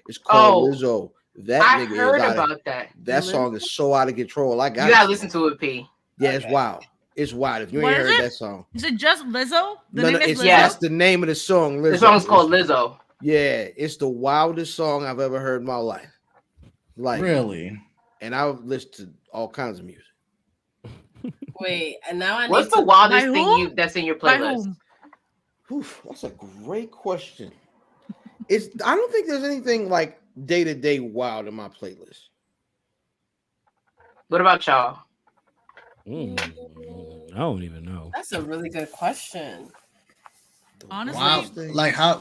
It's called Lizzo. I heard about that. That song is so out of control. You gotta listen to it, P. Yeah, it's wild. It's wild. If you What ain't is heard it? that song, Is it just Lizzo? The no, name is it's Lizzo. that's the name of the song. Lizzo. The song's called Lizzo. Yeah, it's the wildest song I've ever heard in my life. Like, Really? and I've listened to all kinds of music. Wait, and now I need What's to. the wildest By thing who? that's in your By playlist? whom? Oof, that's a great question. I don't think there's anything like day to day wild in my playlist. What about y'all? I don't even know. That's a really good question. Honestly, Wildest Wow. thing. Like how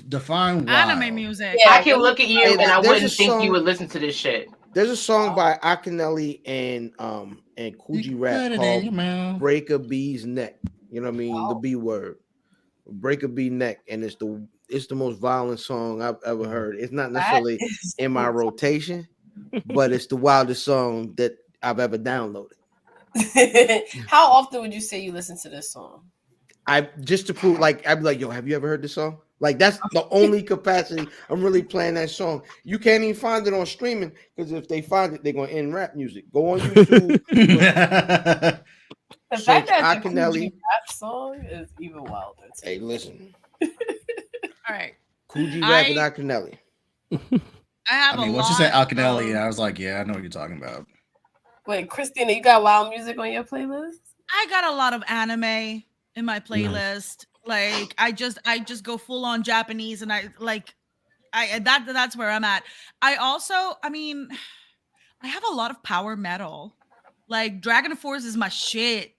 define wild. anime music. Yeah, I can look at you Hey, and I there's a wouldn't think song- you would listen to this shit. There's a song by Akinelli and Coogee Rap Put it in called your mouth. "Break a Bee's Neck." You know what I mean? The B word, "Break a Bee Neck," and it's the most violent song I've ever heard. It's not necessarily in my rotation, but it's the wildest song that I've ever downloaded. How often would you say you listen to this song? I just to prove, like, I'd be like, yo, have you ever heard this song? Like, that's the only capacity I'm really playing that song. You can't even find it on streaming because if they find it, they're gonna end rap music. Go on YouTube. The Search fact that the Akinelli. Coogee Rap song is even wilder. To Hey, me. listen, All right. Coogee Rap and Akinelli. I have I mean, a once lot. you said Alcanelli, of- I was like, yeah, I know what you're talking about. Wait, Christina, you got wild music on your playlist? I got a lot of anime in my playlist. Like I just go full on Japanese, and that's where I'm at. I mean, I have a lot of power metal. Like Dragon Force is my shit.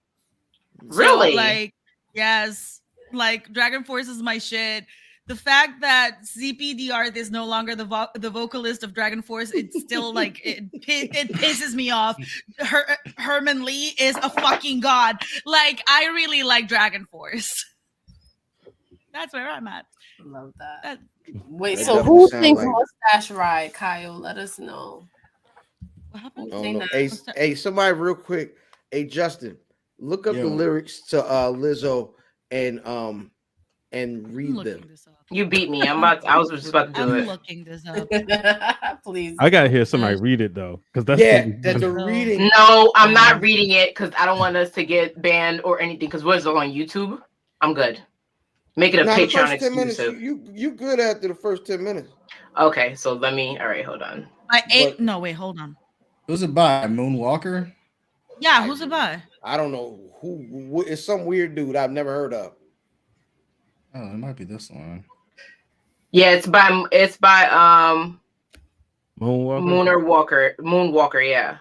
Really? So, like, yes, like Dragon Force is my shit. The fact that ZP Art is no longer the vocalist of Dragon Force, it's still like it pisses me off. Herman Lee is a fucking god. Like, I really like Dragon Force. That's where I'm at. Love that. That- Wait, That so definitely who sound sings like- Mustache Ride, Kyle? Let us know. What happened? I Sing don't know. that. Hey, somebody real quick. Hey, Justin, look up Yo. the lyrics to Lizzo and read I'm looking them. this up. You beat me. I was just about to do I'm it. looking this up. Please. I gotta hear somebody read it though, because that's Yeah, gonna be that the fun. reading. No, I'm not reading it because I don't want us to get banned or anything. Because what is it on YouTube? I'm good. Make it a Now, the Patreon first 10 minutes, exclusive. you good after the first 10 minutes. Okay, so let me. All right, hold on. No, wait, hold on. Who's it by? Moonwalker? Yeah, who's it by? I don't know who it's some weird dude I've never heard of. Oh, it might be this one. Yeah, it's by Moonwalker. Moonwalker. Yeah.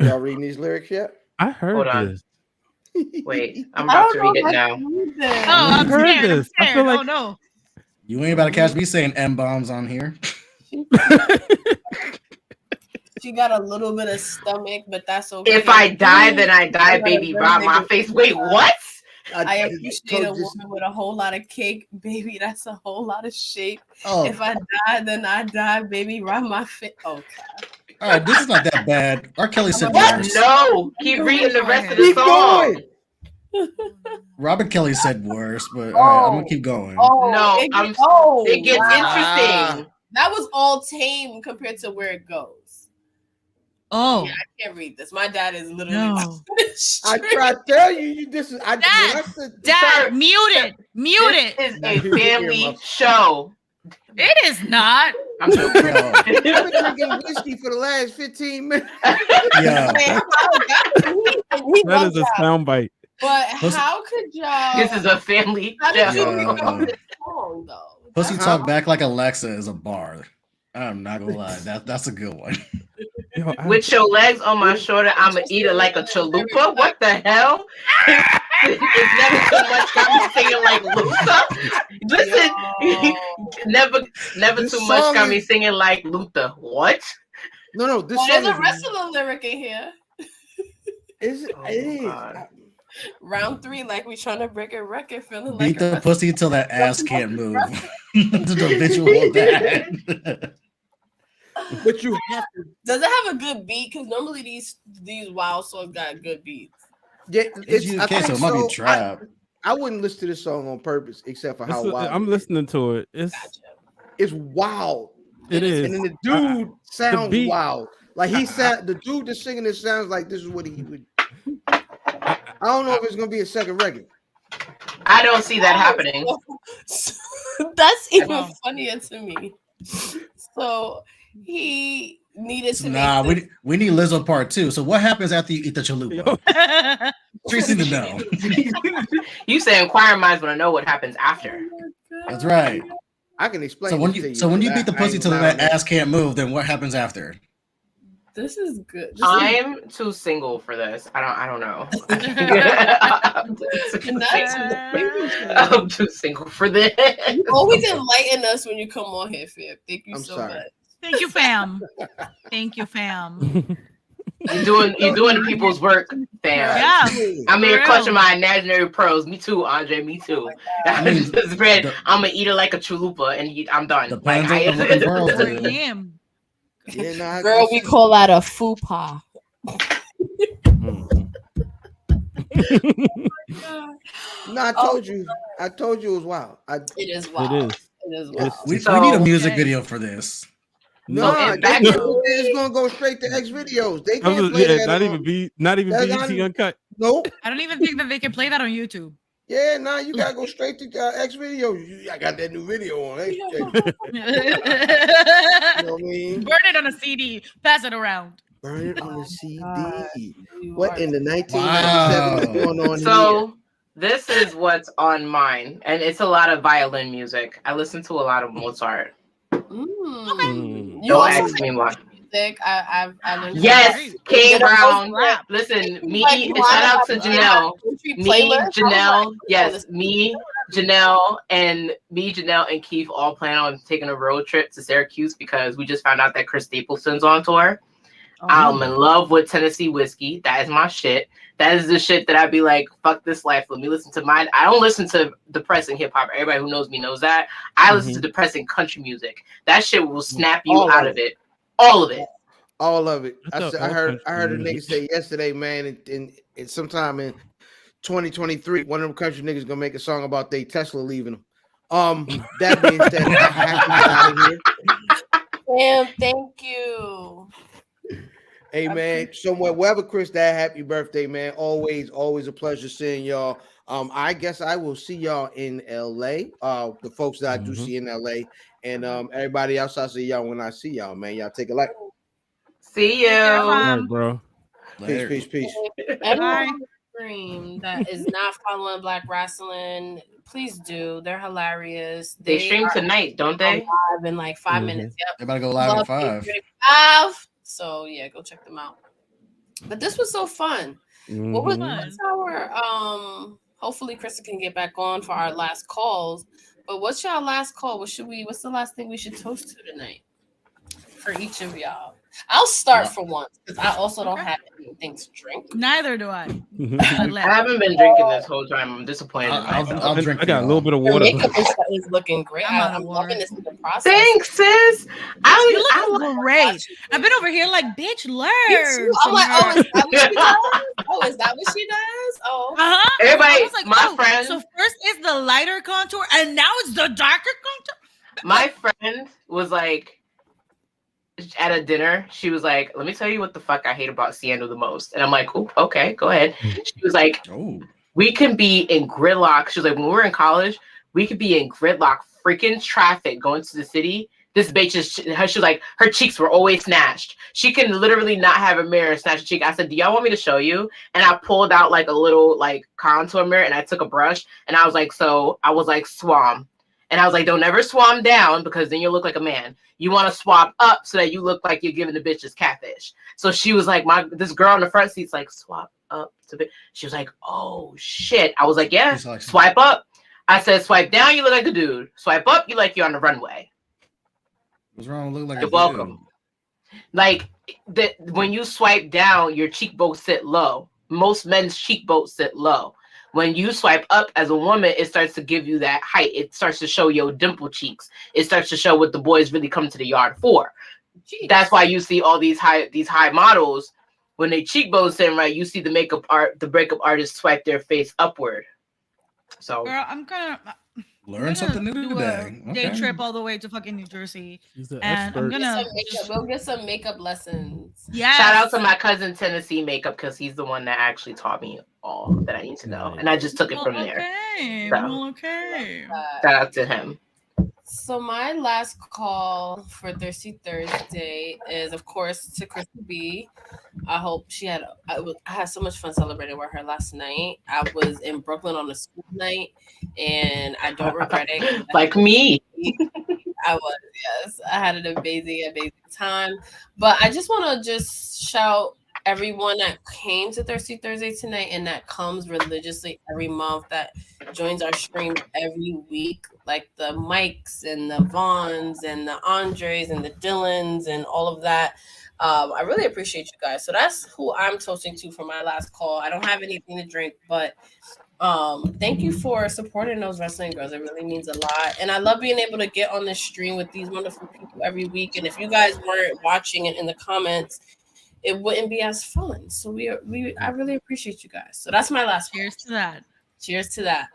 Y'all reading these lyrics yet? I heard Hold on. this. Wait, I'm I about don't to read know it if I now. can read Oh, this. I'm heard scared. this. I'm I scared. feel like- Oh no. You ain't about to catch me saying M bombs on here. She got a little bit of stomach, but that's okay. If I die, then I die, I'm baby. gonna Rob my really- face. Wait, what? I appreciate a told this- woman with a whole lot of cake, baby. That's a whole lot of shape. Oh, If I die, then I die, baby. Rob my face. Okay. all right. This is not that bad. R. Kelly said What? worse. No. Keep reading the rest of the Keep song. going. Robert Kelly said worse, but all right, I'm gonna keep going. Oh, No, it gets Wow. interesting. That was all tame compared to where it goes. Oh Yeah, I can't read this. My dad is literally. no. I tried to tell you, this is when I said Dad, Sir, mute it. Mute it. This is a You're family my- show. It is not. I'm joking. Yo, I've been drinking whiskey for the last 15 minutes. yeah. Wait, That is a soundbite. But Listen- how could y'all? This is a family How did you show. Yeah. become this song though? Pussy Uh-huh. Talk Back Like Alexa is a bar. I'm not gonna lie. That's a good one. Yo, With your legs on my shoulder, I'ma eat it like a chalupa. What the hell? It's never too much got me singing like Luther. Listen, never This too much song got me is- singing like Luther. What? No, this Well, there's song a rest of the lyric in here. is it Oh, is. God. Round 3, like we trying to break a record, feeling Beat like the pussy until that ass can't move. To the visual of that. But you have to. Does it have a good beat? Because normally these wild songs got good beats. Yeah, It's I UK, so think it might be so. trap. I wouldn't listen to this song on purpose, except for how wild I'm it is. listening to it. It's It's wild. it is. And then the dude sounds beat- wild. Like the dude that's singing this sounds like this is what he would. I don't know if it's gonna be a second record. I don't see that happening. That's even Wow. funnier to me. So he needed to Nah, make we need Lizzo part 2. So what happens after you eat the chalupa? Tracy to know. You say inquiring minds want to know what happens after. That's right. I can explain. So when this to you when you but beat the I pussy ain't till allowed that ass can't move, then what happens after? This is good. I'm too single for this. I don't know. I'm too single for this. You always enlighten us when you come on here, Fib. Thank you I'm so sorry. much. Thank you, fam. Thank you, fam. You're doing the people's work, fam. Yeah. I'm here For clutching real. my imaginary pearls. Me too, Andre. Me too. I'm gonna eat it like a chalupa and I'm done. Depends on what the pearls For do. him. Yeah, nah, Girl, we call that a fupa. No, I told you it was wild. It is wild. It is. It is wild. We So- need a music Okay. video for this. No, So back it's gonna go straight to X videos. They can't play that. Not even That's BET not- Uncut. Nope. I don't even think that they can play that on YouTube. Yeah, nah, you gotta go straight to X videos. I got that new video on. Hey, you know Burn what I mean? it on a CD. Pass it around. Burn it on the CD. You What are- in the 1997 is Wow. going on here? So this is what's on mine, and it's a lot of violin music. I listen to a lot of Mozart. You Don't also ask me why. music. I learned Yes, King Get a Brown. rap. Listen, me. Like, And shout out to Janelle. country Me, playlist. I was Janelle. like, Yes, me, Janelle, and Keith all plan on taking a road trip to Syracuse because we just found out that Chris Stapleton's on tour. I'm in love with Tennessee whiskey. That is my shit. That is the shit that I'd be like, fuck this life. Let me listen to mine. I don't listen to depressing hip hop. Everybody who knows me knows that. I listen to depressing country music. That shit will snap you out of it. All of it. All of it. I thought I all heard a country nigga music. say yesterday, man, in sometime in 2023, one of them country niggas gonna make a song about they Tesla leaving them. That being said, I have to get out of here. Damn, thank you. Hey man, somewhere wherever Chris that happy birthday, man. Always a pleasure seeing y'all. I guess I will see y'all in LA. The folks that I do see in LA, and everybody else I see y'all when I see y'all, man. Y'all take a like. See you. All right, bro. Peace. Everyone on the stream that is not following Black Wrestling, please do. They're hilarious. They stream are tonight, don't they? live in like 5 minutes. Yep. They better go live at 5. 5. So yeah, go check them out. But this was so fun. What was what's our hopefully Krista can get back on for our last calls. But what's y'all last call? What's the last thing we should toast to tonight? For each of y'all. I'll start for once because I also don't have anything to drink. Neither do I. I haven't been drinking this whole time. I'm disappointed. I'll drink. I got a little bit of Your water. makeup is looking great. I'm loving this in the process. Thanks, sis. You look great. I've been over here like, bitch, learn. I'm like, oh, is that what she does? Oh, is that what she does? Oh, Everybody, I was like, my friend. So first is the lighter contour, and now it's the darker contour. My friend was like, at a dinner, she was like, let me tell you what the fuck I hate about Siendo the most. And I'm like, oh, okay, go ahead. She was like, we can be in gridlock. She was like, when we were in college, we could be in gridlock, freaking traffic going to the city. This bitch is, she was like, her cheeks were always snatched. She can literally not have a mirror and snatch a cheek. I said, do y'all want me to show you? And I pulled out like a little like contour mirror and I took a brush and I was like, swam. And I was like, don't ever swam down because then you'll look like a man. You want to swap up so that you look like you're giving the bitches catfish. So she was like, this girl in the front seat's like, swap up to be. She was like, oh shit. I was like, yeah, swipe up. I said, swipe down, you look like a dude. Swipe up, you like you're on the runway. What's wrong? Look like you're welcome. Like when you swipe down, your cheekbones sit low. Most men's cheekbones sit low. When you swipe up as a woman, it starts to give you that height. It starts to show your dimple cheeks. It starts to show what the boys really come to the yard for. Jeez. That's why you see all these high models when they cheekbones sit right. You see the breakup artists swipe their face upward. So, girl, I'm gonna Learn something new today. Day Okay. trip all the way to fucking New Jersey. She's an And expert. I'm gonna We'll get some makeup lessons. Yes. Shout out to my cousin Tennessee Makeup because he's the one that actually taught me all that I need to know, and I just took it from there. Okay. So, Well, okay. shout out to him. So my last call for Thirsty Thursday is, of course, to Krista B. I hope she had. I had so much fun celebrating with her last night. I was in Brooklyn on a school night, and I don't regret it. Like me. I was, yes. I had an amazing time. But I just want to just shout everyone that came to Thirsty Thursday tonight and that comes religiously every month, that joins our stream every week, like the Mikes and the Vaughns and the Andres and the Dylans and all of that. I really appreciate you guys. So that's who I'm toasting to for my last call. I don't have anything to drink, but thank you for supporting those wrestling girls. It really means a lot. And I love being able to get on this stream with these wonderful people every week. And if you guys weren't watching it in the comments, it wouldn't be as fun. So I really appreciate you guys. So that's my last Cheers to that. Cheers to that.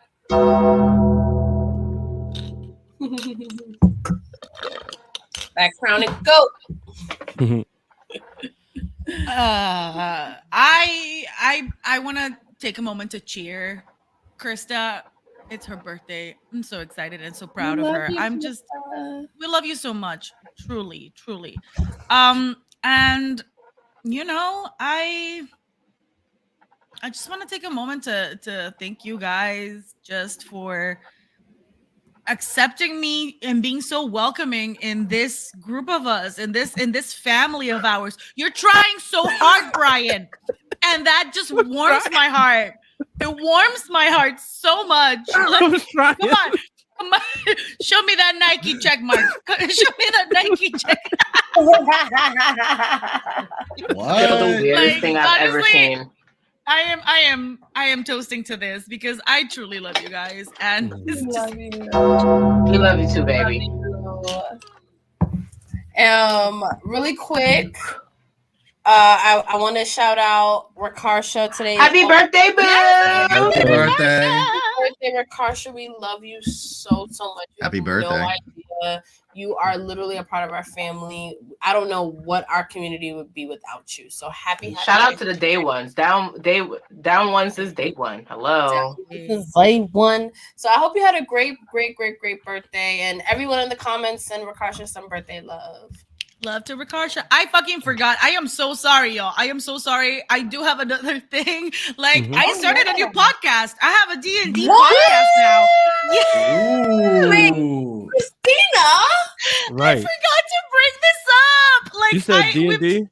Back crown and go. I want to take a moment to cheer Krista. It's her birthday. I'm so excited and so proud of her. We love you so much. Truly. And you know, I just want to take a moment to thank you guys just for accepting me and being so welcoming in this group of us, in this family of ours. You're trying so hard, Brian, and that just warms my heart. It warms my heart so much. Come on. Show me that Nike check mark. Show me that Nike check. What? The weirdest thing I've ever seen. I am toasting to this because I truly love you guys, and we love you too, baby. Really quick, I want to shout out Rakarsha today. Happy birthday, boo! Happy birthday. Happy birthday, Rakarsha. We love you so much. Happy birthday. No idea. You are literally a part of our family. I don't know what our community would be without you. So happy Shout out to the day ones. Down one since day one. Hello. Day one. So I hope you had a great birthday. And everyone in the comments, send Rakarsha some birthday love. Love to Rakarsha. I fucking forgot. I am so sorry, y'all. I am so sorry. I do have another thing. Like, I started a new podcast. I have a D&D podcast now. Yeah. Christina. Right. I forgot to bring this up. Like, you said D&D?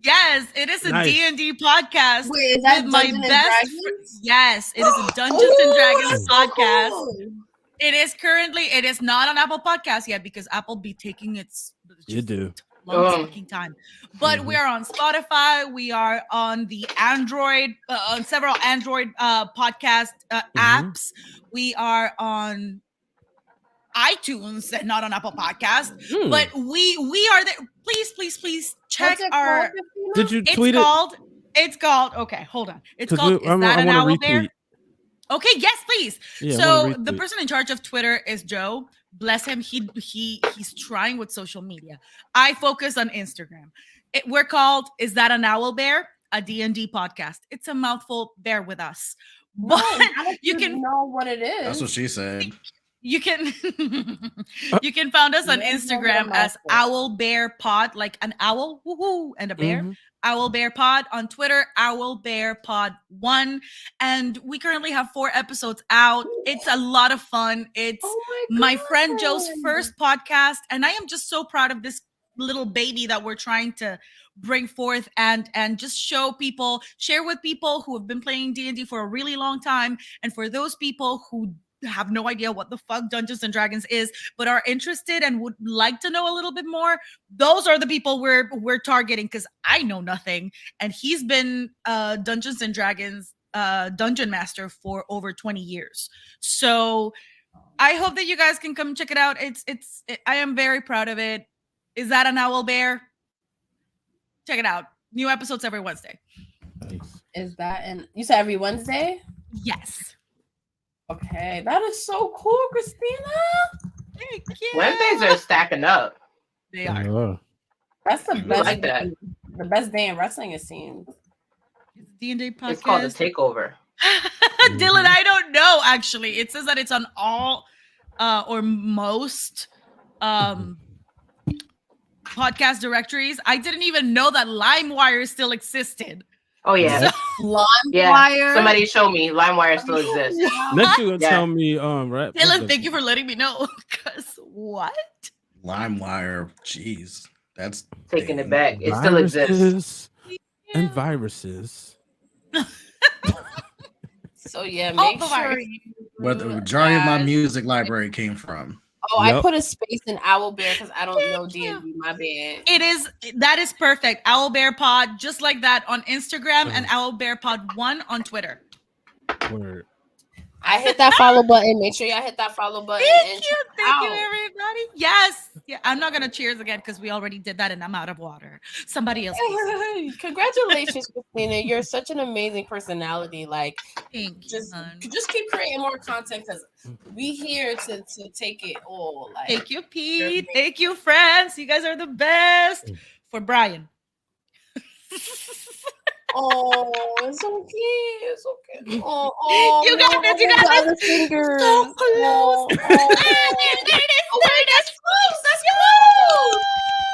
Yes, it is a Nice. D&D podcast. Wait, is that with my Dungeons and best Dragons? Yes, it is a Dungeons and Dragons podcast. Cool. It is not on Apple Podcasts yet because Apple be taking its long fucking time. But we are on Spotify. We are on the Android, on several Android podcast apps. We are on iTunes, not on Apple Podcasts. But we are there. Please check our. Did you tweet It's called. Okay, hold on. It's 'Cause called. Is that an owl bear? retweet. Okay, yes, please. Yeah, So the person in charge of Twitter is Joe. Bless him. He's trying with social media. I focus on Instagram. We're called Is That an Owl Bear? A D&D podcast. It's a mouthful. Bear with us. But you can know what it is. That's what she said. You can you can find us on Instagram as Owl Bear Pod, like an owl, woohoo, and a bear. Owl Bear Pod. On Twitter, Owl Bear Pod 1. And we currently have 4 episodes out. It's a lot of fun. It's my friend Joe's first podcast, and I am just so proud of this little baby that we're trying to bring forth and just share with people who have been playing D&D for a really long time, and for those people who have no idea what the fuck Dungeons and Dragons is, but are interested and would like to know a little bit more. Those are the people we're targeting, because I know nothing, and he's been Dungeons and Dragons dungeon master for over 20 years. So I hope that you guys can come check it out. I am very proud of it. Is That an Owl Bear? Check it out. New episodes every Wednesday. Is that you said every Wednesday? Yes. Okay, that is so cool, Christina. Thank you. Wednesdays are stacking up. They are. That's the I best. like that. The best day in wrestling, it seems. It's D&D podcast. It's called the Takeover. Dylan, I don't know. Actually, it says that it's on all or most podcast directories. I didn't even know that LimeWire still existed. Oh yeah, LimeWire. Yeah, somebody show me LimeWire still exists. Next you gonna tell me, right? Dylan, thank you for letting me know. Cause what? LimeWire, jeez, that's taking it back. It still exists. And viruses. So yeah, make sure. Where the majority of my music library came from. Oh, I put a space in Owlbear because I don't know D&D. My bad. That is perfect. Owlbear Pod, just like that on Instagram and Owlbear Pod 1 on Twitter. Word. I hit that follow button. Make sure y'all hit that follow button. Thank you, everybody. Yes. Yeah, I'm not gonna cheers again because we already did that and I'm out of water. Somebody else. Congratulations, Christina. You're such an amazing personality. Like, just keep creating more content because we here to take it all. Like, thank you, Pete. Thank you, friends. You guys are the best. For Brian. Oh, it's okay. It's okay. Oh, you got it. You got it. Fingers. So close. Oh, that's close.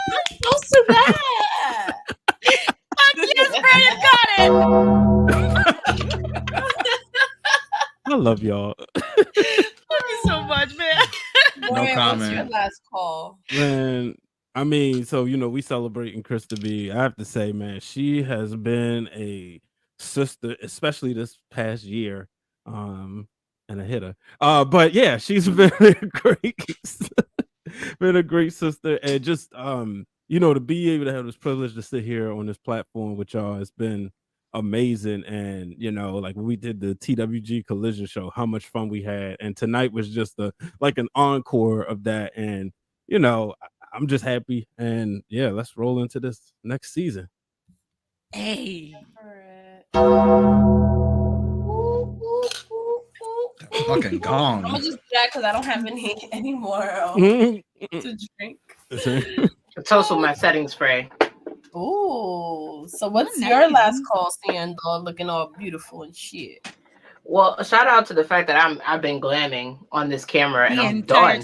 That's close to that. Yes, Brian got it. I love y'all. Thank you so much, man. No comment. What's your last call? Man, I mean, so we celebrating Krista B. I have to say, man, she has been a sister, especially this past year. And a hitter. But yeah, she's been a great sister, and just to be able to have this privilege to sit here on this platform with y'all has been amazing. And like when we did the TWG Collision show, how much fun we had, and tonight was just an encore of that. And I'm just happy, and yeah, let's roll into this next season. Hey. Fucking gong. I'm gonna just do that because I don't have any more to drink. Toast with my setting spray. Ooh, so what's your last call, Sandor? Looking all beautiful and shit. Well, shout out to the fact that I've been glamming on this camera and I'm done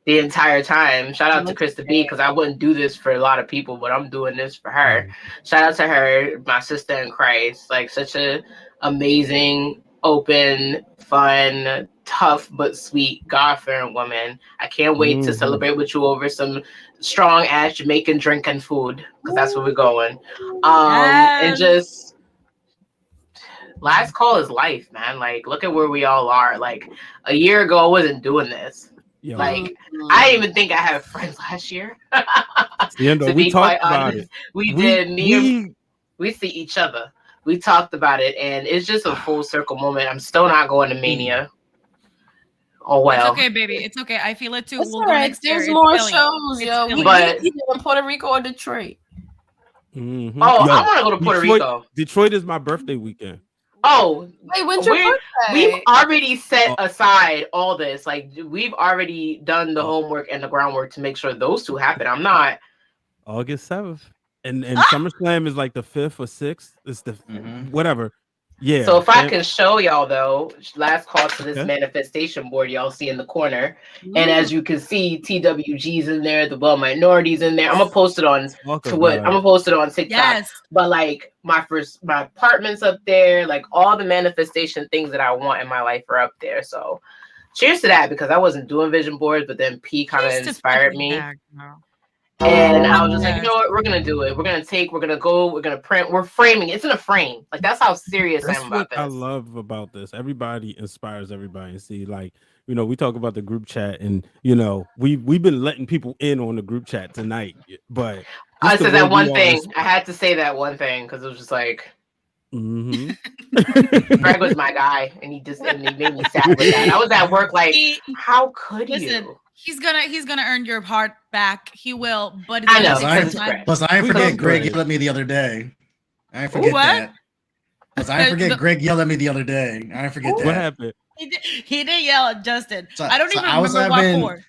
the entire time. Shout out to Krista B because I wouldn't do this for a lot of people, but I'm doing this for her. Shout out to her, my sister in Christ, like such a amazing, open, fun, tough but sweet, God-fearing woman. I can't wait to celebrate with you over some strong ass Jamaican drinking food because that's where we're going. And just last call is life, man. Like, look at where we all are. Like, a year ago, I wasn't doing this. Yo. Like, I didn't even think I had friends last year. We talked about it. We see each other. We talked about it, and it's just a full circle moment. I'm still not going to Mania. Oh well. It's okay, baby. It's okay. I feel it too. It's all right. There's more shows, yo. We either in Puerto Rico or Detroit. Mm-hmm. Oh, I want to go to Puerto Rico. Detroit is my birthday weekend. Oh, wait, when's your birthday? We've already set aside all this. Like, we've already done the homework and the groundwork to make sure those two happen. I'm not. August 7th. And SummerSlam is like the 5th or 6th. It's the whatever. Yeah. So if I can show y'all though, last call to this manifestation board y'all see in the corner. And as you can see, TWG's in there, the Well Minorities in there. I'm gonna post it on Twitter. I'm gonna post it on TikTok. Yes. But like my apartment's up there, like all the manifestation things that I want in my life are up there. So cheers to that, because I wasn't doing vision boards, but then P kind of inspired me. And I was just like, you know what? We're going to do it. We're going to go, we're going to print, we're framing. It's in a frame. Like, that's how serious I am about this. I love about this. Everybody inspires everybody. And see, like, we talk about the group chat, and, we've been letting people in on the group chat tonight. But I said that one thing. I had to say that one thing because it was just like, Greg was my guy, and he made me sad with that. I was at work like, how could you? He's gonna earn your heart back. He will, but I know. Plus, I ain't forget Greg yelled at me the other day. I ain't forget that. Plus, I ain't forget Greg yelled at me the other day. I ain't forget that. What happened? He did yell at Justin. So- I don't so even I was remember what having- for.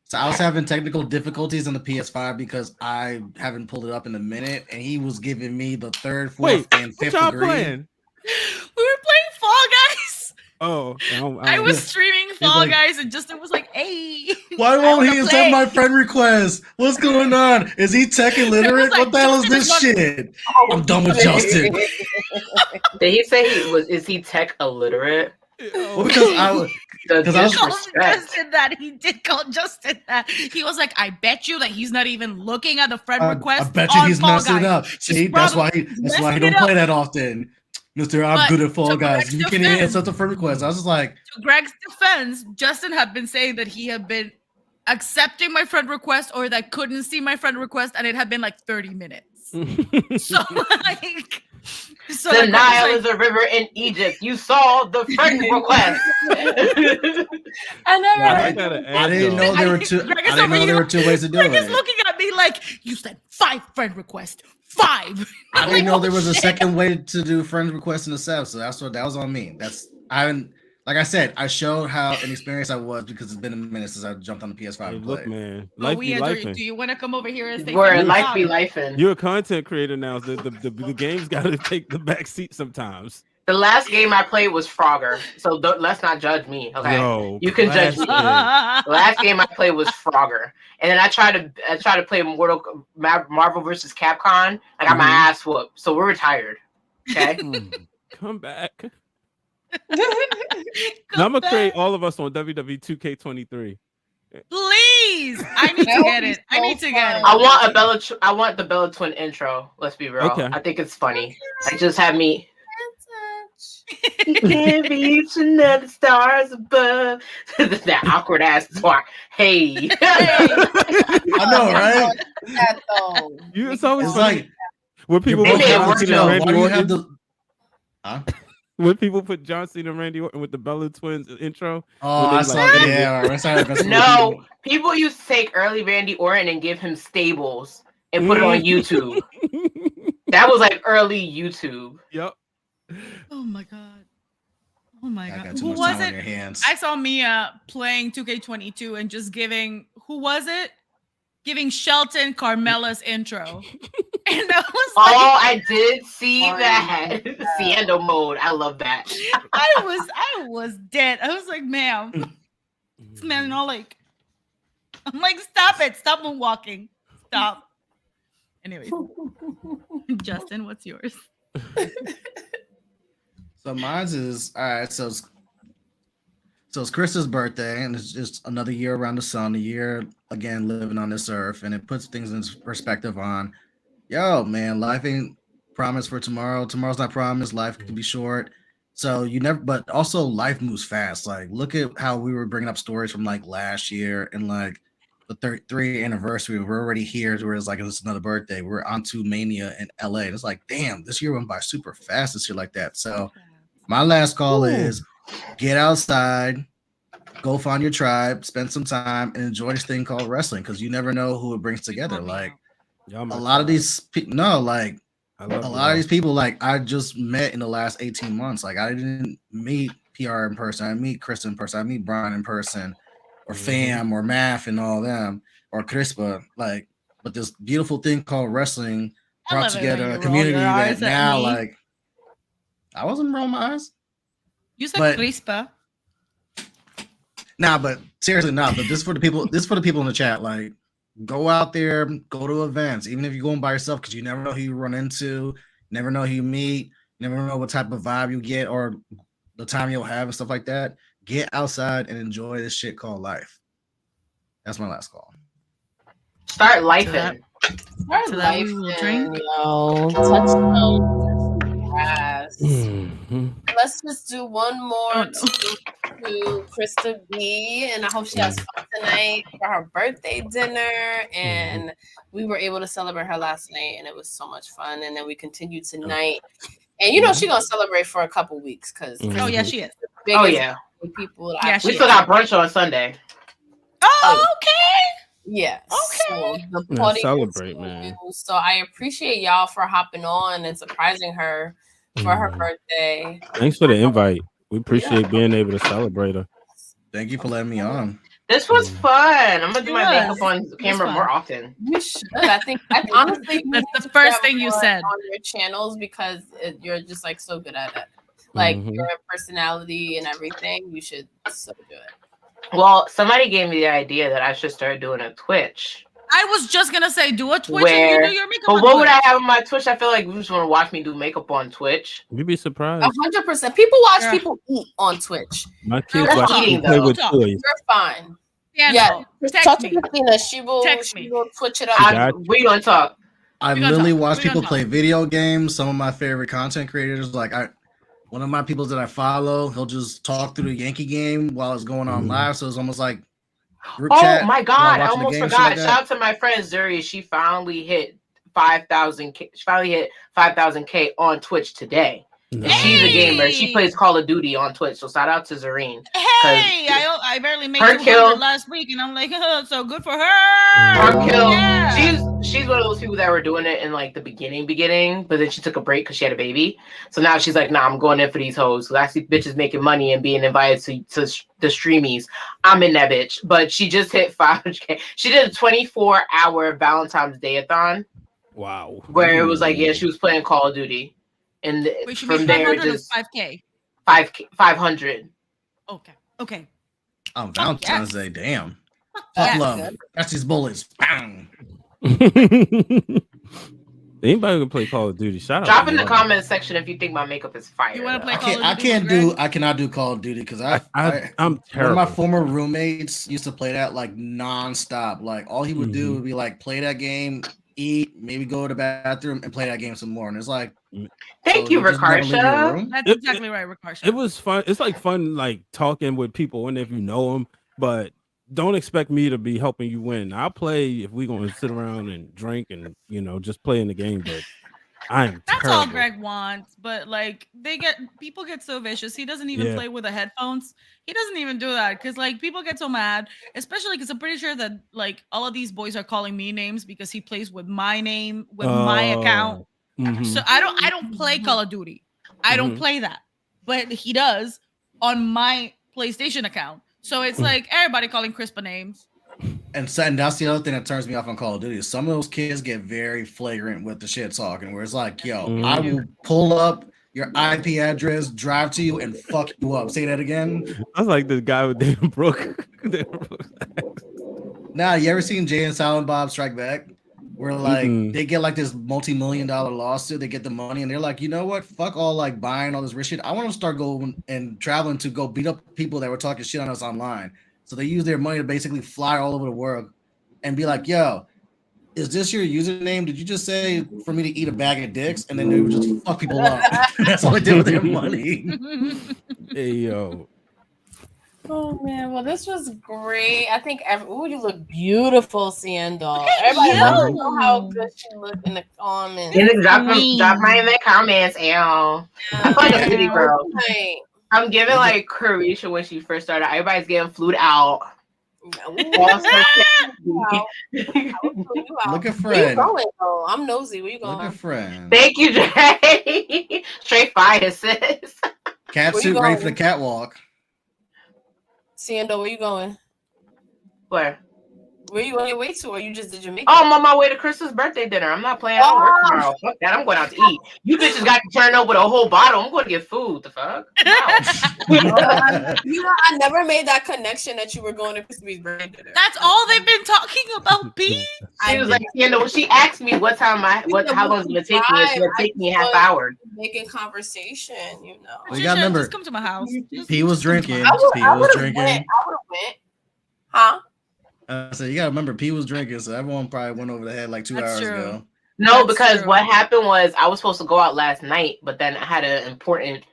So I was having technical difficulties on the PS5 because I haven't pulled it up in a minute, and he was giving me the third, fourth, Wait, and what fifth y'all degree. playing? We were playing Fall Guys. Oh, I was streaming Fall like- Guys, and Justin was like, "Hey, Why I won't wanna he accept play." my friend request? What's going on? Is he tech illiterate? like, What the hell is this Justin is shit? I'm done with Justin. Did he say is he tech illiterate? Well, because I was The Because I was- He called disrespect. Justin that. He did call Justin that. He was like, "I bet you that he's not even looking at the friend request." I bet you on he's Fall messing Guys. up. See, that's why he messing don't it play up. that often. Mister, I'm But good at Fall to Guys. Greg's You can't even defense- accept the friend request. I was just like, To Greg's defense, Justin had been saying that he had been accepting my friend request, or that couldn't see my friend request, and it had been like 30 minutes. So like, so The like, Nile I was is a river in Egypt. You saw the friend request. I never Nah, I heard gotta that. I didn't know there were two. Greg I is didn't over know there here. were 2 ways to do Greg is it. looking at me like, "You said 5 friend requests. 5." I didn't know there was a shit. second way to do friend requests and accept. So that was on me. I haven't. Like I said, I showed how inexperienced I was because it's been a minute since I jumped on the PS5 Hey, and look, played. man, Well, life we be enjoy life. you. Do you want to come over here and say Where something life about be it? lifing. You're a content creator now. So the game's got to take the back seat sometimes. The last game I played was Frogger, so let's not judge me. Okay, Yo, you can judge me. classic. The last game I played was Frogger, and then I tried to play Marvel versus Capcom. I got my Mhm. ass whooped, so we're retired. Okay. Come back. Come Now I'm gonna back. create all of us on WWE 2K23. Please, I need That to would get be it. I so need to get it. fun. I want the Bella Twin intro. Let's be real. Okay. I think it's funny. Like just have me. You can't reach another stars above. That awkward ass talk. Hey. I know, right? That though. It's always It's funny like when people They put made it John work, Cena though. and why Randy do you have Orton. the? Huh? When people put John Cena and Randy Orton with the Bella Twins intro. Oh, when they I like- saw. Yeah, that's how that's No, people used to take early Randy Orton and give him stables and put it on YouTube. That was like early YouTube. Yep. Oh my god. Oh my I god. got too Who much was time on it? your hands. I saw Mia playing 2K22 and just giving, who was it? Giving Shelton Carmela's intro. And I was like, Oh, I did see that. Siendo mode. I love that. I was dead. I was like, ma'am, this man, all like, I'm like, stop it. Stop moonwalking. Stop. Anyway, Justin, what's yours? So mine's is all right. So it's Krista's birthday, and it's just another year around the sun, a year again living on this earth, and it puts things in perspective on, yo, man, life ain't promised for tomorrow. Tomorrow's not promised. Life can be short. So you never, but also life moves fast. Like, look at how we were bringing up stories from like last year and like the 33rd anniversary. We're already here, where it's like it's another birthday. We're on to Mania in LA. And it's like, damn, this year went by super fast this year like that. So my last call is get outside, go find your tribe, spend some time, and enjoy this thing called wrestling, because you never know who it brings together. Like Y'all a my lot of tribe. these people, no, like I love a you lot of all. these people, like I just met in the last 18 months. Like I didn't meet PR in person. I meet Chris in person. I meet Brian in person, or Fam, or Math, and all them, or Crispa. Like, but this beautiful thing called wrestling I brought love it when together you a roll community your that eyes at now, me. like, I wasn't rolling my eyes. You said But- Crispa. Nah, but seriously, no. But this is for the people. This is for the people in the chat. Like, go out there, go to events, even if you're going by yourself, because you never know who you run into, never know who you meet, never know what type of vibe you get or the time you'll have and stuff like that. Get outside and enjoy this shit called life. That's my last call. Start that- lifing. Our So that life we will and, drink? touchstone grass. Mhm. Let's just do one more Oh, no. to Krista B, and I hope she has fun tonight for her birthday dinner. And we were able to celebrate her last night, and it was so much fun. And then we continued tonight, and you know she's gonna celebrate for a couple weeks because Oh, yeah, she is. Oh yeah. people. That Yeah, I We she still got brunch on Sunday. Oh, okay. Yeah. Okay. So the Yeah, party celebrate, continues. man. So I appreciate y'all for hopping on and surprising her for her Mhm. birthday. Thanks for the invite. We appreciate being able to celebrate her. Thank you for letting me on. This was fun. I'm gonna do my makeup on It was camera fun. more often. You should. I think honestly, you That's need the to first share thing you more said. on your channels because you're just like so good at it. Like your personality and everything. You should so do it. Well, somebody gave me the idea that I should start doing a Twitch. I was just gonna say, do a Twitch and you do your makeup. But on what would I Twitch. have on my Twitch? I feel like you just want to watch me do makeup on Twitch. You'd be surprised. 100%. People watch Yeah. people eat on Twitch. My kids Girl, watch eating, me play though. with toys. You're fine. Yeah, Talk text to me. Christina. She will Twitch it up. We gonna talk. I We gonna literally talk. watch We gonna people talk. play video games. Some of my favorite content creators, one of my people that I follow, he'll just talk through the Yankee game while it's going on live. So it's almost like group chat. Oh my while god! I watching the almost game, shit forgot. like that. Shout out to my friend Zuri. She finally hit 5,000. She finally hit 5,000K on Twitch today. Nice. She's a gamer. She plays Call of Duty on Twitch. So shout out to Zareen. Hey, I barely made her 200 kill- last week, and I'm like, so good for her. Her kill. Yeah. She's one of those people that were doing it in like the beginning, but then she took a break because she had a baby. So now she's like, nah, I'm going in for these hoes. So I see bitches making money and being invited to the streamies. I'm in that bitch. But she just hit 500K. She did a 24-hour Valentine's Day-a-thon. Wow. Where it was like, yeah, she was playing Call of Duty. And Wait, she from made there, 500 or just 5K? 500. Okay. On Valentine's Day, damn. Yeah. Fuck love. That's these bullets. Bang. Anybody can play Call of Duty. Shout out. Drop to in the y'all. comment section if you think my makeup is fire. You want to play I Call of can't, Duty? I cannot do Call of Duty because I'm I'm one of terrible. my former roommates used to play that like nonstop. Like all he would do would be like play that game, eat, maybe go to the bathroom and play that game some more. And it's like, thank you, Rikarsha. That's exactly right, Rikarsha. It was fun. It's like fun, like talking with people, and if you know them, but don't expect me to be helping you win. I'll play if we're going to sit around and drink and just play in the game. But I am That's terrible. all Greg wants, but like people get so vicious. He doesn't even play with the headphones. He doesn't even do that because like people get so mad, especially because I'm pretty sure that like all of these boys are calling me names because he plays with my name with my account. So I don't play Call of Duty. I don't play that, but he does on my PlayStation account. So it's like everybody calling Crispa names. And that's the other thing that turns me off on Call of Duty. Some of those kids get very flagrant with the shit talking, where it's like, yo, I will pull up your IP address, drive to you, and fuck you up. Say that again. I was like the guy with David Brooke. Nah, you ever seen Jay and Silent Bob Strike Back? Where like they get like this multi-million-dollar lawsuit, they get the money, and they're like, you know what? Fuck all like buying all this rich shit. I want to start going and traveling to go beat up people that were talking shit on us online. So they use their money to basically fly all over the world and be like, yo, is this your username? Did you just say for me to eat a bag of dicks? And then they would just fuck people up. That's all they did with their money. Hey, yo. Oh man, well this was great. I think you look beautiful, Siendo. Everybody let us know how good she looked in the comments. Drop mine in the comments, I find a pretty girl. I'm giving like Carisha when she first started. Everybody's getting flued out. Look at Fred. Where you going, though? I'm nosy. Where you going? Look at Fred. Thank you, Dre. Straight fire, sis. Catsuit ready for the catwalk. Siendo, where you going? Where? Where you on your way to, or you just did your makeup? Oh, I'm on my way to Krista's birthday dinner. I'm not playing. I don't work tomorrow. Fuck that. I'm going out to eat. You bitches got to turn over the whole bottle. I'm going to get food. The fuck? No. I never made that connection that you were going to Krista's birthday dinner. That's all they've been talking about, B. She was like, she asked me what time how long it's gonna take me. It's gonna take me a half hour. Making conversation, Well, you gotta remember, just come to my house. He was drinking. I would have went. Huh? So you gotta remember, P was drinking, so everyone probably went over the head like 2 hours ago. No, because what happened was I was supposed to go out last night, but then I had an important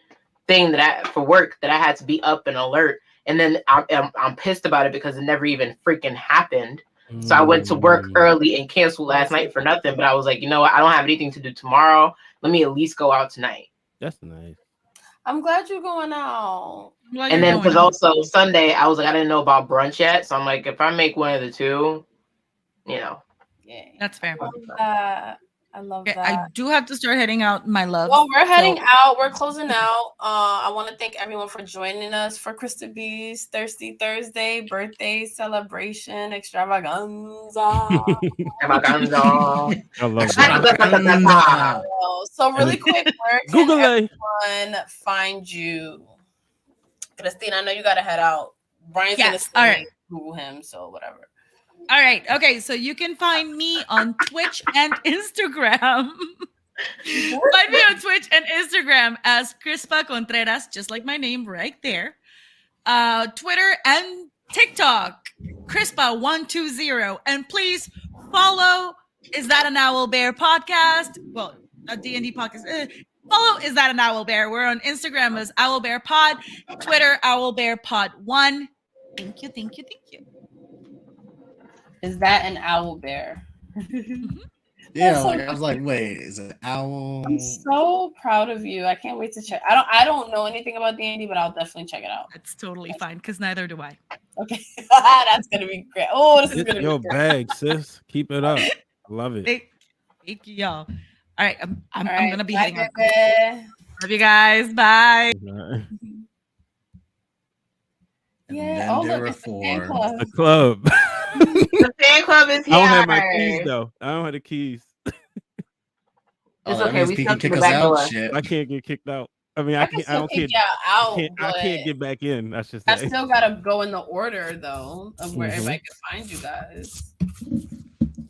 thing for work that I had to be up and alert, and then I'm pissed about it because it never even freaking happened. So I went to work early and canceled last night for nothing. But I was like, you know what? I don't have anything to do tomorrow. Let me at least go out tonight. That's nice. I'm glad you're going out. And then because also Sunday, I was like, I didn't know about brunch yet. So I'm like, if I make one of the two, Yeah. That's fair. I love Okay, that. I do have to start heading out, my love. Well, we're heading out. We're closing out. I want to thank everyone for joining us for Krista B's Thirsty Thursday birthday celebration extravaganza. Extravaganza. I love that. Extravaganza. So really quick, where can Google it. everyone find you? Christina, I know you got to head out. Brian's Yes, going to all right. Google him, so whatever. All right. Okay. So you can find me on Twitch and Instagram. Find me on Twitch and Instagram as Crispa Contreras, just like my name right there. Twitter and TikTok, Crispa120. And please follow Is That an Owl Bear podcast? Well, a D&D podcast. Follow Is That an Owl Bear? We're on Instagram as Owl Bear Pod, Twitter Owl Bear Pod 1. Thank you. Is that an owl bear? Yeah, So like I was like, wait, is it owl? I'm so proud of you. I can't wait to check. I don't know anything about D&D, but I'll definitely check it out. It's totally fine because neither do I. Okay. That's gonna be great. Oh, this is It's gonna your be great. bag, sis. Keep it up. I love it. Thank you, y'all. All right, I'm All right, gonna be bye, heading out. baby. Love you guys. Bye. And Yeah. then Oh, there look, were it's the fan four. club. The club. The fan club is I here. don't have my keys though. I don't have the keys. It's that okay, means we people stuck to kick the us back out. door. Shit. I can't get kicked out. I mean, I can can't. I still don't kick can't. y'all out, I can't but get back in. I should I say. still gotta go in the order though of where Mhm. everybody can find you guys.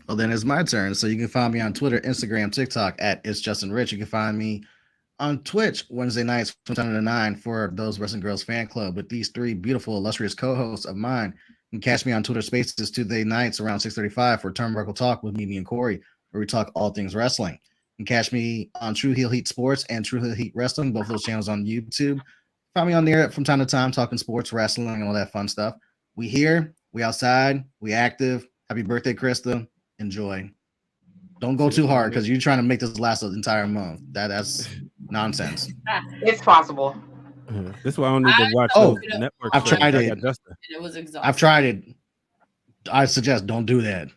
Well, then it's my turn. So you can find me on Twitter, Instagram, TikTok at It's Justin Rich. You can find me on Twitch Wednesday nights from 10 to 9 for Those Wrestling Girls Fan Club with these three beautiful, illustrious co-hosts of mine. You can catch me on Twitter Spaces Tuesday nights around 6:35 for Turnbuckle Talk with me and Corey, where we talk all things wrestling. You can catch me on True Heel Heat Sports and True Heel Heat Wrestling, both those channels on YouTube. Find me on there from time to time talking sports, wrestling, and all that fun stuff. We here, we outside, we active. Happy birthday, Krista. Enjoy. Don't go too hard because you're trying to make this last an entire month. That's nonsense. It's possible. This is why I don't need to watch Oh, those network I've shows. tried I it. got Justin. And it was exhausting. I've tried it. I suggest don't do that.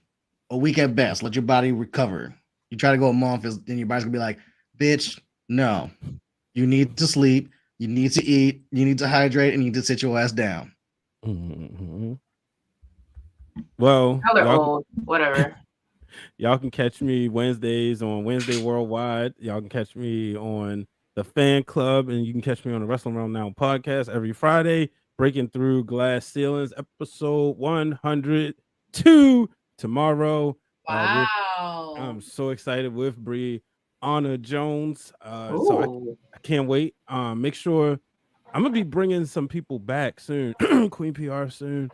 A week at best. Let your body recover. You try to go a month, then your body's gonna be like, "Bitch, no. You need to sleep. You need to eat. You need to hydrate, and you need to sit your ass down." Mm-hmm. Well, Y'all are old. Whatever. Y'all can catch me Wednesdays on Wednesday Worldwide. Y'all can catch me on the Fan Club, and you can catch me on the Wrestling Around Now podcast every Friday, breaking through glass ceilings, episode 102 tomorrow. Wow. I'm so excited with Brianna Jones. So I can't wait. Make sure I'm gonna be bringing some people back soon, Queen PR soon,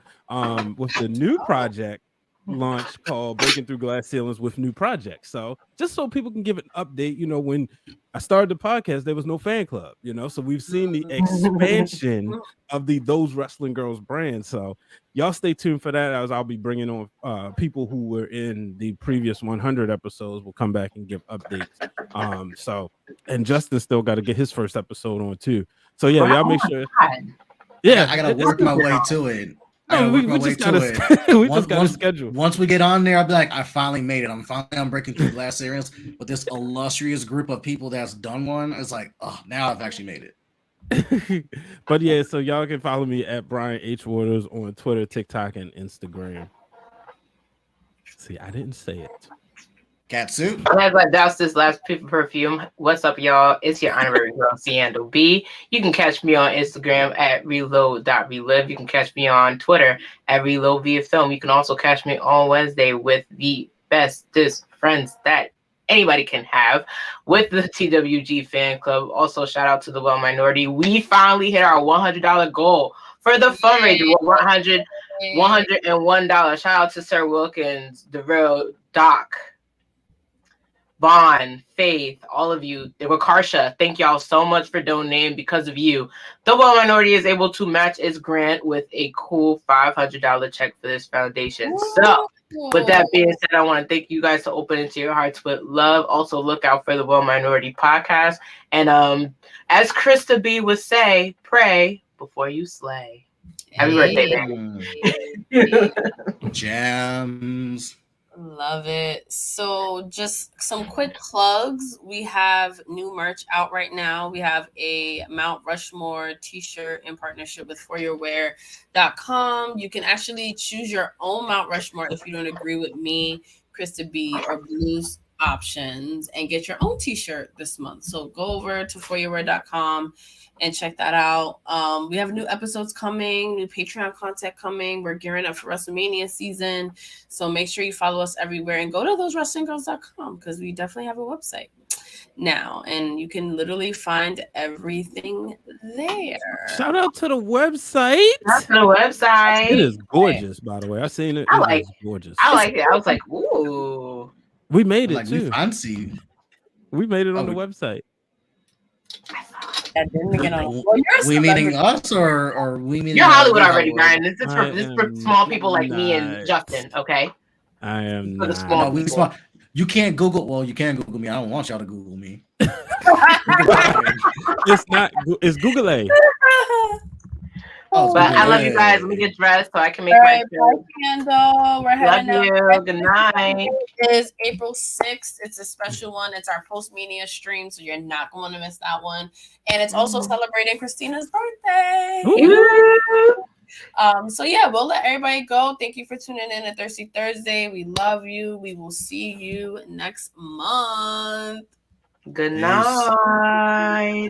with the new project launch called Breaking Through Glass Ceilings with New Projects. So just so people can give an update, when I started the podcast, there was no fan club, so we've seen the expansion of the Those Wrestling Girls brand. So y'all stay tuned for that, as I'll be bringing on people who were in the previous 100 episodes will come back and give updates. And Justin still got to get his first episode on too. So yeah, y'all make sure. Yeah, I gotta work my way to it. We just gotta schedule. Once we get on there, I'll be like, I finally made it. I'm finally breaking through glass ceilings with this illustrious group of people that's done one. It's like, oh, now I've actually made it. But yeah, so y'all can follow me at Brian H. Waters on Twitter, TikTok, and Instagram. See, I didn't say it. Catsuit. I'm gonna douse this last perfume. What's up, y'all? It's your honorary girl, Ciando B. You can catch me on Instagram at reload.relive. You can catch me on Twitter at reload via film. You can also catch me on Wednesday with the bestest friends that anybody can have with the TWG fan club. Also, shout out to the Well Minority. We finally hit our $100 goal for the fundraiser. $101. Shout out to Sir Wilkins, the real Doc, Vaughn, Faith, all of you. They were Karsha. Thank y'all so much for donating. Because of you, the Well Minority is able to match its grant with a cool $500 check for this foundation. So with that being said, I want to thank you guys to open into your hearts with love. Also look out for the Well Minority podcast. And as Krista B would say, pray before you slay. Happy birthday, baby. Jams. Love it. So just some quick plugs. We have new merch out right now. We have a Mount Rushmore t-shirt in partnership with foryourwear.com. You can actually choose your own Mount Rushmore if you don't agree with me, Krista B, or Blue's options and get your own t-shirt this month. So go over to foryourwear.com and check that out. We have new episodes coming, new Patreon content coming. We're gearing up for WrestleMania season. So make sure you follow us everywhere and go to thosewrestlinggirls.com because we definitely have a website now. And you can literally find everything there. Shout out to the website. That's the website. It is gorgeous, by the way. I seen it. It is gorgeous. I like it. I was like, ooh. We made it Like too. we fancy. We made it on the website. We meeting us or we meeting? You're Hollywood already, Brian. This is for small people like me and Justin. Okay. I am for the not. small No, people. You can't Google. Well, you can Google me. I don't want y'all to Google me. It's not. It's Google A. Oh, But I love you guys. Let me get dressed so I can make my trip. Candle. We're heading Love you. out. Good night. It is April 6th. It's a special one. It's our post-mania stream, so you're not going to miss that one. And it's also celebrating Christina's birthday. So yeah, we'll let everybody go. Thank you for tuning in to Thirsty Thursday. We love you. We will see you next month. Good night.